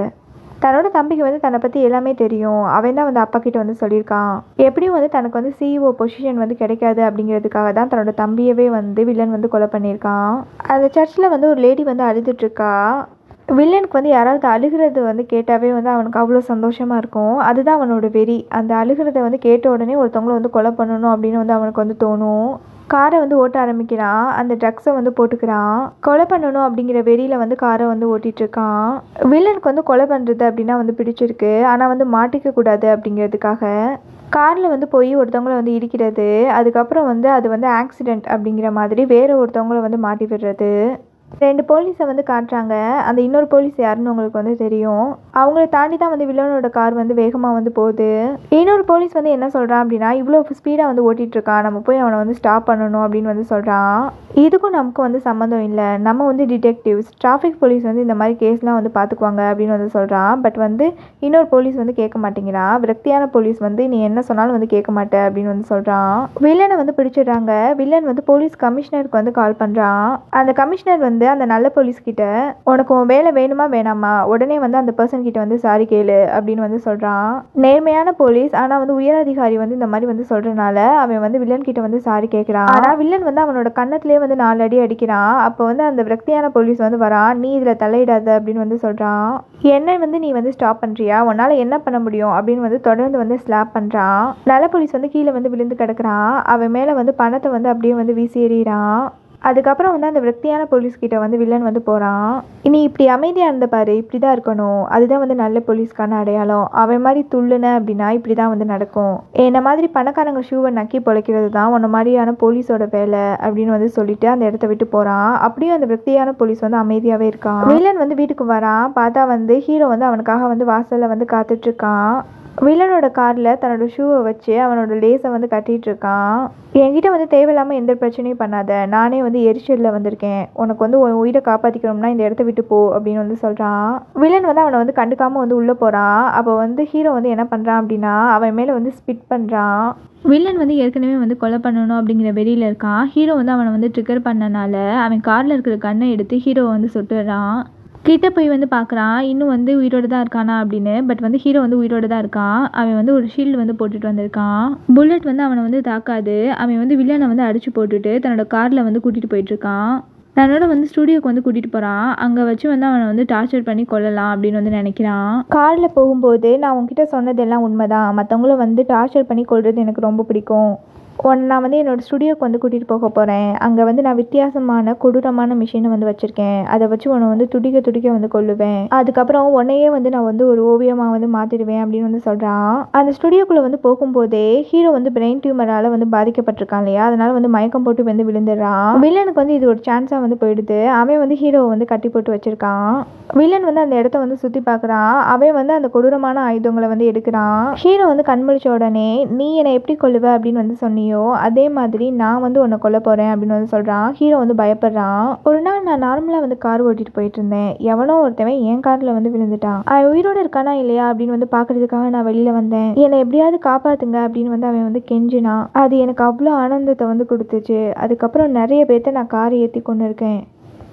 தன்னோட தம்பிக்கு வந்து தன்னை பற்றி எல்லாமே தெரியும், அவன் தான் வந்து அப்பா கிட்ட வந்து சொல்லியிருக்கான், எப்படியும் வந்து தனக்கு வந்து CEO பொசிஷன் வந்து கிடைக்காது அப்படிங்கிறதுக்காக தான் தன்னோட தம்பியவே வந்து வில்லன் வந்து கொலை பண்ணியிருக்கான். அந்த சர்ச்சில் வந்து ஒரு லேடி வந்து அழுதுட்ருக்கா. வில்லனுக்கு வந்து யாராவது அழுகிறது வந்து கேட்டாவே வந்து அவனுக்கு அவ்வளோ சந்தோஷமாக இருக்கும். அதுதான் அவனோட வெறி. அந்த அழுகிறத வந்து கேட்ட உடனே ஒருத்தவங்கள வந்து கொலை பண்ணணும் அப்படின்னு வந்து அவனுக்கு வந்து தோணும். காரை வந்து ஓட்ட ஆரம்பிக்கிறான். அந்த ட்ரக்ஸை வந்து போட்டுக்கிறான். கொலை பண்ணணும் அப்படிங்கிற வெறியில் வந்து காரை வந்து ஓட்டிகிட்ருக்கான். வில்லனுக்கு வந்து கொலை பண்ணுறது அப்படின்னா வந்து பிடிச்சிருக்கு, ஆனால் வந்து மாட்டிக்க கூடாது அப்படிங்கிறதுக்காக காரில் வந்து போய் ஒருத்தவங்கள வந்து இடிக்கிறது, அதுக்கப்புறம் வந்து அது வந்து ஆக்சிடெண்ட் அப்படிங்கிற மாதிரி வேறு ஒருத்தவங்கள வந்து மாட்டி விடுறது. 2 போலீஸை வந்து காட்டுறாங்க. அந்த இன்னொரு போலீஸ் யாருன்னு உங்களுக்கு வந்து தெரியும். அவங்கள தாண்டி தான் வந்து வில்லனோட கார் வந்து வேகமாக வந்து போகுது. இன்னொரு போலீஸ் வந்து என்ன சொல்கிறான் அப்படின்னா, இவ்வளோ ஸ்பீடாக வந்து ஓட்டிகிட்டு இருக்கான், நம்ம போய் அவனை வந்து ஸ்டாப் பண்ணணும் அப்படின்னு வந்து சொல்கிறான். இதுக்கும் நமக்கு வந்து சம்மந்தம் இல்லை, நம்ம வந்து டிடெக்டிவ்ஸ், டிராஃபிக் போலீஸ் வந்து இந்த மாதிரி கேஸ்லாம் வந்து பார்த்துக்குவாங்க அப்படின்னு வந்து சொல்கிறான். பட் வந்து இன்னொரு போலீஸ் வந்து கேட்க மாட்டேங்கிறான். விரக்தியான போலீஸ் வந்து நீ என்ன சொன்னாலும் வந்து கேட்க மாட்டேன் அப்படின்னு வந்து சொல்கிறான். வில்லனை வந்து பிடிச்சிடுறாங்க. வில்லன் வந்து போலீஸ் கமிஷனருக்கு வந்து கால் பண்ணுறான். அந்த கமிஷனர் வந்து அந்த நல்ல போலீஸ் கிட்ட உனக்கு உன் வேலை வேணுமா வேணாமா, உடனே வந்து அந்த பர்சன் கிட்ட வந்து சாரி கேளு அப்படின்னு வந்து சொல்கிறான். நேர்மையான போலீஸ், ஆனால் வந்து உயரதிகாரி வந்து இந்த மாதிரி வந்து சொல்கிறனால அவன் வந்து வில்லன் கிட்ட வந்து சாரி கேட்குறான். ஆனால் வில்லன் வந்து அவனோட கன்னத்திலே வந்து 4 அடி அடிக்கிறான். அப்போ வந்து அந்த விரக்தியான போலீஸ் வந்து வரான். நீ இதில் தலையிடாத அப்படின்னு வந்து சொல்கிறான். என்ன வந்து நீ வந்து ஸ்டாப் பண்ணுறியா, உன்னால் என்ன பண்ண முடியும் அப்படின்னு வந்து தொடர்ந்து வந்து ஸ்லாப் பண்ணுறான். நல்ல போலீஸ் வந்து கீழே வந்து விழுந்து கிடக்குறான். அவன் மேலே வந்து பணத்தை வந்து அப்படியே வந்து வீசி எறிகிறான். அதுக்கப்புறம் வந்து அந்த விரக்தியான போலீஸ்கிட்ட வந்து வில்லன் வந்து போகிறான். இனி இப்படி அமைதியாக இருந்த பாரு, இப்படி தான் இருக்கணும், அதுதான் வந்து நல்ல போலீஸ்க்கான அடையாளம். அவன் மாதிரி துள்ளுன அப்படின்னா இப்படி தான் வந்து நடக்கும். என்ன மாதிரி பணக்காரங்க ஷூவை நக்கி பொழைக்கிறது தான் உன்ன மாதிரியான போலீஸோட வேலை அப்படின்னு வந்து சொல்லிட்டு அந்த இடத்த விட்டு போகிறான். அப்படியும் அந்த விரக்தியான போலீஸ் வந்து அமைதியாகவே இருக்கான். வில்லன் வந்து வீட்டுக்கு வரான். பார்த்தா வந்து ஹீரோ வந்து அவனுக்காக வந்து வாசலில் வந்து காத்துட்ருக்கான். வில்லனோட காரில் தன்னோட ஷூவை வச்சு அவனோட லேஸை வந்து கட்டிகிட்டு இருக்கான். என்கிட்ட வந்து தேவையில்லாமல் எந்த பிரச்சனையும் பண்ணாத, நானே வந்து எரிச்சலில் வந்திருக்கேன், உனக்கு வந்து உன் உயிரை காப்பாற்றிக்கணும்னா இந்த இடத்த விட்டு போ அப்படின்னு வந்து சொல்கிறான். வில்லன் வந்து அவனை வந்து கண்டுக்காமல் வந்து உள்ளே போகிறான். அப்போ வந்து ஹீரோ வந்து என்ன பண்ணுறான் அப்படின்னா அவன் மேலே வந்து ஸ்பிட் பண்ணுறான். வில்லன் வந்து ஏற்கனவே வந்து கொலை பண்ணணும் அப்படிங்கிற வெறியில் இருக்கான். ஹீரோ வந்து அவனை வந்து ட்ரிகர் பண்ணனால அவன் காரில் இருக்கிற கண்ணை எடுத்து ஹீரோவை வந்து சுட்டுறான். கிட்ட போய் வந்து பார்க்குறான், இன்னும் வந்து உயிரோடு தான் இருக்கானா அப்படின்னு. பட் வந்து ஹீரோ வந்து உயிரோடு தான் இருக்கான். அவன் வந்து ஒரு ஷீல்டு வந்து போட்டுட்டு வந்திருக்கான். புல்லட் வந்து அவனை வந்து தாக்காது. அவன் வந்து வில்லனை வந்து அடிச்சு போட்டுட்டு தன்னோட காரில் வந்து கூட்டிகிட்டு போயிட்டுருக்கான். தன்னோட வந்து ஸ்டூடியோக்கு வந்து கூட்டிகிட்டு போகிறான். அங்கே வச்சு வந்து அவனை வந்து டார்ச்சர் பண்ணி கொல்லலாம் அப்படின்னு வந்து நினைக்கிறான். காரில் போகும்போது நான் உன்கிட்ட சொன்னதெல்லாம் உண்மைதான், மற்றவங்கள வந்து டார்ச்சர் பண்ணி கொள்வது எனக்கு ரொம்ப பிடிக்கும். நான் வந்து என்னோடய ஸ்டுடியோக்கு வந்து கூட்டிகிட்டு போக போகிறேன். அங்கே வந்து நான் வித்தியாசமான கொடூரமான மிஷினை வந்து வச்சுருக்கேன். அதை வச்சு உன்னை வந்து துடிக்க துடிக்க வந்து கொல்லுவேன். அதுக்கப்புறம் உன்னையே வந்து நான் வந்து ஒரு ஓவியமாக வந்து மாற்றிடுவேன் அப்படின்னு வந்து சொல்கிறான். அந்த ஸ்டுடியோக்குள்ளே வந்து போகும்போதே ஹீரோ வந்து பிரெயின் டியூமரால் வந்து பாதிக்கப்பட்டிருக்கான் இல்லையா, அதனால வந்து மயக்கம் போட்டு வந்து விழுந்துடுறான். வில்லனுக்கு வந்து இது ஒரு சான்ஸாக வந்து போயிடுது. அவன் வந்து ஹீரோவை வந்து கட்டி போட்டு வச்சுருக்கான். வில்லன் வந்து அந்த இடத்த வந்து சுற்றி பார்க்குறான். அவன் வந்து அந்த கொடூரமான ஆயுதங்களை வந்து எடுக்கிறான். ஹீரோ வந்து கண்முழிச்ச உடனே நீ என்னை எப்படி கொல்லுவ அப்படின்னு வந்து சொன்னி அதே மாதிரி நான் வந்து உன்னை கொல்ல போகிறேன் அப்படின்னு வந்து சொல்கிறான். ஹீரோ வந்து பயப்படுறான். ஒரு நாள் நான் நார்மலாக வந்து கார் ஓட்டிட்டு போயிட்டு இருந்தேன். எவனோ ஒருத்தவன் என் காரில் வந்து விழுந்துட்டான். அவன் உயிரோடு இருக்கானா இல்லையா அப்படின்னு வந்து பார்க்கறதுக்காக நான் வெளியில் வந்தேன். என்னை எப்படியாவது காப்பாற்றுங்க அப்படின்னு வந்து அவன் வந்து கெஞ்சினான். அது எனக்கு அவ்வளோ ஆனந்தத்தை வந்து கொடுத்துச்சு. அதுக்கப்புறம் நிறைய பேர்த்த நான் காரை ஏற்றி கொண்டு இருக்கேன்.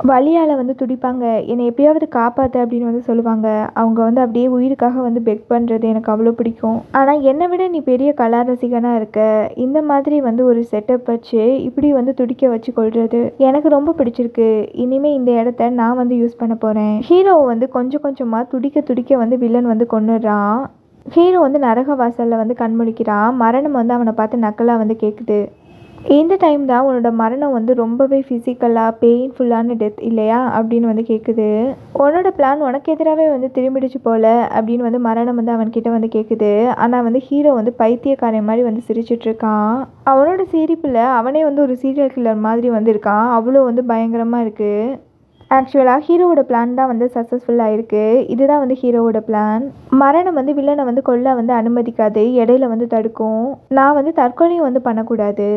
வலியால் வந்து துடிப்பாங்க, என்னை எப்படியாவது காப்பாற்று அப்படின்னு வந்து சொல்லுவாங்க. அவங்க வந்து அப்படியே உயிருக்காக வந்து பெக் பண்ணுறது எனக்கு அவ்வளோ பிடிக்கும். ஆனால் என்னை விட நீ பெரிய கலா ரசிகனாக இருக்க, இந்த மாதிரி வந்து ஒரு செட்டப் வச்சு இப்படி வந்து துடிக்க வச்சு கொள்வது எனக்கு ரொம்ப பிடிச்சிருக்கு. இனிமேல் இந்த இடத்த நான் வந்து யூஸ் பண்ண போகிறேன். ஹீரோவை வந்து கொஞ்சம் கொஞ்சமாக துடிக்க துடிக்க வந்து வில்லன் வந்து கொன்னுடுறான். ஹீரோ வந்து நரக வாசலில் வந்து கண்முழிக்கிறான். மரணம் வந்து அவனை பார்த்து நக்கலாக வந்து கேட்குது. இந்த டைம் தான் உன்னோட மரணம் வந்து ரொம்பவே ஃபிசிக்கலாக பெயின்ஃபுல்லான டெத் இல்லையா அப்படின்னு வந்து கேட்குது. உன்னோட பிளான் உனக்கு எதிராகவே வந்து திரும்பிடுச்சு போல அப்படின்னு வந்து மரணம் வந்து அவன்கிட்ட வந்து கேட்குது. ஆனால் வந்து ஹீரோ வந்து பைத்தியக்காரன் மாதிரி வந்து சிரிச்சிட்ருக்கான். அவனோட சிரிப்பில் அவனே வந்து ஒரு சீரியல் கில்லர் மாதிரி வந்து இருக்கான். அவ்வளோ வந்து பயங்கரமாக இருக்குது. ஆக்சுவலாக ஹீரோவோட பிளான் தான் வந்து சக்ஸஸ்ஃபுல்லாக இருக்குது. இதுதான் வந்து ஹீரோவோட பிளான். மரணம் வந்து வில்லனை வந்து கொல்ல வந்து அனுமதிக்காது, இடையில வந்து தடுக்கும். நான் வந்து தற்கொலையும் வந்து பண்ணக்கூடாது,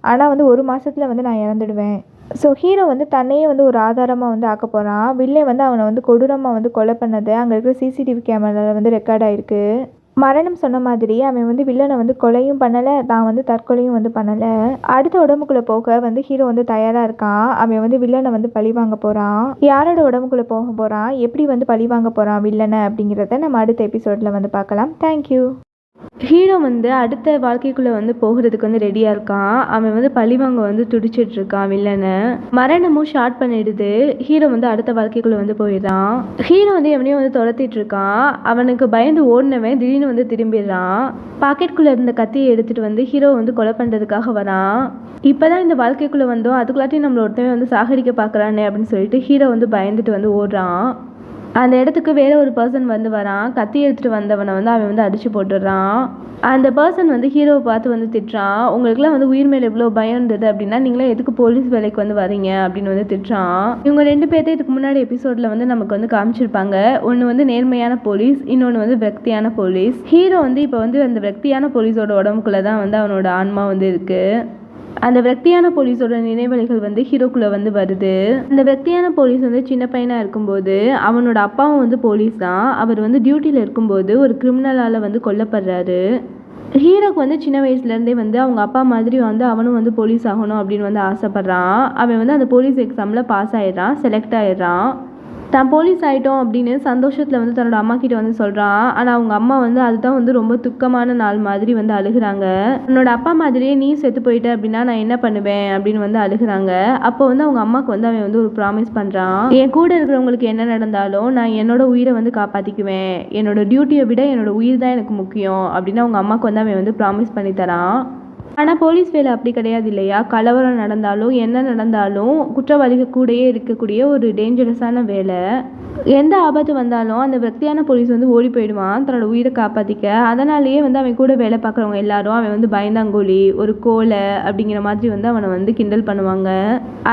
ஆனால் வந்து 1 மாதத்தில் வந்து நான் இறந்துடுவேன். ஸோ ஹீரோ வந்து தன்னையே வந்து ஒரு ஆதாரமாக வந்து ஆக்க போகிறான். வில்லன் வந்து அவனை வந்து கொடூரமாக வந்து கொலை பண்ணது அங்கே இருக்கிற சிசிடிவி கேமராவில் வந்து ரெக்கார்ட் ஆகிருக்கு. மரணம் சொன்ன மாதிரி அவன் வந்து வில்லனை வந்து கொலையும் பண்ணலை, தான் வந்து தற்கொலையும் வந்து பண்ணலை. அடுத்த உடம்புக்குள்ளே போக வந்து ஹீரோ வந்து தயாராக இருக்கான். அவன் வந்து வில்லனை வந்து பழி வாங்க போகிறான். யாரோட உடம்புக்குள்ளே போக போகிறான், எப்படி வந்து பழி வாங்க போகிறான் வில்லனை அப்படிங்கிறத நம்ம அடுத்த எபிசோடில் வந்து பார்க்கலாம். தேங்க்யூ. ஹீரோ வந்து அடுத்த வாழ்க்கைக்குள்ளே வந்து போகிறதுக்கு வந்து ரெடியாக இருக்கான். அவன் வந்து பழிவாங்க வந்து துடிச்சிட்ருக்கான் வில்லனை. மரணமும் ஷார்ட் பண்ணிடுது. ஹீரோ வந்து அடுத்த வாழ்க்கைக்குள்ளே வந்து போயிடுறான். ஹீரோ வந்து எவனையும் வந்து துரத்திட்டு இருக்கான். அவனுக்கு பயந்து ஓடினவன் திடீர்னு வந்து திரும்பிடுறான். பாக்கெட்டுக்குள்ளே இருந்த கத்தியை எடுத்துகிட்டு வந்து ஹீரோ வந்து கொலை பண்ணுறதுக்காக வரான். இப்போ தான் இந்த வாழ்க்கைக்குள்ளே வந்தோம், அதுக்குள்ளாட்டி நம்மள ஒருத்தவன் வந்து சாகடிக்க பார்க்குறானே அப்படின்னு சொல்லிட்டு ஹீரோ வந்து பயந்துட்டு வந்து ஓடுறான். அந்த இடத்துக்கு வேற ஒரு பர்சன் வந்து வரான். கத்தி எடுத்துகிட்டு வந்தவனை வந்து அவன் வந்து அடித்து போட்டுடுறான். அந்த பர்சன் வந்து ஹீரோவை பார்த்து வந்து திட்டுறான். உங்களுக்குலாம் வந்து உயிர் மேலே எவ்வளோ பயம் இருந்தது அப்படின்னா நீங்களே எதுக்கு போலீஸ் வேலைக்கு வந்து வரீங்க அப்படின்னு வந்து திட்டுறான். இவங்க 2 பேர்த்தையும் இதுக்கு முன்னாடி எபிசோடில் வந்து நமக்கு வந்து காமிச்சிருப்பாங்க. ஒன்று வந்து நேர்மையான போலீஸ், இன்னொன்று வந்து விரக்தியான போலீஸ். ஹீரோ வந்து இப்போ வந்து அந்த விரக்தியான போலீஸோட உடம்புக்குள்ளே தான் வந்து அவனோட ஆன்மா வந்து இருக்குது. அந்த விரக்தியான போலீஸோட நினைவலைகள் வந்து ஹீரோக்குள்ளே வந்து வருது. அந்த விரக்தியான போலீஸ் வந்து சின்ன பையனாக இருக்கும்போது அவனோட அப்பாவும் வந்து போலீஸ் தான். அவர் வந்து டியூட்டியில் இருக்கும்போது ஒரு கிரிமினலால் வந்து கொல்லப்படுறாரு. ஹீரோக்கு வந்து சின்ன வயசுலேருந்தே வந்து அவங்க அப்பா மாதிரி வந்து அவனும் வந்து போலீஸ் ஆகணும் அப்படின்னு வந்து ஆசைப்பட்றான். அவன் வந்து அந்த போலீஸ் எக்ஸாமில் பாஸ் ஆகிடுறான், செலக்ட் ஆகிடுறான். தான் போலீஸ் ஆகிட்டோம் அப்படின்னு சந்தோஷத்தில் வந்து தன்னோட அம்மா கிட்ட வந்து சொல்கிறான். ஆனால் அவங்க அம்மா வந்து அதுதான் வந்து ரொம்ப துக்கமான நாள் மாதிரி வந்து அழுகிறாங்க. உன்னோட அப்பா மாதிரியே நீ செத்து போயிட்ட அப்படின்னா நான் என்ன பண்ணுவேன் அப்படின்னு வந்து அழுகிறாங்க. அப்போ வந்து அவங்க அம்மாவுக்கு வந்து அவன் வந்து ஒரு ப்ராமிஸ் பண்ணுறான். என் கூட இருக்கிறவங்களுக்கு என்ன நடந்தாலும் நான் என்னோட உயிரை வந்து காப்பாற்றிக்குவேன், என்னோட டியூட்டியை விட என்னோட உயிர் தான் எனக்கு முக்கியம் அப்படின்னு அவங்க அம்மாவுக்கு வந்து அவன் வந்து ப்ராமிஸ் பண்ணி தரான். ஆனால் போலீஸ் வேலை அப்படி கிடையாது இல்லையா? கலவரம் நடந்தாலும் என்ன நடந்தாலும் குற்றவாளிகள் கூடயே இருக்கக்கூடிய ஒரு டேஞ்சரஸான வேலை. எந்த ஆபத்து வந்தாலும் அந்த விரக்தியான போலீஸ் வந்து ஓடி போயிடுவான் தன்னோட உயிரை காப்பாற்றிக்க. அதனாலேயே வந்து அவன் கூட வேலை பார்க்குறவங்க எல்லாரும் அவன் வந்து பயந்தாங்கோலி, ஒரு கோலை அப்படிங்கிற மாதிரி வந்து அவனை வந்து கிண்டல் பண்ணுவாங்க.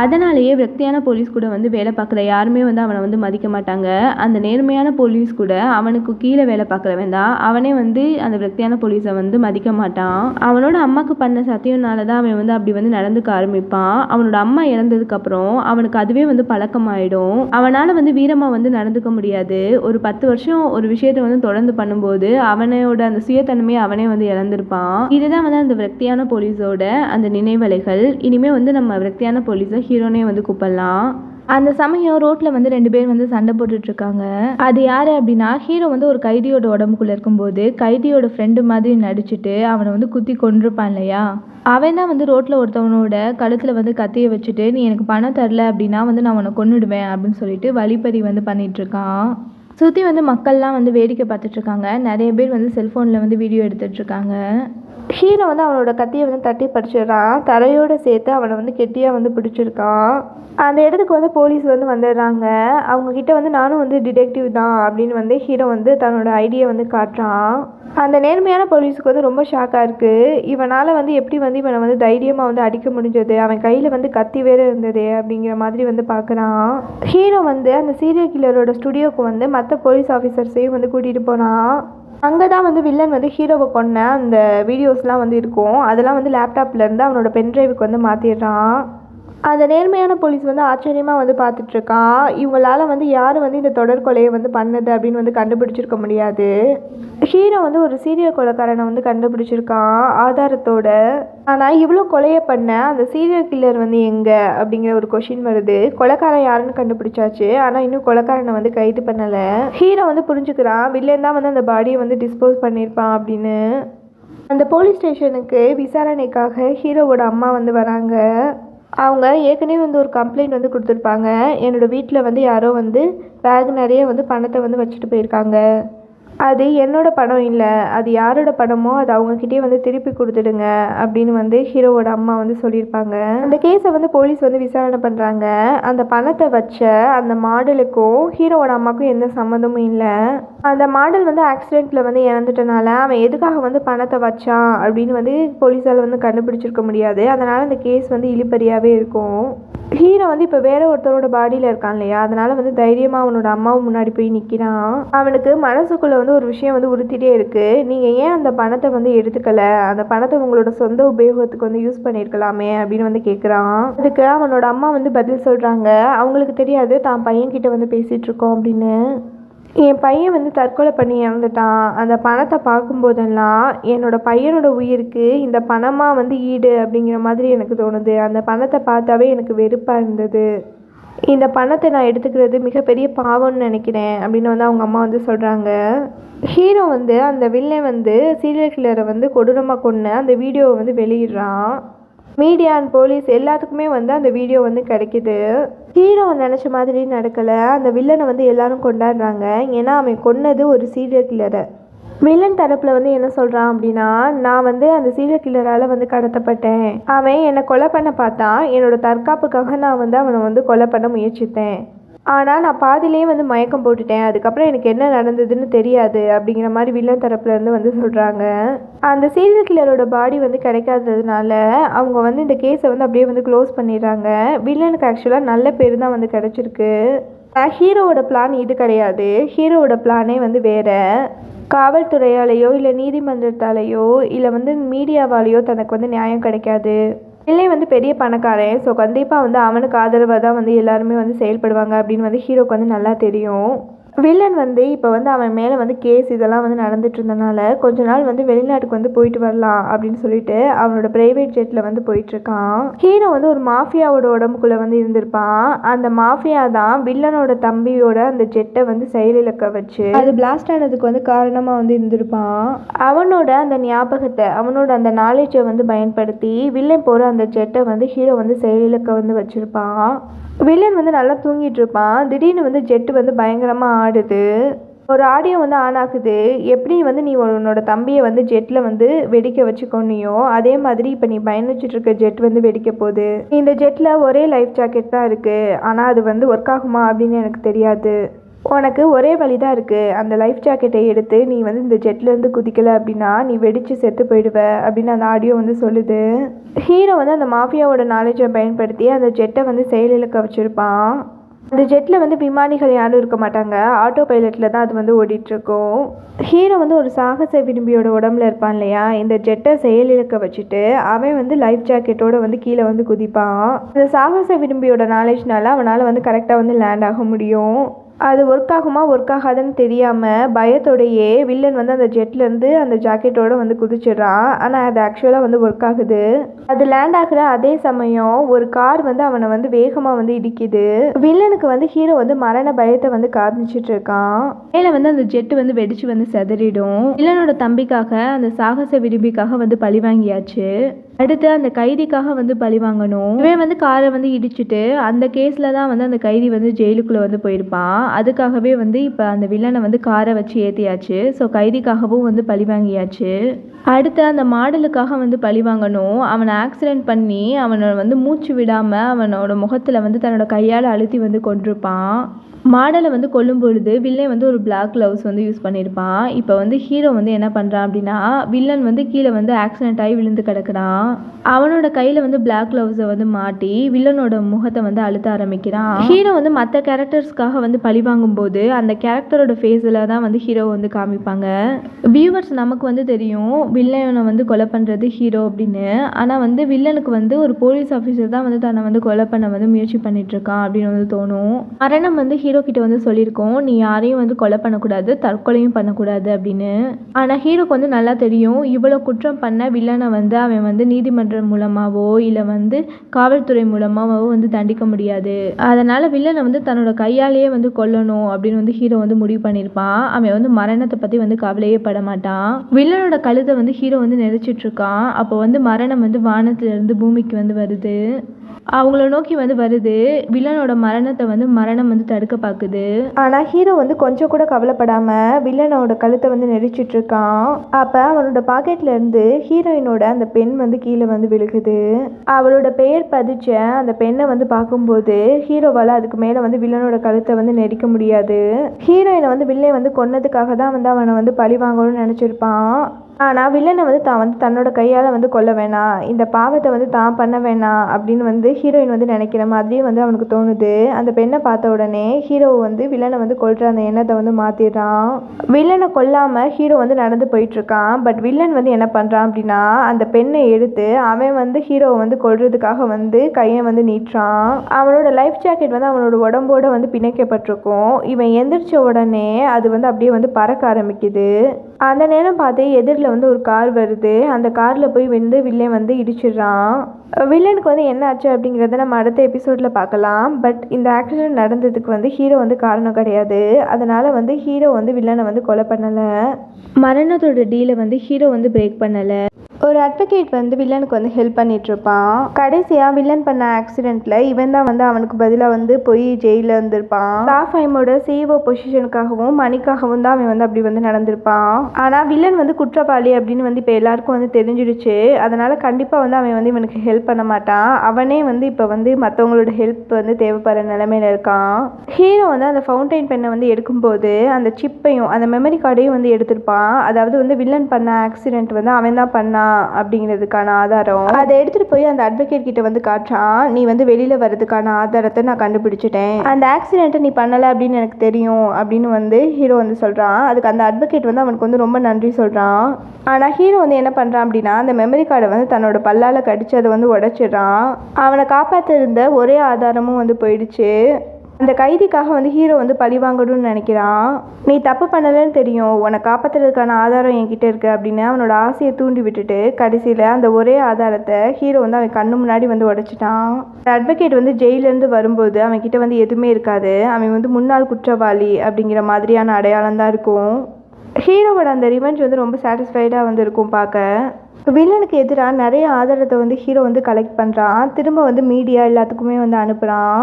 அதனாலேயே விரக்தியான போலீஸ் கூட வந்து வேலை பார்க்குற யாருமே வந்து அவனை வந்து மதிக்க மாட்டாங்க. அந்த நேர்மையான போலீஸ் கூட அவனுக்கு கீழே வேலை பார்க்குறவன் தான், அவனே வந்து அந்த விரக்தியான போலீஸை வந்து மதிக்க மாட்டான். அவனோட அம்மாவுக்கு பண்ண சத்தியம்னால தான் அவன் வந்து அப்படி வந்து நடந்துக்க ஆரம்பிப்பான். அவனோட அம்மா இறந்ததுக்கப்புறம் அவனுக்கு அதுவே வந்து பழக்கமாயிடும். அவனால் வந்து வீரமாக வந்து நடந்துக்க முடியாது. ஒரு 10 வருஷம் ஒரு விஷயத்தை வந்து தொடர்ந்து பண்ணும்போது அவனோட அந்த சுயத்தன்மையை அவனே வந்து இழந்திருப்பான். இதுதான் வந்து அந்த விரக்தியான போலீஸோட அந்த நினைவலைகள். இனிமேல் வந்து நம்ம விரக்தியான போலீஸை ஹீரோனே வந்து கூப்பிடலாம். அந்த சமயம் ரோட்டில் வந்து 2 பேர் வந்து சண்டை போட்டுட்ருக்காங்க. அது யார் அப்படின்னா, ஹீரோ வந்து ஒரு கைதியோட உடம்புக்குள்ளே இருக்கும்போது கைதியோட ஃப்ரெண்டு மாதிரி நடிச்சுட்டு அவனை வந்து குத்தி கொண்டிருப்பான் இல்லையா? அவன் தான் வந்து ரோட்டில் ஒருத்தவனோட கழுத்தில் வந்து கத்தியை வச்சுட்டு நீ எனக்கு பணம் தரல அப்படின்னா வந்து நான் உன்னை கொன்னுடுவேன் அப்படின்னு சொல்லிட்டு வழிப்பறி வந்து பண்ணிகிட்ருக்கான். சுற்றி வந்து மக்கள்லாம் வந்து வேடிக்கை பார்த்துட்ருக்காங்க. நிறைய பேர் வந்து செல்ஃபோனில் வந்து வீடியோ எடுத்துகிட்ருக்காங்க. ஹீரோ வந்து அவனோட கத்தியை வந்து தட்டி பறிச்சிடுறான். தரையோடு சேர்த்து அவனை வந்து கெட்டியாக வந்து பிடிச்சிருக்கான். அந்த இடத்துக்கு வந்து போலீஸ் வந்து வந்துடுறாங்க. அவங்கக்கிட்ட வந்து நானும் வந்து டிடெக்டிவ் தான் அப்படின்னு வந்து ஹீரோ வந்து தன்னோட ஐடியா வந்து காட்டுறான். அந்த நேர்மையான போலீஸுக்கு வந்து ரொம்ப ஷாக்காக இருக்குது. இவனால் வந்து எப்படி வந்து இவனை வந்து தைரியமாக வந்து அடிக்க முடிஞ்சது, அவன் கையில் வந்து கத்தி வேறு இருந்தது அப்படிங்கிற மாதிரி வந்து பார்க்குறான். ஹீரோ வந்து அந்த சீரியல் கில்லரோட ஸ்டுடியோவுக்கு வந்து மற்ற போலீஸ் ஆஃபீஸர்ஸையும் வந்து கூட்டிகிட்டு போனான். அங்கே தான் வந்து வில்லன் வந்து ஹீரோவை கொன்ன அந்த வீடியோஸ்லாம் வந்து இருக்கும். அதெல்லாம் வந்து லேப்டாப்லேருந்து அவனோட பென்ட்ரைவுக்கு வந்து மாற்றிடுறான். அந்த நேர்மையான போலீஸ் வந்து ஆச்சரியமாக வந்து பார்த்துட்ருக்கான். இவங்களால் வந்து யார் வந்து இந்த தொடர் கொலையை வந்து பண்ணது அப்படின்னு வந்து கண்டுபிடிச்சிருக்க முடியாது. ஹீரோ வந்து ஒரு சீரியல் கொலைக்காரனை வந்து கண்டுபிடிச்சிருக்கான் ஆதாரத்தோட. ஆனால் இவ்வளோ கொலையை பண்ண அந்த சீரியல் கில்லர் வந்து எங்கே அப்படிங்கிற ஒரு கொஷின் வருது. கொலைக்காரன் யாருன்னு கண்டுபிடிச்சாச்சு, ஆனால் இன்னும் கொலைக்காரனை வந்து கைது பண்ணலை. ஹீரோ வந்து புரிஞ்சுக்கிறான் வில்லன் தான் வந்து அந்த பாடியை வந்து டிஸ்போஸ் பண்ணியிருப்பான் அப்படின்னு. அந்த போலீஸ் ஸ்டேஷனுக்கு விசாரணைக்காக ஹீரோவோட அம்மா வந்து வராங்க. அவங்க ஏற்கனவே வந்து ஒரு கம்ப்ளைண்ட் வந்து கொடுத்துருப்பாங்க. என்னோடய வீட்டில் வந்து யாரோ வந்து பேக் நிறைய வந்து பணத்தை வந்து வச்சுட்டு போயிருக்காங்க, அது என்னோட பணம் இல்லை, அது யாரோட பணமோ அது அவங்கக்கிட்டே வந்து திருப்பி கொடுத்துடுங்க அப்படின்னு வந்து ஹீரோவோட அம்மா வந்து சொல்லியிருப்பாங்க. அந்த கேஸை வந்து போலீஸ் வந்து விசாரணை பண்ணுறாங்க. அந்த பணத்தை வச்ச அந்த மாடலுக்கும் ஹீரோவோட அம்மாவுக்கும் எந்த சம்மந்தமும் இல்லை. அந்த மாடல் வந்து ஆக்சிடெண்ட்டில் வந்து இறந்துட்டனால அவன் எதுக்காக வந்து பணத்தை வச்சான் அப்படின்னு வந்து போலீஸால் வந்து கண்டுபிடிச்சிருக்க முடியாது. அதனால் அந்த கேஸ் வந்து இழுபறியாகவே இருக்கும். ஹீரோ வந்து இப்போ வேற ஒருத்தரோட பாடியில் இருக்கான் இல்லையா? அதனால் வந்து தைரியமாக அவனோட அம்மாவும் முன்னாடி போய் நிற்கிறான். அவனுக்கு மனசுக்குள்ளே வந்து ஒரு விஷயம் வந்து உறுத்திட்டே இருக்குது. நீங்கள் ஏன் அந்த பணத்தை வந்து எடுத்துக்கலை, அந்த பணத்தை உங்களோட சொந்த உபயோகத்துக்கு வந்து யூஸ் பண்ணியிருக்கலாமே அப்படின்னு வந்து கேட்குறான். அதுக்கு அவனோட அம்மா வந்து பதில் சொல்கிறாங்க, அவங்களுக்கு தெரியாது தான் பையன்கிட்ட வந்து பேசிகிட்டு இருக்கோம் அப்படின்னு. என் பையன் வந்து தற்கொலை பண்ணி இறந்துட்டான். அந்த பணத்தை பார்க்கும்போதெல்லாம் என்னோட பையனோட உயிருக்கு இந்த பணமாக வந்து ஈடு அப்படிங்கிற மாதிரி எனக்கு தோணுது. அந்த பணத்தை பார்த்தாவே எனக்கு வெறுப்பாக இருந்தது. இந்த பணத்தை நான் எடுத்துக்கிறது மிகப்பெரிய பாவம்னு நினைக்கிறேன் அப்படின்னு வந்து அவங்க அம்மா வந்து சொல்கிறாங்க. ஹீரோ வந்து அந்த வில்லன் வந்து சீரியல் கில்லரை வந்து கொடூரமாக கொன்ன அந்த வீடியோவை வந்து வெளியிடுறான். மீடியா அண்ட் போலீஸ் எல்லாத்துக்குமே வந்து அந்த வீடியோ வந்து கிடைக்கிது. ஹீரோ நினச்ச மாதிரி நடக்கலை. அந்த வில்லனை வந்து எல்லாரும் கொண்டாடுறாங்க. ஏன்னா அவன் கொன்னது ஒரு சீரியல் கில்லரை. வில்லன் தரப்பில் வந்து என்ன சொல்கிறான் அப்படின்னா, நான் வந்து அந்த சீரியல் கில்லரால் வந்து கடத்தப்பட்டேன், அவன் என்னை கொலை பண்ண பார்த்தான், என்னோட தற்காப்புக்காக நான் வந்து அவனை வந்து கொலை பண்ண முயற்சித்தேன், ஆனால் நான் பாதியிலேயே வந்து மயக்கம் போட்டுட்டேன், அதுக்கப்புறம் எனக்கு என்ன நடந்ததுன்னு தெரியாது அப்படிங்கிற மாதிரி வில்லன் தரப்புலேருந்து வந்து சொல்கிறாங்க. அந்த சீரியல் கில்லரோட பாடி வந்து கிடைக்காததுனால அவங்க வந்து இந்த கேஸை வந்து அப்படியே வந்து க்ளோஸ் பண்ணிடுறாங்க. வில்லனுக்கு ஆக்சுவலாக நல்ல பேர் தான் வந்து கிடச்சிருக்கு. ஹீரோவோட பிளான் இது கிடையாது. ஹீரோவோட பிளானே வந்து வேறு. காவல்துறையாலேயோ இல்லை நீதிமன்றத்தாலேயோ இல்லை வந்து மீடியாவாலேயோ தனக்கு வந்து நியாயம் கிடைக்காது. இல்லை வந்து பெரிய பணக்காரன், ஸோ கண்டிப்பாக வந்து அவனுக்கு ஆதரவாக தான் வந்து எல்லாருமே வந்து செயல்படுவாங்க அப்படின்னு வந்து ஹீரோக்கு வந்து நல்லா தெரியும். வில்லன் வந்து இப்போ வந்து அவன் மேலே வந்து கேஸ் இதெல்லாம் வந்து நடந்துட்டு இருந்தனால கொஞ்ச நாள் வந்து வெளிநாட்டுக்கு வந்து போயிட்டு வரலாம் அப்படின்னு சொல்லிட்டு அவனோட பிரைவேட் ஜெட்டில் வந்து போயிட்டுருக்கான். ஹீரோ வந்து ஒரு மாஃபியாவோட உடம்புக்குள்ளே வந்து இருந்திருப்பான். அந்த மாஃபியா தான் வில்லனோட தம்பியோட அந்த ஜெட்டை வந்து செயலிழக்க வச்சு அது பிளாஸ்ட் ஆனதுக்கு வந்து காரணமாக வந்து இருந்திருப்பான். அவனோட அந்த ஞாபகத்தை, அவனோட அந்த நாலேஜை வந்து பயன்படுத்தி வில்லன் போகிற அந்த ஜெட்டை வந்து ஹீரோ வந்து செயலிழக்க வந்து வச்சுருப்பான். வில்லன் வந்து நல்லா தூங்கிட்டு இருப்பான். திடீர்னு வந்து ஜெட்டு வந்து பயங்கரமாக ஆடுது. ஒரு ஆடியோ வந்து ஆன் ஆகுது. எப்படி வந்து நீ உன்னோட தம்பியை வந்து ஜெட்டில் வந்து வெடிக்க வச்சு கொன்னியோ அதே மாதிரி இப்போ நீ பயணிச்சுட்டு இருக்க ஜெட் வந்து வெடிக்க போகுது. இந்த ஜெட்டில் ஒரே லைஃப் ஜாக்கெட் தான் இருக்குது, ஆனால் அது வந்து ஒர்க் ஆகுமா அப்படின்னு எனக்கு தெரியாது. உனக்கு ஒரே வழி தான் இருக்குது. அந்த லைஃப் ஜாக்கெட்டை எடுத்து நீ வந்து இந்த ஜெட்லேருந்து குதிக்கலை அப்படின்னா நீ வெடித்து செத்து போயிடுவ அப்படின்னு அந்த ஆடியோ வந்து சொல்லுது. ஹீரோ வந்து அந்த மாஃபியாவோட நாலேஜை பயன்படுத்தி அந்த ஜெட்டை வந்து செயலிழக்க வச்சுருப்பான். அந்த ஜெட்டில் வந்து விமானிகள் யாரும் இருக்க மாட்டாங்க, ஆட்டோ பைலட்டில் தான் அது வந்து ஓடிட்டுருக்கும். ஹீரோ வந்து ஒரு சாகச விரும்பியோட உடம்புல இருப்பான் இல்லையா, இந்த ஜெட்டை செயலிழக்க வச்சுட்டு அவன் வந்து லைஃப் ஜாக்கெட்டோட வந்து கீழே வந்து குதிப்பான். இந்த சாகச விரும்பியோட நாலேஜ்னால அவனால் வந்து கரெக்டாக வந்து லேண்ட் ஆக முடியும். அது ஒர்க் ஆகுமா ஒர்க் ஆகாதுன்னு தெரியாமல் பயத்தோடையே வில்லன் வந்து அந்த ஜெட்லேருந்து அந்த ஜாக்கெட்டோடு வந்து குதிச்சிடுறான். ஆனால் அது ஆக்சுவலாக வந்து ஒர்க் ஆகுது. அது லேண்ட் ஆகுற அதே சமயம் ஒரு கார் வந்து அவனை வந்து வேகமாக வந்து இடிக்குது. வில்லனுக்கு வந்து ஹீரோ வந்து மரண பயத்தை வந்து காமிச்சிட்டு இருக்கான். மேலே வந்து அந்த ஜெட்டு வந்து வெடிச்சு வந்து செதறிடும். வில்லனோட தம்பிக்காக அந்த சாகச விரும்பிக்காக வந்து பழி வாங்கியாச்சு. அடுத்து அந்த கைதிக்காக வந்து பழி வாங்கணும். இவன் வந்து காரை வந்து இடிச்சுட்டு அந்த கேஸில் தான் வந்து அந்த கைதி வந்து ஜெயிலுக்குள்ளே வந்து போயிருப்பான். அதுக்காகவே வந்து இப்போ அந்த வில்லனை வந்து காரை வச்சு ஏற்றியாச்சு. ஸோ கைதிக்காகவும் வந்து பழி வாங்கியாச்சு. அடுத்து அந்த மாடலுக்காக வந்து பழி வாங்கணும். அவனை ஆக்சிடென்ட் பண்ணி அவனை வந்து மூச்சு விடாமல் அவனோட முகத்தில் வந்து தன்னோட கையால் அழுத்தி வந்து கொண்டிருப்பான். மாடலை வந்து கொல்லும் பொழுது வில்லன் வந்து ஒரு பிளாக் க்ளவுஸ் வந்து யூஸ் பண்ணியிருப்பான். இப்போ வந்து ஹீரோ வந்து என்ன பண்ணுறான் அப்படின்னா, வில்லன் வந்து கீழே வந்து ஆக்சிடென்ட் ஆகி விழுந்து கிடக்குறான். அவனோட கையில் வந்து பிளாக் க்ளவுஸை வந்து மாட்டி வில்லனோட முகத்தை வந்து அழுத்த ஆரம்பிக்கிறான். ஹீரோ வந்து மற்ற கேரக்டர்ஸ்க்காக வந்து பழி வாங்கும்போது அந்த கேரக்டரோட ஃபேஸில் தான் வந்து ஹீரோ வந்து காமிப்பாங்க. வியூவர்ஸ் நமக்கு வந்து தெரியும் வில்லனை வந்து கொலை பண்ணுறது ஹீரோ அப்படின்னு. ஆனால் வந்து வில்லனுக்கு வந்து ஒரு போலீஸ் ஆஃபீஸர் தான் வந்து தன்னை வந்து கொலை பண்ண வந்து முயற்சி பண்ணிட்டு இருக்கான் அப்படின்னு வந்து தோணும். மரணம் வந்து ஹீரோ கிட்ட வந்து சொல்லியிருக்கோம், நீ யாரையும் வந்து கொலை பண்ணக்கூடாது, தற்கொலையும் பண்ணக்கூடாது அப்படின்னு. ஆனால் ஹீரோக்கு வந்து நல்லா தெரியும் இவ்வளோ குற்றம் பண்ண வில்லனை வந்து அவன் வந்து நீதிமன்றம் மூலமாகவோ இல்லை வந்து காவல்துறை மூலமாகவோ வந்து தண்டிக்க முடியாது. அதனால் வில்லனை வந்து தன்னோட கையாலேயே வந்து கொல்லணும் அப்படின்னு வந்து ஹீரோ வந்து முடிவு பண்ணியிருப்பான். அவன் வந்து மரணத்தை பற்றி வந்து கவலையே பட மாட்டான். வில்லனோட கழுத்தை வந்து ஹீரோ வந்து நெரிச்சிட்டு இருக்கான். அப்போ வந்து மரணம் வந்து வானத்திலிருந்து பூமிக்கு வந்து வருது. அவங்கள நோக்கி வந்து வருது. வில்லனோட மரணத்தை வந்து மரணம் வந்து தடுக்க பார்க்குது. ஆனால் ஹீரோ வந்து கொஞ்சம் கூட கவலைப்படாமல் வில்லனோட கழுத்தை வந்து நெரிச்சிட்டு இருக்கான். அப்போ அவனோட பாக்கெட்ல இருந்து ஹீரோயினோட அந்த பெண் வந்து கீழே வந்து விழுகுது. அவளோட பெயர் பதிச்ச அந்த பெண்ணை வந்து பார்க்கும்போது ஹீரோவால் அதுக்கு மேலே வந்து வில்லனோட கழுத்தை வந்து நெரிக்க முடியாது. ஹீரோயினை வந்து வில்லன் வந்து கொன்னதுக்காக தான் வந்து அவனை வந்து பழி வாங்கணும்னு நினச்சிருப்பான். ஆனால் வில்லனை வந்து தான் வந்து தன்னோட கையால் வந்து கொல்ல வேணாம், இந்த பாவத்தை வந்து தான் பண்ண வேணாம் அப்படின்னு வந்து ஹீரோயின் வந்து நினைக்கிற மாதிரியே வந்து அவனுக்கு தோணுது. அந்த பெண்ணை பார்த்த உடனே ஹீரோ வந்து வில்லனை வந்து கொல்ற அந்த எண்ணத்தை வந்து மாற்றிடுறான். வில்லனை கொல்லாமல் ஹீரோ வந்து நடந்து போயிட்டுருக்கான். பட் வில்லன் வந்து என்ன பண்ணுறான் அப்படின்னா, அந்த பெண்ணை எடுத்து அவன் வந்து ஹீரோவை வந்து கொல்றதுக்காக வந்து கையை வந்து நீட்டுறான். அவனோட லைஃப் ஜாக்கெட் வந்து அவனோட உடம்போட வந்து பிணைக்கப்பட்டிருக்கும். இவன் எந்திரிச்ச உடனே அது வந்து அப்படியே வந்து பறக்க ஆரம்பிக்குது. அந்த நேரம் பார்த்து எதிரில் வந்து ஒரு கார் வருது. அந்த காரில் போய் வந்து வில்லன் வந்து இடிச்சிடுறான். வில்லனுக்கு வந்து என்ன ஆச்சு அப்படிங்கிறத நம்ம அடுத்த எபிசோடில் பார்க்கலாம். பட் இந்த ஆக்சிடென்ட் நடந்ததுக்கு வந்து ஹீரோ வந்து காரணம் கிடையாது. அதனால் வந்து ஹீரோ வந்து வில்லனை வந்து கொலை பண்ணலை. மரணத்தோட டீலை வந்து ஹீரோ வந்து பிரேக் பண்ணலை. ஒரு அட்வொகேட் வந்து வில்லனுக்கு வந்து ஹெல்ப் பண்ணிட்டு இருப்பான். கடைசியா வில்லன் பண்ண ஆக்சிடென்ட்ல இவன் தான் வந்து அவனுக்கு பதிலா வந்து போய் ஜெயில இருந்திருப்பான். ஸ்டாஃபைமோட சிஇஓ பொசிஷனுக்காகவும் மணிக்காகவும் தான் அவன் வந்து அப்படி வந்து நடந்திருப்பான். ஆனா வில்லன் வந்து குற்றவாளி அப்படின்னு வந்து இப்போ எல்லாருக்கும் வந்து தெரிஞ்சிடுச்சு. அதனால கண்டிப்பா வந்து அவன் வந்து இவனுக்கு ஹெல்ப் பண்ண மாட்டான். அவனே வந்து இப்போ வந்து மற்றவங்களோட ஹெல்ப் வந்து தேவைப்படுற நிலைமையில இருக்கான். ஹீரோ வந்து அந்த ஃபவுண்டைன் பெண்ணை வந்து எடுக்கும்போது அந்த சிப்பையும் அந்த மெமரி கார்டையும் வந்து எடுத்திருப்பான். அதாவது வந்து வில்லன் பண்ண ஆக்சிடென்ட் வந்து அவன் தான் பண்ணான் அப்படிங்கிறதுக்கான ஆதாரம். அதை எடுத்துட்டு போய் அந்த அட்வொகேட் கிட்ட வந்து காட்டுறான். நீ வந்து வெளியில வர்றதுக்கான ஆதாரத்தை நான் கண்டுபிடிச்சிட்டேன், அந்த ஆக்சிடென்ட்டை நீ பண்ணல அப்படின்னு எனக்கு தெரியும் அப்படின்னு வந்து ஹீரோ வந்து சொல்றான். அதுக்கு அந்த அட்வொகேட் வந்து அவனுக்கு வந்து ரொம்ப நன்றி சொல்றான். ஆனா ஹீரோ வந்து என்ன பண்றான் அப்படின்னா அந்த மெமரி கார்டை வந்து தன்னோட பல்லால கடிச்சு அதை வந்து உடைச்சிடுறான். அவனை காப்பாற்ற இருந்த ஒரே ஆதாரமும் வந்து போயிடுச்சு. அந்த கைதிக்காக வந்து ஹீரோ வந்து பழி வாங்கணும்னு நினைக்கிறான். நீ தப்பு பண்ணலன்னு தெரியும், உன்னை காப்பாற்றுறதுக்கான ஆதாரம் என்கிட்ட இருக்கு அப்படின்னு அவனோட ஆசையை தூண்டி விட்டுட்டு கடைசியில் அந்த ஒரே ஆதாரத்தை ஹீரோ வந்து அவன் கண்ணு முன்னாடி வந்து உடைச்சிட்டான். அந்த அட்வொகேட் வந்து ஜெயிலேருந்து வரும்போது அவன் கிட்ட வந்து எதுவுமே இருக்காது. அவன் வந்து முன்னாள் குற்றவாளி அப்படிங்கிற மாதிரியான அடையாளம் தான் இருக்கும். ஹீரோவோட அந்த ரிவெஞ்ச் வந்து ரொம்ப சாட்டிஸ்ஃபைடாக வந்து இருக்கும் பார்க்க. வில்லனுக்கு எதிராக நிறைய ஆதாரத்தை வந்து ஹீரோ வந்து கலெக்ட் பண்ணுறான். திரும்ப வந்து மீடியா எல்லாத்துக்குமே வந்து அனுப்புகிறான்.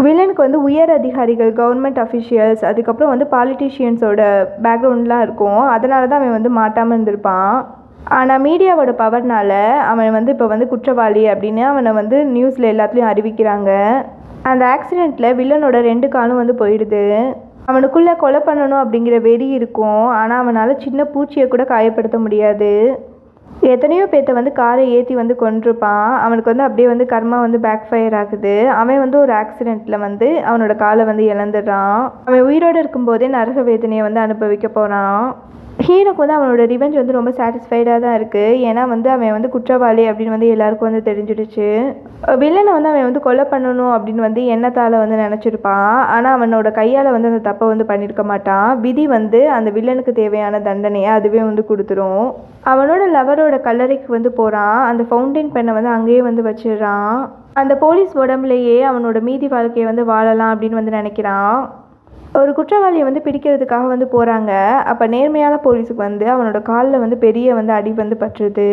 வில்லனுக்கு வந்து உயர் அதிகாரிகள், கவர்மெண்ட் அஃபிஷியல்ஸ், அதுக்கப்புறம் வந்து பாலிட்டிஷியன்ஸோட பேக்ரவுண்ட்லாம் இருக்கும். அதனால தான் அவன் வந்து மாட்டாமல் இருந்திருப்பான். ஆனால் மீடியாவோட பவர்னால அவன் வந்து இப்போ வந்து குற்றவாளி அப்படின்னு அவனை வந்து நியூஸில் எல்லாத்துலேயும் அறிவிக்கிறாங்க. அந்த ஆக்சிடெண்ட்டில் வில்லனோட 2 காலும் வந்து போயிடுது. அவனுக்குள்ளே கொலை பண்ணணும் அப்படிங்கிற வெறி இருக்கும். ஆனால் அவனால் சின்ன பூச்சியை கூட காயப்படுத்த முடியாது. எத்தனையோ பேர்த்த வந்து காரை ஏற்றி வந்து கொண்டிருப்பான். அவனுக்கு வந்து அப்படியே வந்து கர்மா வந்து பேக் ஃபயர் ஆகுது. அவன் வந்து ஒரு ஆக்சிடெண்ட்டில் வந்து அவனோட காலை வந்து இழந்துடுறான். அவன் உயிரோடு இருக்கும்போதே நரக வேதனையை வந்து அனுபவிக்க போகிறான். ஹீரோக்கு வந்து அவனோட ரிவெஞ்ச் வந்து ரொம்ப சாட்டிஸ்ஃபைடாக தான் இருக்குது. ஏன்னா வந்து அவன் வந்து குற்றவாளி அப்படின்னு வந்து எல்லாருக்கும் வந்து தெரிஞ்சிடுச்சு. வில்லனை வந்து அவன் வந்து கொலை பண்ணணும் அப்படின்னு வந்து எண்ணத்தால் வந்து நினச்சிருப்பான். ஆனால் அவனோட கையால் வந்து அந்த தப்பை வந்து பண்ணியிருக்க மாட்டான். விதி வந்து அந்த வில்லனுக்கு தேவையான தண்டனையை அதுவே வந்து கொடுத்துரும். அவனோட லவரோட கல்லறைக்கு வந்து போகிறான். அந்த ஃபவுண்டைன் பெண்ணை வந்து அங்கேயே வந்து வச்சிடுறான். அந்த போலீஸ் உடம்புலையே அவனோட மீதி வாழ்க்கையை வந்து வாழலாம் அப்படின்னு வந்து நினைக்கிறான். ஒரு குற்றவாளியை வந்து பிடிக்கிறதுக்காக வந்து போகிறாங்க. அப்போ நேர்மையான போலீஸுக்கு வந்து அவனோட காலில் வந்து பெரிய வந்து அடி வந்து பற்றுது.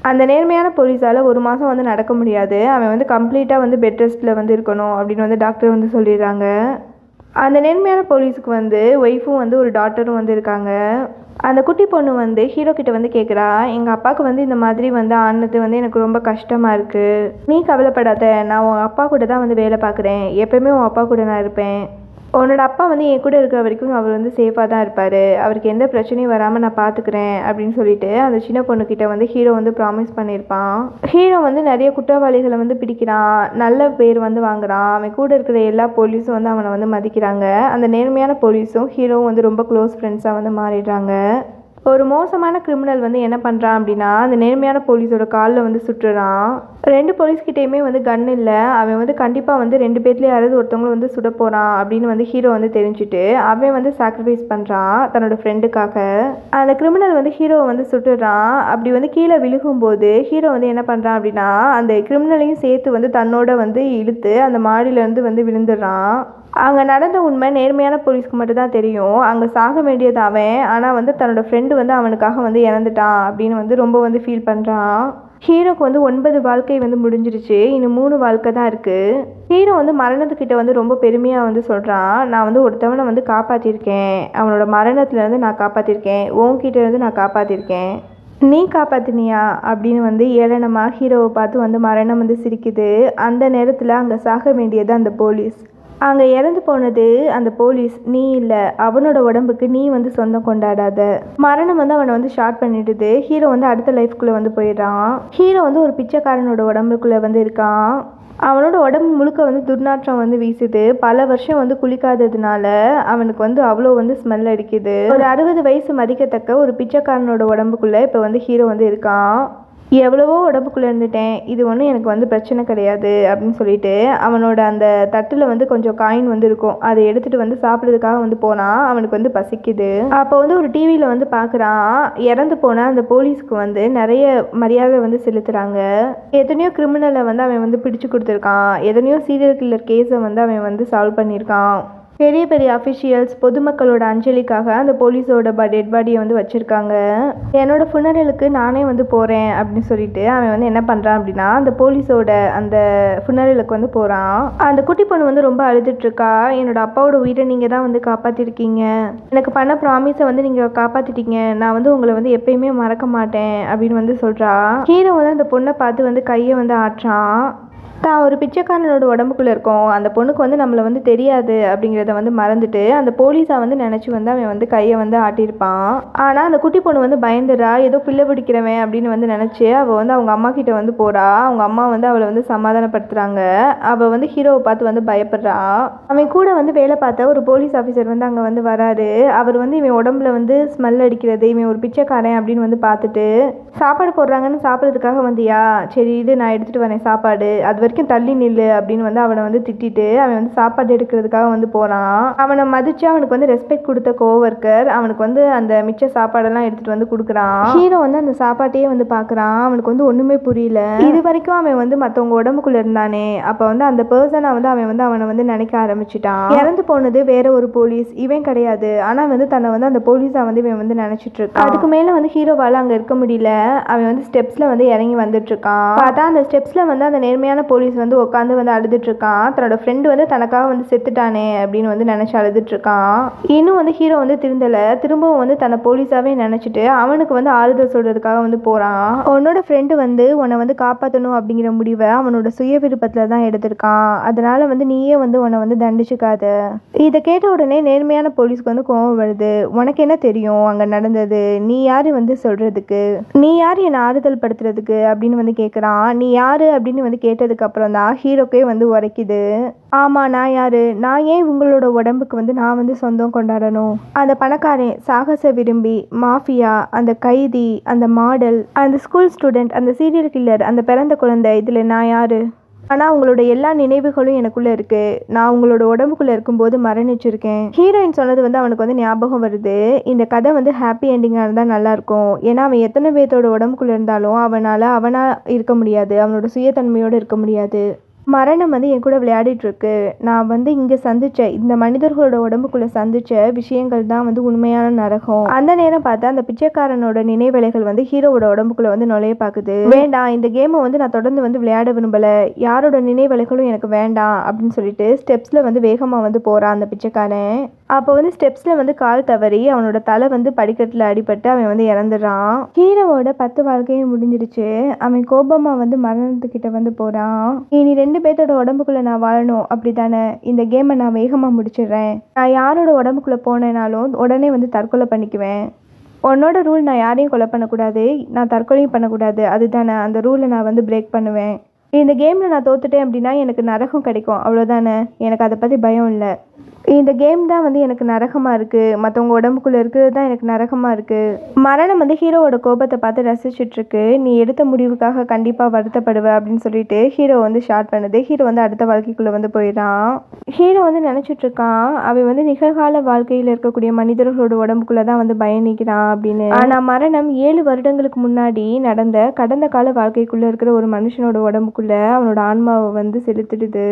அந்த நேர்மையான போலீஸால் 1 மாதம் வந்து நடக்க முடியாது. அவன் வந்து கம்ப்ளீட்டாக வந்து பெட் ரெஸ்ட்டில் வந்து இருக்கணும் அப்படின்னு வந்து டாக்டர் வந்து சொல்லிடுறாங்க. அந்த நேர்மையான போலீஸுக்கு வந்து ஒய்ஃபும் வந்து ஒரு டாட்டரும் வந்து இருக்காங்க. அந்த குட்டி பொண்ணு வந்து ஹீரோ கிட்ட வந்து கேட்குறா, எங்கள் அப்பாவுக்கு வந்து இந்த மாதிரி வந்து ஆனது வந்து எனக்கு ரொம்ப கஷ்டமாக இருக்குது. நீ கவலைப்படாத, நான் உன் அப்பா கூட தான் வந்து வேலை பார்க்குறேன். எப்போயுமே உன் அப்பா கூட நான் இருப்பேன். உன்னோட அப்பா வந்து என் கூட இருக்கிற வரைக்கும் அவர் வந்து சேஃபாக தான் இருப்பார். அவருக்கு எந்த பிரச்சனையும் வராமல் நான் பார்த்துக்கிறேன் அப்படின்னு சொல்லிட்டு அந்த சின்ன பொண்ணுக்கிட்ட வந்து ஹீரோ வந்து ப்ராமிஸ் பண்ணியிருப்பான். ஹீரோ வந்து நிறைய குற்றவாளிகளை வந்து பிடிக்கிறான். நல்ல பேர் வந்து வாங்குறான். அவன் கூட இருக்கிற எல்லா போலீஸும் வந்து அவனை வந்து மதிக்கிறாங்க. அந்த நேர்மையான போலீஸும் ஹீரோவும் வந்து ரொம்ப க்ளோஸ் ஃப்ரெண்ட்ஸாக வந்து மாறிடுறாங்க. ஒரு மோசமான கிரிமினல் வந்து என்ன பண்ணுறான் அப்படின்னா அந்த நேர்மையான போலீஸோட காலில் வந்து சுட்டுறான். 2 போலீஸ்கிட்டையுமே வந்து கன் இல்லை. அவன் வந்து கண்டிப்பாக வந்து 2 பேர்லேயே யாராவது ஒருத்தவங்களும் வந்து சுட போகிறான் அப்படின்னு வந்து ஹீரோ வந்து தெரிஞ்சுட்டு அவன் வந்து சாக்ரிஃபைஸ் பண்ணுறான் தன்னோட ஃப்ரெண்டுக்காக. அந்த கிரிமினல் வந்து ஹீரோவை வந்து சுட்டுறான். அப்படி வந்து கீழே விழுகும்போது ஹீரோ வந்து என்ன பண்ணுறான் அப்படின்னா அந்த கிரிமினலையும் சேர்த்து வந்து தன்னோட வந்து இழுத்து அந்த மாடியிலேருந்து வந்து விழுந்துடுறான். அங்கே நடந்த உண்மை நேர்மையான போலீஸ்க்கு மட்டும் தான் தெரியும். அங்கே சாக வேண்டியது அவன். ஆனால் வந்து தன்னோட ஃப்ரெண்டு வந்து அவனுக்காக வந்து இறந்துட்டான் அப்படின்னு வந்து ரொம்ப வந்து ஃபீல் பண்ணுறான். ஹீரோக்கு வந்து 9 வாழ்க்கை வந்து முடிஞ்சிருச்சு. இன்னும் 3 வாழ்க்கை தான் இருக்குது. ஹீரோ வந்து மரணத்துக்கிட்ட வந்து ரொம்ப பெருமையாக வந்து சொல்கிறான், நான் வந்து ஒருத்தவனை வந்து காப்பாற்றிருக்கேன். அவனோட மரணத்துலேருந்து நான் காப்பாற்றிருக்கேன். உன்கிட்ட இருந்து நான் காப்பாற்றிருக்கேன். நீ காப்பாத்தினியா அப்படின்னு வந்து ஏளனமாக ஹீரோவை பார்த்து வந்து மரணம் வந்து சிரிக்குது. அந்த நேரத்தில் அங்கே சாக வேண்டியது அந்த போலீஸ். அங்கே இறந்து போனது அந்த போலீஸ், நீ இல்லை. அவனோட உடம்புக்கு நீ வந்து சொந்தம் கொண்டாடாத. மரணம் வந்து அவனை வந்து ஷார்ட் பண்ணிடுது. ஹீரோ வந்து அடுத்த லைஃப்குள்ளே வந்து போயிடுறான். ஹீரோ வந்து ஒரு பிச்சைக்காரனோட உடம்புக்குள்ளே வந்து இருக்கான். அவனோட உடம்பு முழுக்க வந்து துர்நாற்றம் வந்து வீசுது. பல வருஷம் வந்து குளிக்காததுனால அவனுக்கு வந்து அவ்வளோ வந்து ஸ்மெல் அடிக்குது. ஒரு 60 வயசு மதிக்கத்தக்க ஒரு பிச்சைக்காரனோட உடம்புக்குள்ளே இப்போ வந்து ஹீரோ வந்து இருக்கான். எவ்வளவோ உடம்புக்குள்ளே இருந்துட்டேன், இது ஒன்றும் எனக்கு வந்து பிரச்சனை கிடையாது அப்படின்னு சொல்லிட்டு அவனோட அந்த தட்டில் வந்து கொஞ்சம் காயின் வந்து இருக்கும். அதை எடுத்துகிட்டு வந்து சாப்பிட்றதுக்காக வந்து போனான். அவனுக்கு வந்து பசிக்குது. அப்போ வந்து ஒரு டிவியில் வந்து பார்க்குறான், இறந்து போன அந்த போலீஸ்க்கு வந்து நிறைய மரியாதை வந்து செலுத்துகிறாங்க. எத்தனையோ கிரிமினலை வந்து அவன் வந்து பிடிச்சு கொடுத்துருக்கான். எத்தனையோ சீரியல் கில்லர் கேஸை வந்து அவன் வந்து சால்வ் பண்ணியிருக்கான். பெரிய பெரிய அஃபிஷியல்ஸ் பொதுமக்களோட அஞ்சலிக்காக அந்த போலீஸோட டெட் பாடியை வந்து வச்சுருக்காங்க. என்னோட ஃபுனரலுக்கு நானே வந்து போகிறேன் அப்படின்னு சொல்லிட்டு அவன் வந்து என்ன பண்ணுறான் அப்படின்னா அந்த போலீஸோட அந்த ஃபுனரலுக்கு வந்து போகிறான். அந்த குட்டி பொண்ணு வந்து ரொம்ப அழுதுட்ருக்கா. என்னோட அப்பாவோட உயிரை நீங்கள் தான் வந்து காப்பாற்றிருக்கீங்க, எனக்கு பண்ண ப்ராமிஸை வந்து நீங்கள் காப்பாற்றிட்டீங்க, நான் வந்து உங்களை வந்து எப்பயுமே மறக்க மாட்டேன் அப்படின்னு வந்து சொல்கிறா. ஹீரோ வந்து அந்த பொண்ணை பார்த்து வந்து கையை வந்து ஆட்டுறான். தான் ஒரு பிச்சைக்காரனோட உடம்புக்குள்ளே இருக்கும், அந்த பொண்ணுக்கு வந்து நம்மளை வந்து தெரியாது அப்படிங்கிறத வந்து மறந்துட்டு அந்த போலீஸாக வந்து நினச்சி வந்து அவன் வந்து கையை வந்து ஆட்டியிருப்பான். ஆனால் அந்த குட்டி பொண்ணு வந்து பயந்துடுறா, ஏதோ பிள்ளை பிடிக்கிறவன் அப்படின்னு வந்து நினச்சி அவள் வந்து அவங்க அம்மா கிட்ட வந்து போகிறா. அவங்க அம்மா வந்து அவளை வந்து சமாதானப்படுத்துகிறாங்க. அவள் வந்து ஹீரோவை பார்த்து வந்து பயப்படுறா. அவன் கூட வந்து வேலை பார்த்த ஒரு போலீஸ் ஆஃபீஸர் வந்து அங்கே வந்து வராரு. அவர் வந்து இவன் உடம்புல வந்து ஸ்மெல் அடிக்கிறது, இவன் ஒரு பிச்சைக்காரன் அப்படின்னு வந்து பார்த்துட்டு சாப்பாடு போடுறாங்கன்னு சாப்பிட்றதுக்காக வந்தியா, சரி இது நான் எடுத்துகிட்டு வரேன் சாப்பாடு, அது வரைக்கும் தள்ளி நில்லு அப்படின்னு வந்து அவனை வந்து திட்டிட்டு அவன் வந்து சாப்பாடு எடுக்கிறதுக்காக வந்து போகிறான். அவனை மதிச்சு அவனுக்கு வந்து ரெஸ்பெக்ட் கொடுத்த கோவர்க்கர் அவனுக்கு வந்து அந்த மிச்ச சாப்பாடெல்லாம் எடுத்துகிட்டு வந்து கொடுக்குறான். ஹீரோ வந்து அந்த சாப்பாட்டையே வந்து பார்க்குறான். அவனுக்கு வந்து ஒன்றுமே புரியல. இது வரைக்கும் அவன் வந்து மற்றவங்க உடம்புக்குள்ளே இருந்தானே, அப்போ வந்து அந்த பர்சனை வந்து அவனை வந்து நினைக்க ஆரம்பிச்சிட்டான். இறந்து போனது வேற ஒரு போலீஸ், இவன் கிடையாது. ஆனால் வந்து தன்னை வந்து அந்த போலீஸாக வந்து இவன் வந்து நினச்சிட்டு இருக்கான். அதுக்கு மேலே வந்து ஹீரோவால் அங்கே இருக்க முடியல. அவன் வந்து ஸ்டெப்ஸில் வந்து இறங்கி வந்துட்டு இருக்கான். பார்த்தா அந்த ஸ்டெப்ஸில் வந்து அந்த நேர்மையான போலீஸ் வந்து உட்காந்து வந்து அழுதுட்டு இருக்கான். தன்னோட ஃப்ரெண்டு வந்து தனக்காக வந்து செத்துட்டானே அப்படின்னு வந்து நினச்சி அழுதுட்டு இருக்கான். இன்னும் வந்து ஹீரோ வந்து திருந்தலை. திரும்பவும் வந்து தன்னை போலீஸாகவே நினச்சிட்டு அவனுக்கு வந்து ஆறுதல் சொல்கிறதுக்காக வந்து போகிறான். உன்னோட ஃப்ரெண்டு வந்து உன்னை வந்து காப்பாற்றணும் அப்படிங்கிற முடிவை அவனோட சுய விருப்பத்தில் தான் எடுத்திருக்கான். அதனால வந்து நீயே வந்து உன்னை வந்து தண்டிச்சுக்காத. இதை கேட்ட உடனே நேர்மையான போலீஸ்க்கு வந்து கோவம் வருது. உனக்கு என்ன தெரியும் அங்கே நடந்தது, நீ யார் வந்து சொல்கிறதுக்கு, நீ யார் என்னை ஆறுதல் படுத்துறதுக்கு அப்படின்னு வந்து கேட்குறான். நீ யார் அப்படின்னு வந்து கேட்டதுக்கு அப்புறம் தான் ஹீரோக்கே வந்து உரைக்குது. ஆமாம் நான் யார், நான் ஏன் உங்களோட உடம்புக்கு வந்து நான் வந்து சொந்தம் கொண்டாடணும், அந்த பணக்காரன், சாகச விரும்பி, மாஃபியா, அந்த கைதி, அந்த மாடல், அந்த ஸ்கூல் ஸ்டூடெண்ட், அந்த சீரியல் கில்லர், அந்த பிறந்த குழந்தை, இதில் நான் யார்? ஆனால் உங்களோட எல்லா நினைவுகளும் எனக்குள்ளே இருக்குது. நான் உங்களோட உடம்புக்குள்ளே இருக்கும்போது மரணிச்சிருக்கேன். ஹீரோயின் சொன்னது வந்து அவனுக்கு வந்து ஞாபகம் வருது. இந்த கதை வந்து ஹாப்பி எண்டிங்காக இருந்தால் நல்லாயிருக்கும். ஏன்னா அவன் எத்தனை பேர்த்தோட உடம்புக்குள்ளே இருந்தாலும் அவனாக இருக்க முடியாது, அவனோட சுயத்தன்மையோடு இருக்க முடியாது. மரணம் வந்து என் கூட விளையாடிட்டு இருக்கு. நான் வந்து இங்கே சந்திச்ச இந்த மனிதர்களோட உடம்புக்குள்ளே சந்திச்ச விஷயங்கள் தான் வந்து உண்மையான நரகம். அந்த நேரம் பார்த்தா அந்த பிச்சைக்காரனோட நினைவலைகள் வந்து ஹீரோவோட உடம்புக்குள்ளே வந்து நுழைய பார்க்குது. வேண்டாம், இந்த கேமை வந்து நான் தொடர்ந்து வந்து விளையாட விரும்பலை, யாரோட நினைவலைகளும் எனக்கு வேண்டாம் அப்படின்னு சொல்லிட்டு ஸ்டெப்ஸில் வந்து வேகமாக வந்து போகிறான் அந்த பிச்சைக்காரன். அப்போ வந்து ஸ்டெப்ஸில் வந்து கால் தவறி அவனோட தலை வந்து படிக்கட்டில் அடிபட்டு அவன் வந்து இறந்துடுறான். ஹீரோவோட 10 வாழ்க்கையும் முடிஞ்சிடுச்சு. அவன் கோபமாக வந்து மரணத்துக்கிட்ட வந்து போகிறான். இனி 2 பேர்த்தோட உடம்புக்குள்ளே நான் வாழணும் அப்படி தானே, இந்த கேமை நான் வேகமாக முடிச்சிடுறேன். நான் யாரோட உடம்புக்குள்ளே போனேனாலும் உடனே வந்து தற்கொலை பண்ணிக்குவேன். உன்னோட ரூல் நான் யாரையும் கொலை பண்ணக்கூடாது, நான் தற்கொலையும் பண்ணக்கூடாது, அதுதானே, அந்த ரூலை நான் வந்து பிரேக் பண்ணுவேன். இந்த கேமில் நான் தோத்துட்டேன் அப்படின்னா எனக்கு நரகம் கிடைக்கும், அவ்வளோதானே, எனக்கு அதை பற்றி பயம் இல்லை. இந்த கேம் தான் வந்து எனக்கு நரகமாக இருக்குது, மற்றவங்க உடம்புக்குள்ளே இருக்கிறது தான் எனக்கு நரகமாக இருக்குது. மரணம் வந்து ஹீரோவோட கோபத்தை பார்த்து ரசிச்சுட்ருக்கு. நீ எடுத்த முடிவுக்காக கண்டிப்பாக வருத்தப்படுவ அப்படின்னு சொல்லிட்டு ஹீரோ வந்து ஷார்ட் பண்ணுது. ஹீரோ வந்து அடுத்த வாழ்க்கைக்குள்ளே வந்து போயிடான். ஹீரோ வந்து நினச்சிட்ருக்கான் அவன் வந்து நிகழ்கால வாழ்க்கையில் இருக்கக்கூடிய மனிதர்களோட உடம்புக்குள்ளே தான் வந்து பயணிக்கிறான் அப்படின்னு. ஆனால் மரணம் 7 வருடங்களுக்கு முன்னாடி நடந்த கடந்த கால வாழ்க்கைக்குள்ளே இருக்கிற ஒரு மனுஷனோட உடம்புக்குள்ளே அவனோட ஆன்மாவை வந்து செலுத்திடுது.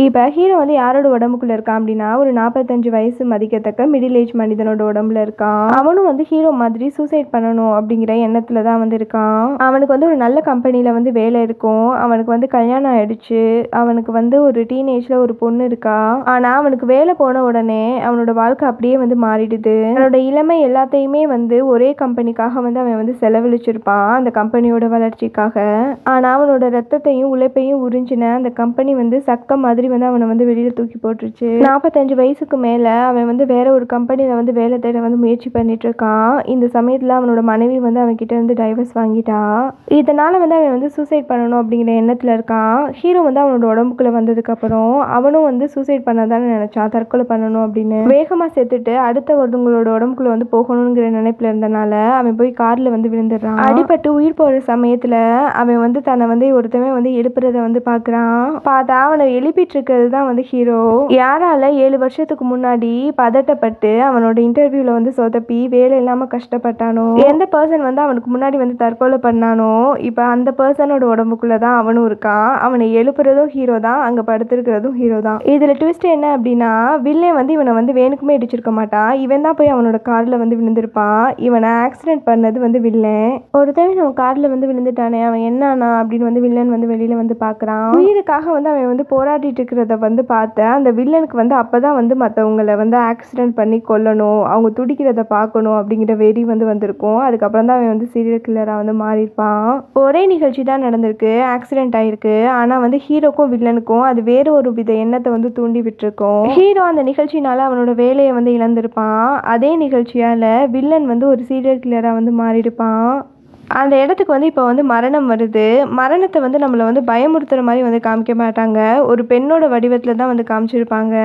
இப்போ ஹீரோ வந்து யாரோட உடம்புக்குள்ளே இருக்கான் அப்படின்னா ஒரு 45 வயசு மதிக்கத்தக்க மிடில் ஏஜ் மனிதனோட உடம்புல இருக்கான். அவனும் வந்து ஹீரோ மாதிரி சூசைட் பண்ணணும் அப்படிங்கிற எண்ணத்துல தான் வந்து இருக்கான். அவனுக்கு வந்து ஒரு நல்ல கம்பெனியில் வந்து வேலை இருக்கும். அவனுக்கு வந்து கல்யாணம் ஆயிடுச்சு. அவனுக்கு வந்து ஒரு டீனேஜ்ல ஒரு பொண்ணு இருக்கா. ஆனா அவனுக்கு வேலை போன உடனே அவனோட வாழ்க்கை அப்படியே வந்து மாறிடுது. அவனோட இளமை எல்லாத்தையுமே வந்து ஒரே கம்பெனிக்காக வந்து அவன் வந்து செலவழிச்சிருப்பான், அந்த கம்பெனியோட வளர்ச்சிக்காக. ஆனா அவனோட ரத்தத்தையும் உழைப்பையும் உறிஞ்சின அந்த கம்பெனி வந்து சக்க மாதிரி வந்து அவனை வந்து வெளியில தூக்கி போட்டுருச்சு. 45 வயசுக்கு மேலே அவன் வந்து வேற ஒரு கம்பெனியில் வந்து வேலை தேட வந்து முயற்சி பண்ணிட்டு இருக்கான். இந்த சமயத்தில் அவனோட மனைவி வந்து அவன் கிட்ட இருந்து டைவர்ஸ் வாங்கிட்டா. இதனால வந்து அவன் வந்து சூசைட் பண்ணணும் அப்படிங்கிற எண்ணத்தில் இருக்கான். ஹீரோ வந்து அவனோட உடம்புக்குள்ள வந்ததுக்கப்புறம் அவனும் வந்து சூசைட் பண்ணதானே நினைச்சான், தற்கொலை பண்ணணும் அப்படின்னு. வேகமாக செத்துட்டு அடுத்த ஒருத்தவங்களோட உடம்புக்குள்ள வந்து போகணுங்கிற நினைப்பில் இருந்தனால அவன் போய் காரில் வந்து விழுந்துடுறான். அடிபட்டு உயிர் போகிற சமயத்தில் அவன் வந்து தன்னை வந்து ஒருத்தவன் வந்து எழுப்புறத வந்து பார்க்குறான். பார்த்தா அவனை எழுப்பிட்டு இருக்கிறது தான் வந்து ஹீரோ. யாரால 7 வருஷத்துக்கு முன்னாடி பதட்டப்பட்டு அவனோட இன்டர்வியூவில் வந்து சொதப்பி வேலை இல்லாமல் கஷ்டப்பட்டானோ, எந்த பர்சன் வந்து அவனுக்கு முன்னாடி வந்து தற்கொலை பண்ணானோ, இப்போ அந்த பர்சனோட உடம்புக்குள்ளே தான் அவனும் இருக்கான். அவனை எழுப்புறதும் ஹீரோ தான், அங்கே படுத்திருக்கிறதும் ஹீரோ தான். இதில் ட்விஸ்ட் என்ன அப்படின்னா, வில்லன் வந்து இவனை வந்து வேணுக்குமே இடிச்சிருக்க மாட்டான். இவன் தான் போய் அவனோட காரில் வந்து விழுந்திருப்பான். இவனை ஆக்சிடென்ட் பண்ணது வந்து வில்லன். ஒரு தடவை அவன் காரில் வந்து விழுந்துட்டானே, அவன் என்னானா அப்படின்னு வந்து வில்லன் வந்து வெளியில் வந்து பார்க்குறான். உயிருக்காக வந்து அவன் வந்து போராடிட்டு இருக்கிறத வந்து பார்த்த அந்த வில்லனுக்கு வந்து அப்பதான் வந்து மற்றவங்களை வந்து ஆக்சிடென்ட் பண்ணி கொல்லணும், அவங்க துடிக்கிறத பார்க்கணும் அப்படிங்கிற வெறி வந்து வந்திருக்கும். அதுக்கப்புறம் தான் அவன் வந்து சீரியல் கில்லராக வந்து மாறியிருப்பான். ஒரே நிகழ்ச்சி தான் நடந்திருக்கு, ஆக்சிடென்ட் ஆயிருக்கு. ஆனால் வந்து ஹீரோக்கும் வில்லனுக்கும் அது வேற ஒரு வித எண்ணத்தை வந்து தூண்டி விட்டுருக்கும். ஹீரோ அந்த நிகழ்ச்சினால அவனோட வேலையை வந்து இழந்திருப்பான். அதே நிகழ்ச்சியால் வில்லன் வந்து ஒரு சீரியல் கில்லராக வந்து மாறியிருப்பான். அந்த இடத்துக்கு வந்து இப்போ வந்து மரணம் வருது. மரணத்தை வந்து நம்மளை வந்து பயமுறுத்துகிற மாதிரி வந்து காமிக்க மாட்டாங்க, ஒரு பெண்ணோட வடிவத்தில் தான் வந்து காமிச்சிருப்பாங்க.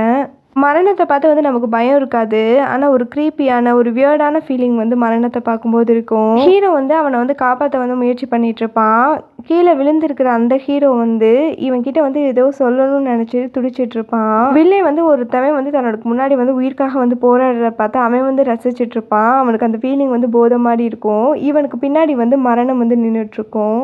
மரணத்தை பார்த்து வந்து நமக்கு பயம் இருக்காது, ஆனால் ஒரு க்ரீப்பியான ஒரு வியர்டான ஃபீலிங் வந்து மரணத்தை பார்க்கும்போது இருக்கும். ஹீரோ வந்து அவனை வந்து காப்பாற்ற வந்து முயற்சி பண்ணிட்டு இருப்பான். கீழே விழுந்திருக்கிற அந்த ஹீரோ வந்து இவன்கிட்ட வந்து ஏதோ சொல்லணும்னு நினச்சி துடிச்சிட்டு இருப்பான். வில்லே வந்து ஒருத்தவன் வந்து தன்னோட முன்னாடி வந்து உயிர்க்காக வந்து போராடுறத பார்த்து அவன் வந்து ரசிச்சிட்டு இருப்பான். அவனுக்கு அந்த ஃபீலிங் வந்து போதை மாதிரி இருக்கும். இவனுக்கு பின்னாடி வந்து மரணம் வந்து நின்றுட்டு இருக்கும்.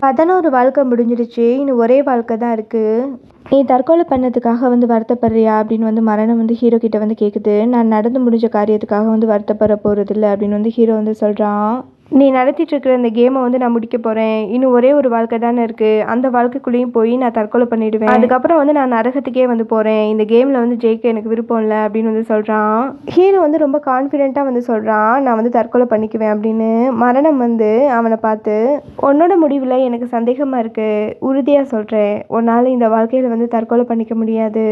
11 வாழ்க்கை முடிஞ்சிடுச்சு, இன்னும் ஒரே வாழ்க்கை தான் இருக்குது. நீ தற்கொலை பண்ணதுக்காக வந்து வருத்தப்படுறியா அப்படின்னு வந்து மரணம் வந்து ஹீரோ கிட்ட வந்து கேட்குது. நான் நடந்து முடிஞ்ச காரியத்துக்காக வந்து வருத்தப்பட போகிறதில்ல அப்படின்னு வந்து ஹீரோ வந்து சொல்கிறான். நீ நடத்திட்டு இருக்கிற இந்த கேமை வந்து நான் முடிக்க போகிறேன், இன்னும் ஒரே ஒரு வாழ்க்கை தானே இருக்குது, அந்த வாழ்க்கைக்குள்ளேயும் போய் நான் தற்கொலை பண்ணிடுவேன், அதுக்கப்புறம் வந்து நான் நரகத்துக்கே வந்து போகிறேன், இந்த கேமில் வந்து ஜெயிக்க எனக்கு விருப்பம் இல்லை அப்படின்னு வந்து சொல்கிறான். ஹீரோ வந்து ரொம்ப கான்ஃபிடென்ட்டாக வந்து சொல்கிறான், நான் வந்து தற்கொலை பண்ணிக்குவேன் அப்படின்னு. மரணம் வந்து அவனை பார்த்து, உன்னோட முடிவில் எனக்கு சந்தேகமாக இருக்குது, உறுதியாக சொல்கிறேன், உன்னால் இந்த வாழ்க்கையில் வந்து தற்கொலை பண்ணிக்க முடியாது.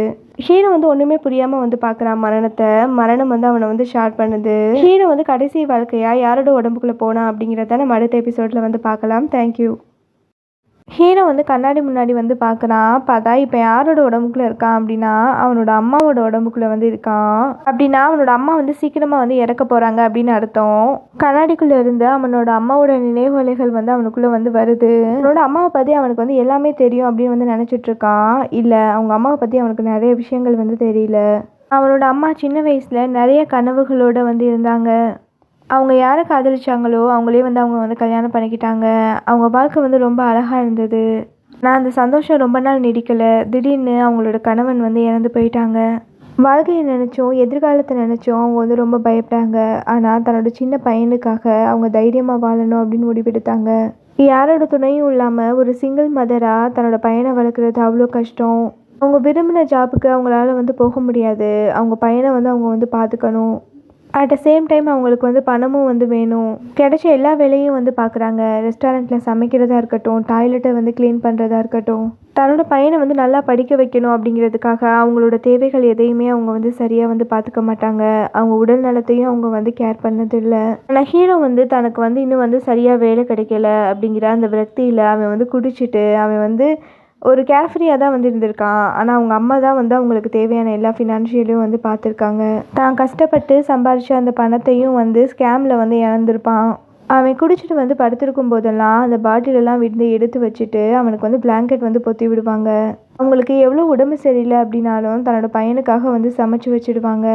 ஹீரோ வந்து ஒன்றுமே புரியாமல் வந்து பார்க்குறான் மரணத்தை. மரணம் வந்து அவனை வந்து ஷார்ட் பண்ணுது. ஹீரோ வந்து கடைசி வாழ்க்கையாக யாரோட உடம்புக்குள்ளே போனான் அப்படிங்கிறத நம்ம அடுத்த எபிசோடில் வந்து பார்க்கலாம். தேங்க்யூ. ஹீரோ வந்து கண்ணாடி முன்னாடி வந்து பார்க்குறான். பார்த்தா இப்போ யாரோட உடம்புக்குள்ளே இருக்கான் அப்படின்னா அவனோட அம்மாவோட உடம்புக்குள்ளே வந்து இருக்கான். அப்படின்னா அவனோட அம்மா வந்து சீக்கிரமாக வந்து இறக்க போகிறாங்க அப்படின்னு அர்த்தம். கண்ணாடிக்குள்ளே இருந்து அவனோட அம்மாவோட நினைவலைகள் வந்து அவனுக்குள்ளே வந்து வருது. அவனோட அம்மாவை பற்றி அவனுக்கு வந்து எல்லாமே தெரியும் அப்படின்னு வந்து நினச்சிட்டு இருக்கான். இல்லை, அவங்க அம்மாவை பற்றி அவனுக்கு நிறைய விஷயங்கள் வந்து தெரியல. அவனோட அம்மா சின்ன வயசில் நிறைய கனவுகளோடு வந்து இருந்தாங்க. அவங்க யாரை காதலிச்சாங்களோ அவங்களே வந்து அவங்க வந்து கல்யாணம் பண்ணிக்கிட்டாங்க. அவங்க வாழ்க்கை வந்து ரொம்ப அழகாக இருந்தது. நான் அந்த சந்தோஷம் ரொம்ப நாள் நீடிக்கலை. திடீர்னு அவங்களோட கணவன் வந்து இறந்து போயிட்டாங்க. வாழ்க்கையை நினச்சோம், எதிர்காலத்தை நினச்சோம் அவங்க வந்து ரொம்ப பயப்பட்டாங்க. ஆனால் தன்னோட சின்ன பையனுக்காக அவங்க தைரியமாக வாழணும் அப்படின்னு முடிவெடுத்தாங்க. யாரோட துணையும் இல்லாமல் ஒரு சிங்கிள் மதராக தன்னோட பையனை வளர்க்குறது அவ்வளோ கஷ்டம். அவங்க விரும்பின ஜாப்புக்கு அவங்களால வந்து போக முடியாது. அவங்க பையனை வந்து அவங்க வந்து பார்த்துக்கணும். அட் த சேம் டைம் அவங்களுக்கு வந்து பணமும் வந்து வேணும். கிடைச்ச எல்லா வேலையும் வந்து பார்க்குறாங்க. ரெஸ்டாரண்ட்டில் சமைக்கிறதா இருக்கட்டும், டாய்லெட்டை வந்து க்ளீன் பண்ணுறதா இருக்கட்டும், தன்னோட பையனை வந்து நல்லா படிக்க வைக்கணும் அப்படிங்கிறதுக்காக அவங்களோட தேவைகள் எதையுமே அவங்க வந்து சரியாக வந்து பார்த்துக்க மாட்டாங்க. அவங்க உடல் நலத்தையும் அவங்க வந்து கேர் பண்ணதில்லை. ஆனால் ஹீரோ வந்து தனக்கு வந்து இன்னும் வந்து சரியாக வேலை கிடைக்கல அப்படிங்கிற அந்த விரக்தியில் அவன் வந்து குடிச்சிட்டு அவன் வந்து ஒரு கேர்ஃப்ரீயாக தான் வந்து இருந்திருக்கான். ஆனால் அவங்க அம்மா தான் வந்து அவங்களுக்கு தேவையான எல்லா ஃபினான்ஷியலையும் வந்து பார்த்துருக்காங்க. தான் கஷ்டப்பட்டு சம்பாரித்த அந்த பணத்தையும் வந்து ஸ்கேமில் வந்து இழந்திருப்பான். அவன் குடிச்சிட்டு வந்து படுத்திருக்கும் போதெல்லாம் அந்த பாட்டிலெல்லாம் விட்டு எடுத்து வச்சுட்டு அவனுக்கு வந்து பிளாங்கெட் வந்து பொத்தி விடுவாங்க. அவங்களுக்கு எவ்வளோ உடம்பு சரியில்லை அப்படின்னாலும் தன்னோட பையனுக்காக வந்து சமைச்சு வச்சுடுவாங்க.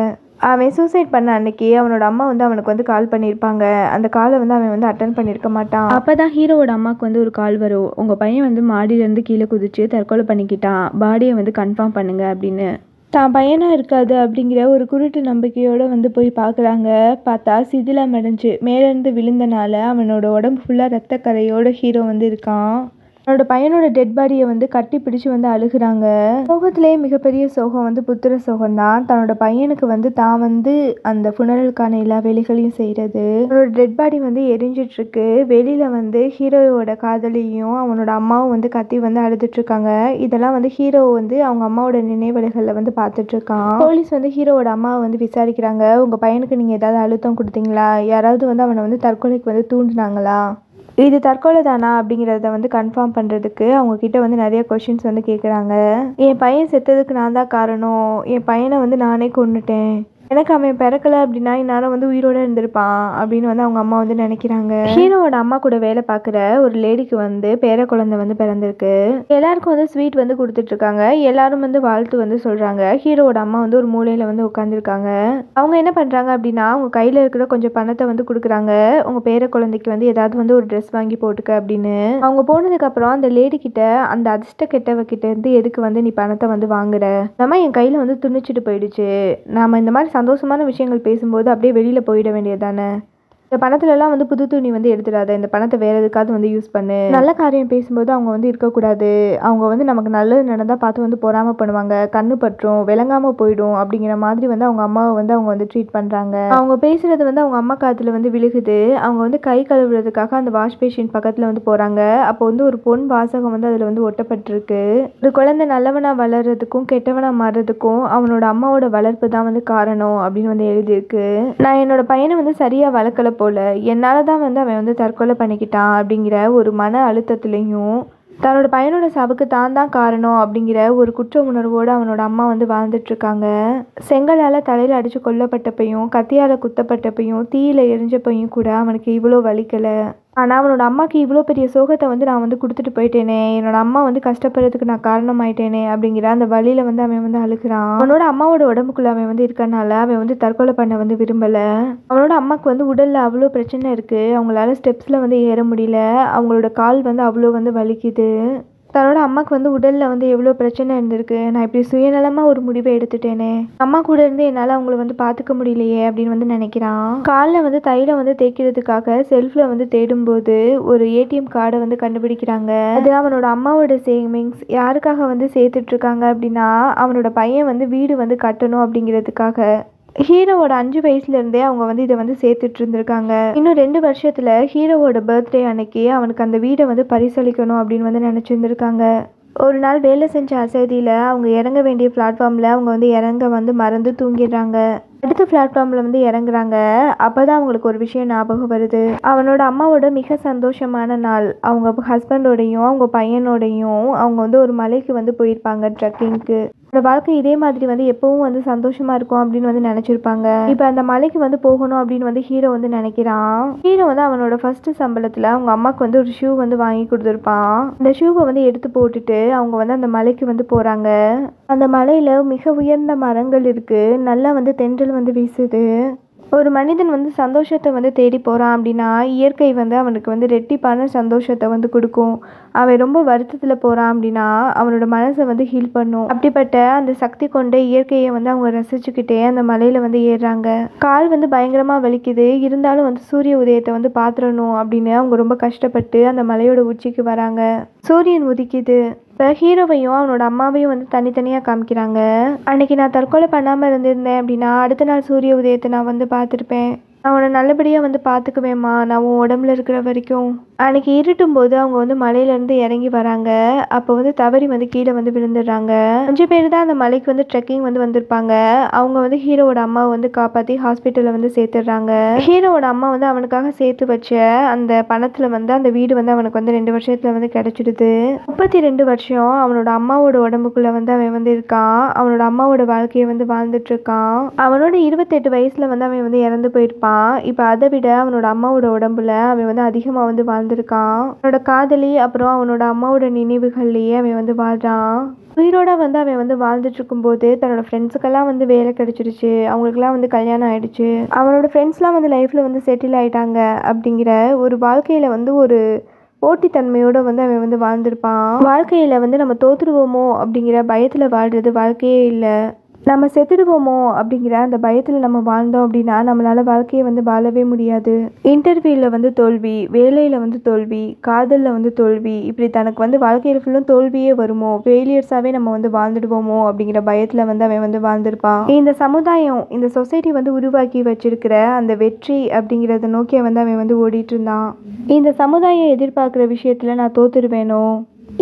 அவன் சூசைட் பண்ண அன்னைக்கு அவனோட அம்மா வந்து அவனுக்கு வந்து கால் பண்ணியிருப்பாங்க. அந்த காலை வந்து அவன் வந்து அட்டன் பண்ணியிருக்க மாட்டான். அப்போ தான் ஹீரோவோட அம்மாவுக்கு வந்து ஒரு கால் வரும், உங்கள் பையன் வந்து மாடியிலேருந்து கீழே குதிச்சு தற்கொலை பண்ணிக்கிட்டான், பாடியை வந்து கன்ஃபார்ம் பண்ணுங்க அப்படின்னு. தான் பையனாக இருக்காது அப்படிங்கிற ஒரு குருட்டு நம்பிக்கையோடு வந்து போய் பார்க்குறாங்க. பார்த்தா சிதிலம் அடைஞ்சு மேலேருந்து விழுந்தனால அவனோட உடம்பு ஃபுல்லாக ரத்த கரையோட ஹீரோ வந்து இருக்கான். அவனோட பையனோட டெட் பாடியை வந்து கட்டி பிடிச்சி வந்து அழுகுறாங்க. சோகத்திலேயே மிகப்பெரிய சோகம் வந்து புத்திர சோகம் தான். தன்னோட பையனுக்கு வந்து தான் வந்து அந்த ஃபுனரலுக்கான எல்லா வேலைகளையும் செய்கிறது. அவனோட டெட் பாடி வந்து எரிஞ்சிட்ருக்கு. வெளியில் வந்து ஹீரோவோட காதலியும் அவனோட அம்மாவும் வந்து கத்தி வந்து அழுதுட்ருக்காங்க. இதெல்லாம் வந்து ஹீரோ வந்து அவங்க அம்மாவோட நினைவலைகளில் வந்து பார்த்துட்ருக்கான். போலீஸ் வந்து ஹீரோவோட அம்மாவை வந்து விசாரிக்கிறாங்க. உங்கள் பையனுக்கு நீங்கள் ஏதாவது அழுத்தம் கொடுத்தீங்களா, யாராவது வந்து அவனை வந்து தற்கொலைக்கு வந்து தூண்டினாங்களா, இது தற்கொலை தானா அப்படிங்கிறத வந்து கன்ஃபார்ம் பண்ணுறதுக்கு அவங்கக்கிட்ட வந்து நிறைய கொஷின்ஸ் வந்து கேட்குறாங்க. என் பையன் செத்ததுக்கு நான் தான் காரணம், என் பையனை வந்து நானே கொன்னுட்டேன், எனக்கு அவன் பிறக்கலை அப்படின்னா இந்நேரம் வந்து உயிரோடு இருந்திருப்பான் அப்படின்னு வந்து அவங்க அம்மா வந்து நினைக்கிறாங்க. ஹீரோவோட அம்மா கூட வேலை பார்க்குற ஒரு லேடிக்கு வந்து பேர குழந்தை வந்து பிறந்திருக்கு. எல்லாருக்கும் வந்து ஸ்வீட் வந்து கொடுத்துட்ருக்காங்க. எல்லாரும் வந்து வாழ்த்து வந்து சொல்கிறாங்க. ஹீரோவோட அம்மா வந்து ஒரு மூலையில் வந்து உட்காந்துருக்காங்க. அவங்க என்ன பண்ணுறாங்க அப்படின்னா அவங்க கையில் இருக்கிற கொஞ்சம் பணத்தை வந்து கொடுக்குறாங்க. உங்கள் பேர குழந்தைக்கு வந்து ஏதாவது வந்து ஒரு ட்ரெஸ் வாங்கி போட்டுக்க அப்படின்னு. அவங்க போனதுக்கப்புறம் அந்த லேடி கிட்ட அந்த அதிர்ஷ்ட கெட்டவகிட்ட இருந்து எதுக்கு வந்து நீ பணத்தை வந்து வாங்குற, நம்ம என் கையில் வந்து துணிச்சிட்டு போயிடுச்சு, நாம இந்த மாதிரி சந்தோஷமான விஷயங்கள் பேசும்போது அப்படியே வெளியில் போயிட வேண்டியதானே, இந்த பணத்துலலாம் வந்து புது துணி வந்து எடுத்துடாத, இந்த பணத்தை வேற எதுக்காவது வந்து யூஸ் பண்ணு, நல்ல காரியம் பேசும்போது அவங்க வந்து இருக்கக்கூடாது, அவங்க வந்து நமக்கு நல்லது நடந்தால் பார்த்து வந்து பொறாம பண்ணுவாங்க, கண்ணு பற்றும், விளங்காம போயிடும் அப்படிங்கிற மாதிரி வந்து அவங்க அம்மாவை வந்து அவங்க வந்து ட்ரீட் பண்ணுறாங்க. அவங்க பேசுறது வந்து அவங்க அம்மா காத்துல வந்து விழுகுது. அவங்க வந்து கை கழுவுறதுக்காக அந்த வாஷ் பேஷின் பக்கத்தில் வந்து போகிறாங்க. அப்போ வந்து ஒரு பொன் வாசகம் வந்து அதில் வந்து ஒட்டப்பட்டிருக்கு. ஒரு குழந்தை நல்லவனா வளர்றதுக்கும் கெட்டவனா மாறுறதுக்கும் அவனோட அம்மாவோட வளர்ப்பு தான் வந்து காரணம் அப்படின்னு வந்து எழுதியிருக்கு. நான் என்னோட பையனை வந்து சரியாக வளர்க்கல போல, என்னால் தான் வந்து அவன் வந்து தற்கொலை பண்ணிக்கிட்டான் அப்படிங்கிற ஒரு மன அழுத்தத்துலேயும் தன்னோட பையனோட சாவுக்கு தான் காரணம் அப்படிங்கிற ஒரு குற்ற உணர்வோடு அவனோட அம்மா வந்து வாழ்ந்துட்டுருக்காங்க. செங்கலால் தலையில் அடித்து கொல்லப்பட்டப்பையும் கத்தியால் குத்தப்பட்டப்பையும் தீயில எரிஞ்சப்பையும் கூட அவனுக்கு இவ்வளோ வலிக்கலை. ஆனால் அவனோட அம்மாவுக்கு இவ்வளோ பெரிய சோகத்தை வந்து நான் வந்து கொடுத்துட்டு போயிட்டேனே, என்னோட அம்மா வந்து கஷ்டப்படுறதுக்கு நான் காரணமாயிட்டேனே அப்படிங்கிற அந்த வழியில் வந்து அவன் வந்து அழுகிறான். அவனோட அம்மாவோட உடம்புக்குள்ள அவன் வந்து இருக்கனால அவன் வந்து தற்கொலை பண்ண வந்து விரும்பலை. அவனோட அம்மாவுக்கு வந்து உடலில் அவ்வளோ பிரச்சனை இருக்குது. அவங்களால ஸ்டெப்ஸில் வந்து ஏற முடியல. அவங்களோட கால் வந்து அவ்வளோ வந்து வலிக்குது. தன்னோட அம்மாவுக்கு வந்து உடலில் வந்து எவ்வளோ பிரச்சனை இருந்திருக்கு. நான் இப்படி சுயநலமாக ஒரு முடிவை எடுத்துட்டேனே, அம்மா கூட இருந்து என்னால் அவங்கள வந்து பார்த்துக்க முடியலையே அப்படின்னு வந்து நினைக்கிறான். காலில் வந்து தைலம் வந்து தேய்க்கிறதுக்காக செல்ஃபில் வந்து தேடும்போது ஒரு ஏடிஎம் கார்டை வந்து கண்டுபிடிக்கிறாங்க. அது அவனோட அம்மாவோட சேவிங்ஸ். யாருக்காக வந்து சேர்த்துட்ருக்காங்க அப்படின்னா அவனோட பையன் வந்து வீடு வந்து கட்டணும் அப்படிங்கிறதுக்காக. ஹீரோவோட 5 வயசுலேருந்தே அவங்க வந்து இதை வந்து சேர்த்துட்டு இருந்திருக்காங்க. இன்னும் 2 வருஷத்தில் ஹீரோவோட பர்த்டே அன்னைக்கு அவனுக்கு அந்த வீடை வந்து பரிசளிக்கணும் அப்படின்னு வந்து நினச்சிருந்துருக்காங்க. ஒரு நாள் வேலை செஞ்ச அசதியில் அவங்க இறங்க வேண்டிய பிளாட்ஃபார்மில் அவங்க வந்து இறங்க வந்து மறந்து தூங்கிடுறாங்க. அடுத்த பிளாட்ஃபார்மில் வந்து இறங்குறாங்க. அப்போ தான் அவங்களுக்கு ஒரு விஷயம் ஞாபகம் வருது. அவனோட அம்மாவோட மிக சந்தோஷமான நாள். அவங்க ஹஸ்பண்டோடையும் அவங்க பையனோடையும் அவங்க வந்து ஒரு மலைக்கு வந்து போயிருப்பாங்க ட்ரெக்கிங்க்கு. அவனோட வாழ்க்கை இதே மாதிரி வந்து எப்பவும் வந்து சந்தோஷமா இருக்கும் அப்படின்னு வந்து நினைச்சிருப்பாங்க. இப்போ அந்த மலைக்கு வந்து போகணும் அப்படின்னு வந்து ஹீரோ வந்து நினைக்கிறான். ஹீரோ வந்து அவனோட ஃபர்ஸ்ட் சம்பளத்தில் அவங்க அம்மாவுக்கு வந்து ஒரு ஷூ வந்து வாங்கி கொடுத்துருப்பான். அந்த ஷூவை வந்து எடுத்து போட்டுட்டு அவங்க வந்து அந்த மலைக்கு வந்து போகிறாங்க. அந்த மலையில் மிக உயர்ந்த மரங்கள் இருக்குது. நல்லா வந்து தென்றல் வந்து வீசுது. ஒரு மனிதன் வந்து சந்தோஷத்தை வந்து தேடி போகிறான் அப்படின்னா இயற்கை வந்து அவனுக்கு வந்து ரெட்டிப்பான சந்தோஷத்தை வந்து கொடுக்கும். அவன் ரொம்ப வருத்தத்தில் போகிறான் அப்படின்னா அவனோட மனசை வந்து ஹீல் பண்ணும். அப்படிப்பட்ட அந்த சக்தி கொண்ட இயற்கையை வந்து அவங்க ரசிச்சுக்கிட்டே அந்த மலையில் வந்து ஏறுறாங்க. கால் வந்து பயங்கரமாக வலிக்குது. இருந்தாலும் வந்து சூரிய உதயத்தை வந்து பார்த்துடணும் அப்படின்னு அவங்க ரொம்ப கஷ்டப்பட்டு அந்த மலையோட உச்சிக்கு வராங்க. சூரியன் உதிக்குது. இப்போ ஹீரோவையும் அவனோட அம்மாவையும் வந்து தனித்தனியாக காமிக்கிறாங்க. அன்னைக்கு நான் தற்கொலை பண்ணாமல் இருந்திருந்தேன் அப்படின்னா அடுத்த நாள் சூரிய உதயத்தை நான் வந்து பார்த்துருப்பேன். நான் உன்னை நல்லபடியாக வந்து பார்த்துக்குவேம்மா, நான் உன் உடம்புல இருக்கிற வரைக்கும். அன்னைக்கு இருட்டும் போது அவங்க வந்து மலையிலேருந்து இறங்கி வராங்க. அப்போ வந்து தவறி வந்து கீழே வந்து விழுந்துடுறாங்க. 5 பேர் தான் அந்த மலைக்கு வந்து ட்ரெக்கிங் வந்து வந்திருப்பாங்க. அவங்க வந்து ஹீரோவோட அம்மாவை வந்து காப்பாற்றி ஹாஸ்பிட்டலில் வந்து சேர்த்துடுறாங்க. ஹீரோவோட அம்மா வந்து அவனுக்காக சேர்த்து வச்ச அந்த பணத்தில் வந்து அந்த வீடு வந்து அவனுக்கு வந்து 2 வருஷத்தில் வந்து கிடச்சிடுது. 32 வருஷம் அவனோட அம்மாவோட உடம்புக்குள்ளே வந்து அவன் வந்து இருக்கான். அவனோட அம்மாவோட வாழ்க்கையை வந்து வாழ்ந்துட்டு இருக்கான். அவனோட 28 வயசில் வந்து அவன் வந்து இறந்து போயிருப்பான். இப்போ அதை விட அவனோட அம்மாவோட உடம்புல அவன் வந்து அதிகமாக வந்து வாழ்ந்திருக்கான். அவனோட காதலி அப்புறம் அவனோட அம்மாவோட நினைவுகள்லேயே அவன் வந்து வாழ்றான். உயிரோட வந்து அவன் வந்து வாழ்ந்துட்டு இருக்கும்போது தன்னோட ஃப்ரெண்ட்ஸுக்கெல்லாம் வந்து வேலை கிடைச்சிருச்சு. அவங்களுக்குலாம் வந்து கல்யாணம் ஆயிடுச்சு. அவனோட ஃப்ரெண்ட்ஸ்லாம் வந்து லைஃப்பில் வந்து செட்டில் ஆயிட்டாங்க. அப்படிங்கிற ஒரு வாழ்க்கையில் வந்து ஒரு போட்டித்தன்மையோடு வந்து அவன் வந்து வாழ்ந்திருப்பான். வாழ்க்கையில் வந்து நம்ம தோற்றுடுவோமோ அப்படிங்கிற பயத்தில் வாழ்கிறது வாழ்க்கையே இல்லை. நம்ம செத்துடுவோமோ அப்படிங்கிற அந்த பயத்தில் நம்ம வாழ்ந்தோம் அப்படின்னா நம்மளால் வாழ்க்கையை வந்து வாழவே முடியாது. இன்டர்வியூவில் வந்து தோல்வி, வேலையில் வந்து தோல்வி, காதலில் வந்து தோல்வி, இப்படி தனக்கு வந்து வாழ்க்கையில் ஃபுல்லும் தோல்வியே வருமோ, ஃபெயிலியர்ஸாகவே நம்ம வந்து வாழ்ந்துடுவோமோ அப்படிங்கிற பயத்தில் வந்து அவன் வந்து வாழ்ந்திருப்பான். இந்த சமுதாயம், இந்த சொசைட்டி வந்து உருவாக்கி வச்சிருக்கிற அந்த வெற்றி அப்படிங்கிறத நோக்கி வந்து அவன் வந்து ஓடிட்டு இருந்தான். இந்த சமுதாயம் எதிர்பார்க்குற விஷயத்தில் நான் தோத்துடுவேனோ,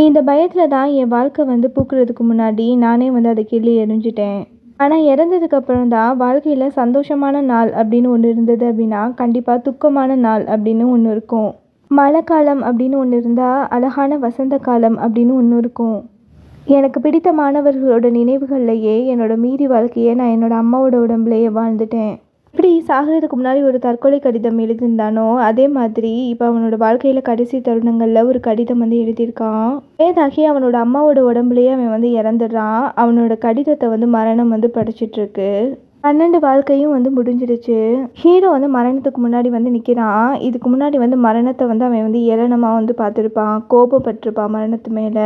இந்த பயத்தில் தான் என் வாழ்க்கை வந்து பூக்கிறதுக்கு முன்னாடி நானே வந்து அதை கிள்ளி எறிஞ்சிட்டேன். ஆனால் இறந்ததுக்கு அப்புறம் தான் வாழ்க்கையில் சந்தோஷமான நாள் அப்படின்னு ஒன்று இருந்தது அப்படின்னா கண்டிப்பாக துக்கமான நாள் அப்படின்னு ஒன்று இருக்கும். மழை காலம் அப்படின்னு ஒன்று இருந்தால் அழகான வசந்த காலம் அப்படின்னு ஒன்று இருக்கும். எனக்கு பிடித்த மாணவர்களோட நினைவுகள்லையே என்னோட மீதி வாழ்க்கையை நான் என்னோட அம்மாவோட உடம்புலையே வாழ்ந்துட்டேன். இப்படி சாகிறதுக்கு முன்னாடி ஒரு தற்கொலை கடிதம் எழுதியிருந்தானோ அதே மாதிரி இப்போ அவனோட வாழ்க்கையில் கடைசி தருணங்களில் ஒரு கடிதம் வந்து எழுதியிருக்கான். ஏதாகி அவனோட அம்மாவோட உடம்புலையே அவன் வந்து இறந்துடுறான். அவனோட கடிதத்தை வந்து மரணம் வந்து படிச்சிட்ருக்கு. 12 வாழ்க்கையும் வந்து முடிஞ்சிருச்சு. ஹீரோ வந்து மரணத்துக்கு முன்னாடி வந்து நிற்கிறான். இதுக்கு முன்னாடி வந்து மரணத்தை வந்து அவன் வந்து ஏளனமாக வந்து பார்த்துருப்பான், கோபப்பட்டிருப்பான் மரணத்து மேலே.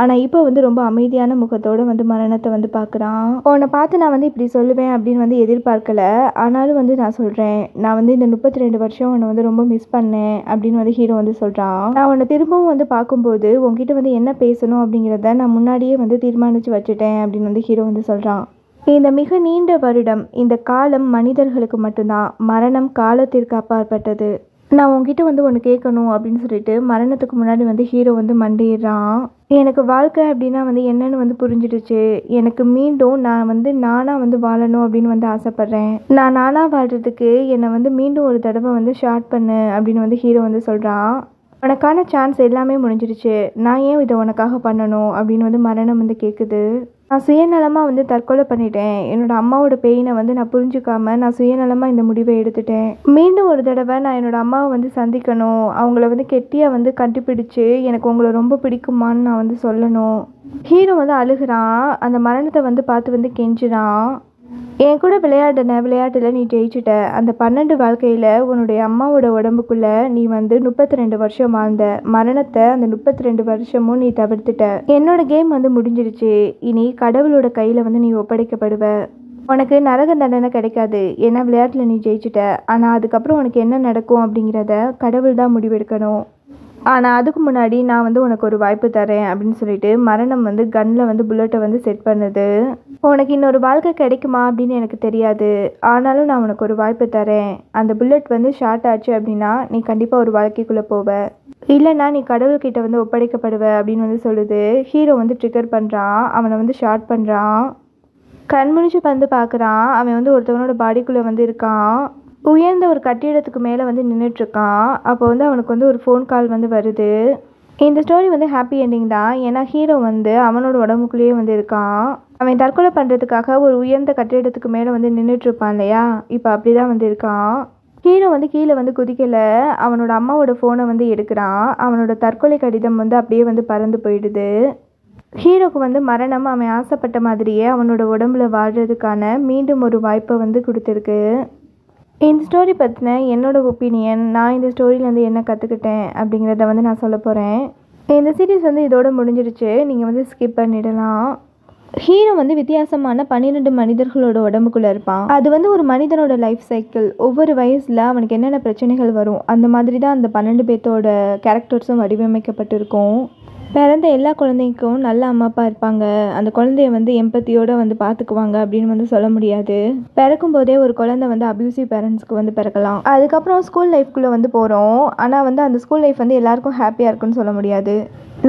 ஆனால் இப்போ வந்து ரொம்ப அமைதியான முகத்தோடு வந்து மரணத்தை வந்து பார்க்குறான். உன்னை பார்த்து நான் வந்து இப்படி சொல்லுவேன் அப்படின்னு வந்து எதிர்பார்க்கல. ஆனாலும் வந்து நான் சொல்கிறேன், நான் வந்து இந்த 32 வருஷம் உன்னை வந்து ரொம்ப மிஸ் பண்ணேன் அப்படின்னு வந்து ஹீரோ வந்து சொல்கிறான். நான் உன்னை திரும்பவும் வந்து பார்க்கும்போது உங்ககிட்ட வந்து என்ன பேசணும் அப்படிங்கிறத நான் முன்னாடியே வந்து தீர்மானித்து வச்சுட்டேன் அப்படின்னு வந்து ஹீரோ வந்து சொல்கிறான். இந்த மிக நீண்ட வருடம், இந்த காலம் மனிதர்களுக்கு மட்டும்தான். மரணம் காலத்திற்கு அப்பாற்பட்டது. நான் உங்ககிட்ட வந்து ஒன்று கேட்கணும் அப்படின்னு சொல்லிட்டு மரணத்துக்கு முன்னாடி வந்து ஹீரோ வந்து மண்டிடுறான். எனக்கு வாழ்க்கை அப்படின்னா வந்து என்னன்னு வந்து புரிஞ்சிடுச்சு. எனக்கு மீண்டும் நான் வந்து நானாக வந்து வாழணும் அப்படின்னு வந்து ஆசைப்பட்றேன். நான் நானாக வாழ்கிறதுக்கு என்னை வந்து மீண்டும் ஒரு தடவை வந்து ஷார்ட் பண்ணு அப்படின்னு வந்து ஹீரோ வந்து சொல்கிறான். உனக்கான சான்ஸ் எல்லாமே முடிஞ்சிடுச்சு. நான் ஏன் இதை உனக்காக பண்ணணும் அப்படின்னு வந்து மரணம் வந்து கேட்குது. நான் சுயநலமாக வந்து தற்கொலை பண்ணிட்டேன். என்னோட அம்மாவோட பெயினை வந்து நான் புரிஞ்சுக்காம நான் சுயநலமாக இந்த முடிவை எடுத்துட்டேன். மீண்டும் ஒரு தடவை நான் என்னோட அம்மாவை வந்து சந்திக்கணும். அவங்கள வந்து கெட்டியாக வந்து கண்டுபிடிச்சு எனக்கு உங்களை ரொம்ப பிடிக்குமான்னு நான் வந்து சொல்லணும். ஹீரோ வந்து அழுகிறான். அந்த மரணத்தை வந்து பார்த்து வந்து கெஞ்சுறான். என் கூட விளையாடின விளையாட்டில் நீ ஜெயிச்சுட்ட. அந்த 12 வாழ்க்கையில் உன்னுடைய அம்மாவோட உடம்புக்குள்ளே நீ வந்து 32 வருஷம் வாழ்ந்த. மரணத்தை அந்த 32 வருஷமும் நீ தவிர்த்துட்ட. என்னோட கேம் வந்து முடிஞ்சிருச்சு. இனி கடவுளோட கையில் வந்து நீ ஒப்படைக்கப்படுவ. உனக்கு நரக தண்டனை கிடைக்காது. ஏன்னா விளையாட்டில் நீ ஜெயிச்சுட்ட. ஆனால் அதுக்கப்புறம் உனக்கு என்ன நடக்கும் அப்படிங்கிறத கடவுள் தான் முடிவெடுக்கணும். ஆனால் அதுக்கு முன்னாடி நான் வந்து உனக்கு ஒரு வாய்ப்பு தரேன் அப்படின்னு சொல்லிட்டு மரணம் வந்து கன்னில் வந்து புல்லட்டை வந்து செட் பண்ணுது. உனக்கு இன்னொரு வாழ்க்கை கிடைக்குமா அப்படின்னு எனக்கு தெரியாது. ஆனாலும் நான் உனக்கு ஒரு வாய்ப்பு தரேன். அந்த புல்லட் வந்து ஷார்ட் ஆச்சு அப்படின்னா நீ கண்டிப்பாக ஒரு வாழ்க்கைக்குள்ளே போவ. இல்லைன்னா நீ கடவுள்கிட்ட வந்து ஒப்படைக்கப்படுவ அப்படின்னு வந்து சொல்லுது. ஹீரோ வந்து ட்ரிகர் பண்ணுறான். அவனை வந்து ஷார்ட் பண்ணுறான். கண் முழிச்சு வந்து பார்க்குறான். அவன் வந்து ஒருத்தவனோட பாடிக்குள்ளே வந்து இருக்கான். உயர்ந்த ஒரு கட்டிடத்துக்கு மேலே வந்து நின்றுட்டுருக்கான். அப்போ வந்து அவனுக்கு வந்து ஒரு ஃபோன் கால் வந்து வருது. இந்த ஸ்டோரி வந்து ஹாப்பி எண்டிங் தான். ஏன்னா ஹீரோ வந்து அவனோட உடம்புக்குள்ளேயே வந்து இருக்கான். அவன் தற்கொலை பண்ணுறதுக்காக ஒரு உயர்ந்த கட்டிடத்துக்கு மேலே வந்து நின்றுட்டுருப்பான் இல்லையா, இப்போ அப்படி தான் வந்து இருக்கான். ஹீரோ வந்து கீழே வந்து குதிக்கலை. அவனோட அம்மாவோட ஃபோனை வந்து எடுக்கிறான். அவனோட தற்கொலை கடிதம் வந்து அப்படியே வந்து பறந்து போயிடுது. ஹீரோக்கு வந்து மரணம் அவன் ஆசைப்பட்ட மாதிரியே அவனோட உடம்புல வாழ்கிறதுக்கான மீண்டும் ஒரு வாய்ப்பை வந்து கொடுத்துருக்கு. இந்த ஸ்டோரி பற்றின என்னோட ஒப்பீனியன், நான் இந்த ஸ்டோரியிலேருந்து என்ன கற்றுக்கிட்டேன் அப்படிங்கிறத வந்து நான் சொல்ல போகிறேன். இந்த சீரீஸ் வந்து இதோட முடிஞ்சிருச்சு. நீங்கள் வந்து ஸ்கிப் பண்ணிடலாம். ஹீரோ வந்து வித்தியாசமான 12 மனிதர்களோட உடம்புக்குள்ளே இருப்பான். அது வந்து ஒரு மனிதனோட லைஃப் சைக்கிள். ஒவ்வொரு வயசில் அவனுக்கு என்னென்ன பிரச்சனைகள் வரும் அந்த மாதிரி தான் அந்த 12 பேர்த்தோட கேரக்டர்ஸும் வடிவமைக்கப்பட்டிருக்கும். பிறந்த எல்லா குழந்தைக்கும் நல்ல அம்மா அப்பா இருப்பாங்க. அந்த குழந்தைய வந்து எம்பத்தியோடு வந்து பார்த்துக்குவாங்க அப்படின்னு வந்து சொல்ல முடியாது. பிறக்கும் போதே ஒரு குழந்தை வந்து அப்யூசிவ் பேரண்ட்ஸ்க்கு வந்து பிறக்கலாம். அதுக்கப்புறம் ஸ்கூல் லைஃப்குள்ளே வந்து போகிறோம். ஆனால் வந்து அந்த ஸ்கூல் லைஃப் வந்து எல்லாருக்கும் ஹாப்பியாக இருக்குன்னு சொல்ல முடியாது.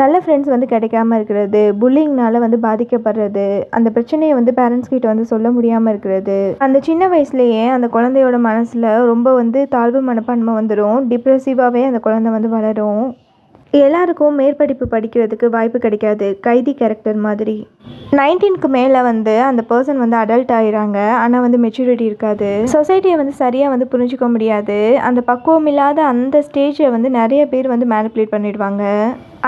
நல்ல ஃப்ரெண்ட்ஸ் வந்து கிடைக்காம இருக்கிறது, புல்லிங்னால வந்து பாதிக்கப்படுறது, அந்த பிரச்சனையை வந்து பேரண்ட்ஸ் கிட்ட வந்து சொல்ல முடியாமல் இருக்கிறது, அந்த சின்ன வயசுலேயே அந்த குழந்தையோட மனசில் ரொம்ப வந்து தாழ்வு மனப்பான்மை வந்துடும். டிப்ரெசிவாகவே அந்த குழந்தை வந்து வளரும். எல்லாருக்கும் மேற்படிப்பு படிக்கிறதுக்கு வாய்ப்பு கிடைக்காது. கைதி கேரக்டர் மாதிரி 19க்கு மேலே வந்து அந்த பர்சன் வந்து அடல்ட் ஆகிடுறாங்க. ஆனால் வந்து மெச்சூரிட்டி இருக்காது. சொசைட்டியை வந்து சரியாக வந்து புரிஞ்சிக்க முடியாது. அந்த பக்குவம் இல்லாத அந்த ஸ்டேஜை வந்து நிறைய பேர் வந்து மேனிப்புலேட் பண்ணிடுவாங்க.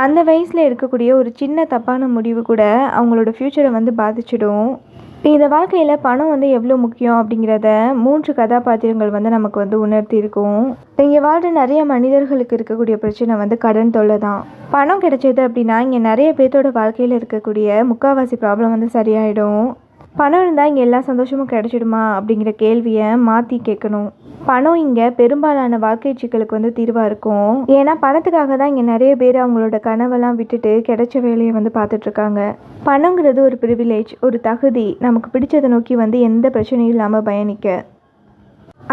அந்த வயசில் இருக்கக்கூடிய ஒரு சின்ன தப்பான முடிவு கூட அவங்களோட ஃப்யூச்சரை வந்து பாதிச்சிடும். இந்த வாழ்க்கையில் பணம் வந்து எவ்வளோ முக்கியம் அப்படிங்கிறத 3 கதாபாத்திரங்கள் வந்து நமக்கு வந்து உணர்த்தி இருக்கும். இங்கே வாழ்கிற நிறைய மனிதர்களுக்கு இருக்கக்கூடிய பிரச்சனை வந்து கடன் தொல்லை தான். பணம் கிடைச்சது அப்படின்னா இங்கே நிறைய பேர்த்தோட வாழ்க்கையில் இருக்கக்கூடிய முக்கால்வாசி ப்ராப்ளம் வந்து சரியாயிடும். பணம் இருந்தால் இங்கே எல்லா சந்தோஷமும் கிடைச்சிடுமா அப்படிங்கிற கேள்வியை மாற்றி கேட்கணும். பணம் இங்கே பெரும்பாலான வாழ்க்கை சிக்கலுக்கு வந்து தீர்வாக இருக்கும். ஏன்னா பணத்துக்காக தான் இங்கே நிறைய பேர் அவங்களோட கனவெல்லாம் விட்டுட்டு கிடைச்ச வேலையை வந்து பார்த்துட்ருக்காங்க. பணங்கிறது ஒரு ப்ரிவிலேஜ், ஒரு தகுதி. நமக்கு பிடிச்சதை நோக்கி வந்து எந்த பிரச்சனையும் இல்லாமல் பயணிக்க.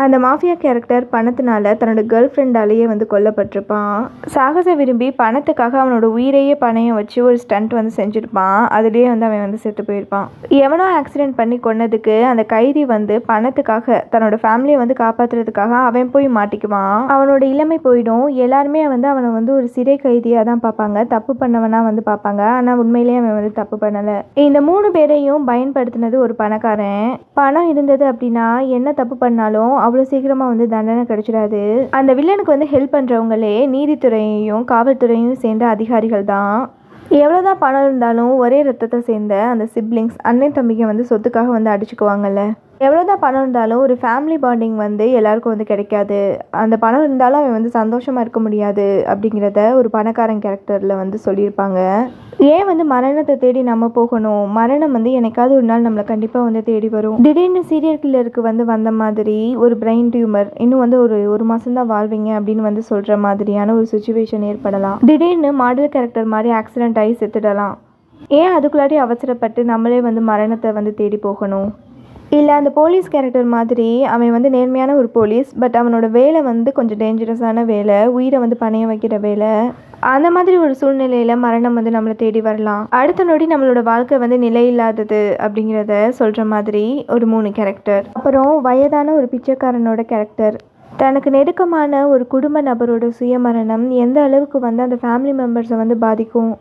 அந்த மாஃபியா கேரக்டர் பணத்தினால தன்னோட கேர்ள் ஃப்ரெண்டாலேயே வந்து கொல்லப்பட்டிருப்பான். சாகச விரும்பி பணத்துக்காக அவனோட உயிரையே பணையம் வச்சு ஒரு ஸ்டண்ட் வந்து செஞ்சுருப்பான். அதுலேயே வந்து அவன் வந்து செத்து போயிருப்பான். எவனோ ஆக்சிடென்ட் பண்ணி கொன்னதுக்கு அந்த கைதி வந்து பணத்துக்காக தன்னோட ஃபேமிலியை வந்து காப்பாற்றுறதுக்காக அவன் போய் மாட்டிக்குவான். அவனோட இளமை போயிடும். எல்லாருமே வந்து அவனை வந்து ஒரு சிறை கைதியாக தான் பார்ப்பாங்க, தப்பு பண்ணவனா வந்து பார்ப்பாங்க. ஆனால் உண்மையிலேயே அவன் வந்து தப்பு பண்ணலை. இந்த 3 பேரையும் பயன்படுத்தினது ஒரு பணக்காரன். பணம் இருந்தது அப்படின்னா என்ன தப்பு பண்ணாலும் அவ்வளோ சீக்கிரமாக வந்து தண்டனை கிடைச்சிடாது. அந்த வில்லனுக்கு வந்து ஹெல்ப் பண்ணுறவங்களே நீதித்துறையையும் காவல்துறையும் சேர்ந்த அதிகாரிகள் தான். எவ்வளோதான் பணம் இருந்தாலும் ஒரே ரத்தத்தை சேர்ந்த அந்த சிப்ளிங்ஸ் அண்ணன் தம்பிங்க வந்து சொத்துக்காக வந்து அடிச்சுக்குவாங்கல்ல. எவ்வளோதான் பணம் இருந்தாலும் ஒரு ஃபேமிலி பாண்டிங் வந்து எல்லாருக்கும் வந்து கிடைக்காது. அந்த பணம் இருந்தாலும் அவன் வந்து சந்தோஷமாக இருக்க முடியாது அப்படிங்கிறத ஒரு பணக்காரன் கேரக்டரில் வந்து சொல்லியிருப்பாங்க. ஏன் வந்து மரணத்தை தேடி நம்ம போகணும்? மரணம் வந்து என்னைக்காவது ஒரு நாள் நம்மளை கண்டிப்பாக வந்து தேடி வரும். திடீர்னு சீரியல் கில்லருக்கு வந்து வந்த மாதிரி ஒரு பிரெயின் டியூமர் இன்னும் வந்து ஒரு மாதம் தான் வாழ்வீங்க அப்படின்னு வந்து சொல்கிற மாதிரியான ஒரு சுச்சுவேஷன் ஏற்படலாம். திடீர்னு மாடல் கேரக்டர் மாதிரி ஆக்சிடென்ட் ஆகி செத்துடலாம். ஏன் அதுக்குள்ளாடி அவசரப்பட்டு நம்மளே வந்து மரணத்தை வந்து தேடி போகணும்? இல்லை அந்த போலீஸ் கேரக்டர் மாதிரி அவன் வந்து நேர்மையான ஒரு போலீஸ், பட் அவனோட வேலை வந்து கொஞ்சம் டேஞ்சரஸான வேலை, உயிரை வந்து பணையம் வைக்கிற வேலை. அந்த மாதிரி ஒரு சூழ்நிலையில் மரணம் வந்து நம்மளை தேடி வரலாம். அடுத்த நொடி நம்மளோட வாழ்க்கை வந்து நிலையில்லாதது அப்படிங்கிறத சொல்கிற மாதிரி ஒரு 3 கேரக்டர். அப்புறம் வயதான ஒரு பிச்சைக்காரனோட கேரக்டர். தனக்கு நெருக்கமான ஒரு குடும்ப நபரோட சுயமரணம் எந்த அளவுக்கு வந்து அந்த ஃபேமிலி மெம்பர்ஸை வந்து பாதிக்கும்.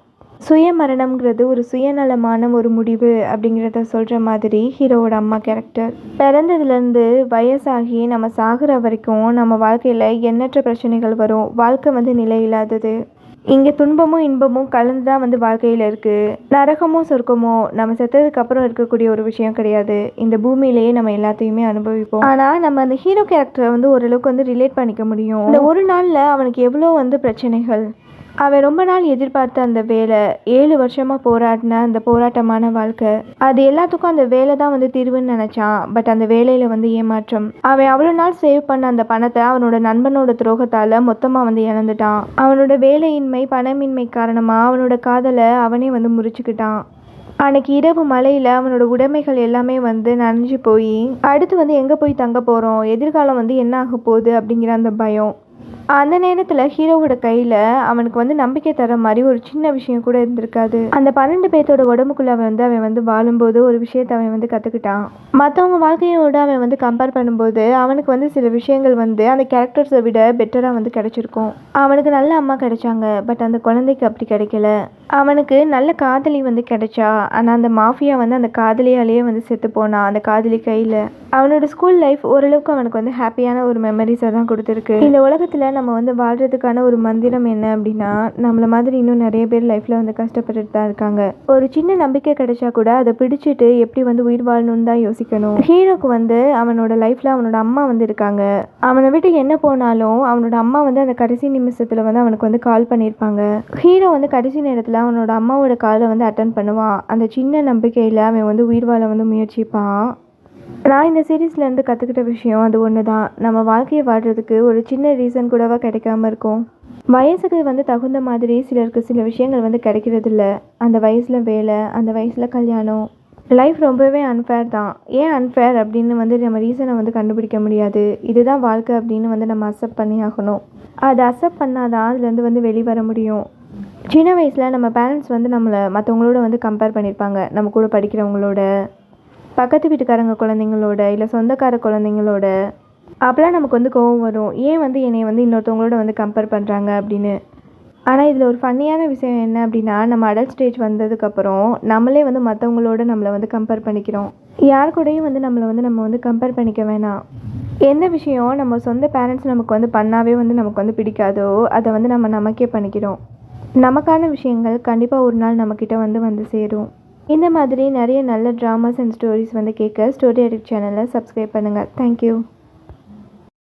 சுயமரணம்ங்கிறது ஒரு சுயநலமான ஒரு முடிவு அப்படிங்கிறத சொல்கிற மாதிரி ஹீரோவோட அம்மா கேரக்டர். பிறந்ததுலேருந்து வயசாகி நம்ம சாகிற வரைக்கும் நம்ம வாழ்க்கையில் எண்ணற்ற பிரச்சனைகள் வரும். வாழ்க்கை வந்து நிலையில்லாதது. இங்கே துன்பமும் இன்பமும் கலந்து தான் வந்து வாழ்க்கையில் இருக்குது. நரகமோ சொர்க்கமோ நம்ம செத்ததுக்கு அப்புறம் இருக்கக்கூடிய ஒரு விஷயம் கிடையாது. இந்த பூமியிலேயே நம்ம எல்லாத்தையுமே அனுபவிப்போம். ஆனால் நம்ம அந்த ஹீரோ கேரக்டரை வந்து ஓரளவுக்கு வந்து ரிலேட் பண்ணிக்க முடியும். இந்த ஒரு நாளில் அவனுக்கு எவ்வளோ வந்து பிரச்சனைகள். அவன் ரொம்ப நாள் எதிர்பார்த்த அந்த வேலை, 7 வருஷமாக போராடின அந்த போராட்டமான வாழ்க்கை, அது எல்லாத்துக்கும் அந்த வேலை தான் வந்து தீர்வுன்னு நினச்சான். பட் அந்த வேலையில் வந்து ஏமாற்றம். அவன் அவ்வளோ நாள் சேவ் பண்ண அந்த பணத்தை அவனோட நண்பனோட துரோகத்தால் மொத்தமாக வந்து இழந்துட்டான். அவனோட வேலையின்மை பணமின்மை காரணமாக அவனோட காதலை அவனே வந்து முறிச்சுக்கிட்டான். அன்னைக்கு இரவு மழையில் அவனோட உடைமைகள் எல்லாமே வந்து நனைஞ்சு போய் அடுத்து வந்து எங்கே போய் தங்க போகிறோம், எதிர்காலம் வந்து என்ன ஆக போகுது அப்படிங்கிற அந்த பயம். அந்த நேரத்தில் ஹீரோவோட கையில் அவனுக்கு வந்து நம்பிக்கை தர மாதிரி ஒரு சின்ன விஷயம் கூட இருந்திருக்காது. அந்த 12 பேர்த்தோட உடம்புக்குள்ள அவன் வந்து வாழும்போது ஒரு விஷயத்தை அவன் வந்து கற்றுக்கிட்டான். மற்றவங்க வாழ்க்கையோட அவன் வந்து கம்பேர் பண்ணும்போது அவனுக்கு வந்து சில விஷயங்கள் வந்து அந்த கேரக்டர்ஸை விட பெட்டராக வந்து கிடைச்சிருக்கும். அவனுக்கு நல்ல அம்மா கிடைச்சாங்க, பட் அந்த குழந்தைக்கு அப்படி கிடைக்கல. அவனுக்கு நல்ல காதலி வந்து கிடைச்சா, ஆனால் அந்த மாஃபியா வந்து அந்த காதலியாலேயே வந்து செத்து போனான் அந்த காதலி கையில். அவனோட ஸ்கூல் லைஃப் ஓரளவுக்கு அவனுக்கு வந்து ஹாப்பியான ஒரு மெமரிஸை தான் கொடுத்துருக்கு. இந்த உலகத்தில் நம்ம வந்து வாழ்கிறதுக்கான ஒரு மந்திரம் என்ன அப்படின்னா, நம்மளை மாதிரி இன்னும் நிறைய பேர் லைஃப்பில் வந்து கஷ்டப்பட்டுட்டு தான் இருக்காங்க. ஒரு சின்ன நம்பிக்கை கிடைச்சா கூட அதை பிடிச்சிட்டு எப்படி வந்து உயிர் வாழணும்னு தான் யோசிக்கணும். ஹீரோக்கு வந்து அவனோட லைஃப்பில் அவனோட அம்மா வந்து இருக்காங்க. அவனை விட்டு என்ன போனாலும் அவனோட அம்மா வந்து அந்த கடைசி நிமிஷத்தில் வந்து அவனுக்கு வந்து கால் பண்ணியிருப்பாங்க. ஹீரோ வந்து கடைசி நேரத்தில் அவனோட அம்மாவோட காலை வந்து அட்டன் பண்ணுவான். அந்த சின்ன நம்பிக்கையில் அவன் வந்து உயிர் வாழ வந்து முயற்சிப்பான். நான் இந்த சீரீஸ்லேருந்து கற்றுக்கிட்ட விஷயம் அது ஒன்று தான். நம்ம வாழ்க்கையை வாழ்கிறதுக்கு ஒரு சின்ன ரீசன் கூடவா கிடைக்காம இருக்கும். வயசுக்கு வந்து தகுந்த மாதிரி சிலருக்கு சில விஷயங்கள் வந்து கிடைக்கிறதில்ல. அந்த வயசில் வேலை, அந்த வயசில் கல்யாணம். லைஃப் ரொம்பவே அன்ஃபேர் தான். ஏன் அன்ஃபேர் அப்படின்னு வந்து நம்ம ரீசனை வந்து கண்டுபிடிக்க முடியாது. இதுதான் வாழ்க்கை அப்படின்னு வந்து நம்ம அக்செப்ட் பண்ணி ஆகணும். அதை அக்செப்ட் பண்ணாதான் அதுலேருந்து வந்து வெளிவர முடியும். சின்ன வயசில் நம்ம பேரண்ட்ஸ் வந்து நம்மளை மற்றவங்களோட வந்து கம்பேர் பண்ணியிருப்பாங்க. நம்ம கூட படிக்கிறவங்களோட, பக்கத்து வீட்டுக்காரங்க குழந்தைங்களோட, இல்லை சொந்தக்கார குழந்தைங்களோட. அப்போலாம் நமக்கு வந்து கோவம் வரும். ஏன் வந்து என்னை வந்து இன்னொருத்தவங்களோட வந்து கம்பேர் பண்ணுறாங்க அப்படின்னு. ஆனால் இதில் ஒரு ஃபன்னியான விஷயம் என்ன அப்படின்னா, நம்ம அடல்ட் ஸ்டேஜ் வந்ததுக்கப்புறம் நம்மளே வந்து மற்றவங்களோட நம்மளை வந்து கம்பேர் பண்ணிக்கிறோம். யார் கூடயும் வந்து நம்ம வந்து கம்பேர் பண்ணிக்க வேணாம். எந்த விஷயம் நம்ம சொந்த பேரண்ட்ஸ் நமக்கு வந்து பண்ணாவே வந்து நமக்கு வந்து பிடிக்காதோ அதை வந்து நம்ம நமக்கே பண்ணிக்கிறோம். நமக்கான விஷயங்கள் கண்டிப்பாக ஒரு நாள் நம்மக்கிட்ட வந்து சேரும். இந்த மாதிரி நிறைய நல்ல ட்ராமாஸ் அண்ட் ஸ்டோரிஸ் வந்து கேட்க ஸ்டோரி அடிக்ட் சேனலை சப்ஸ்கிரைப் பண்ணுங்கள். தேங்க்யூ.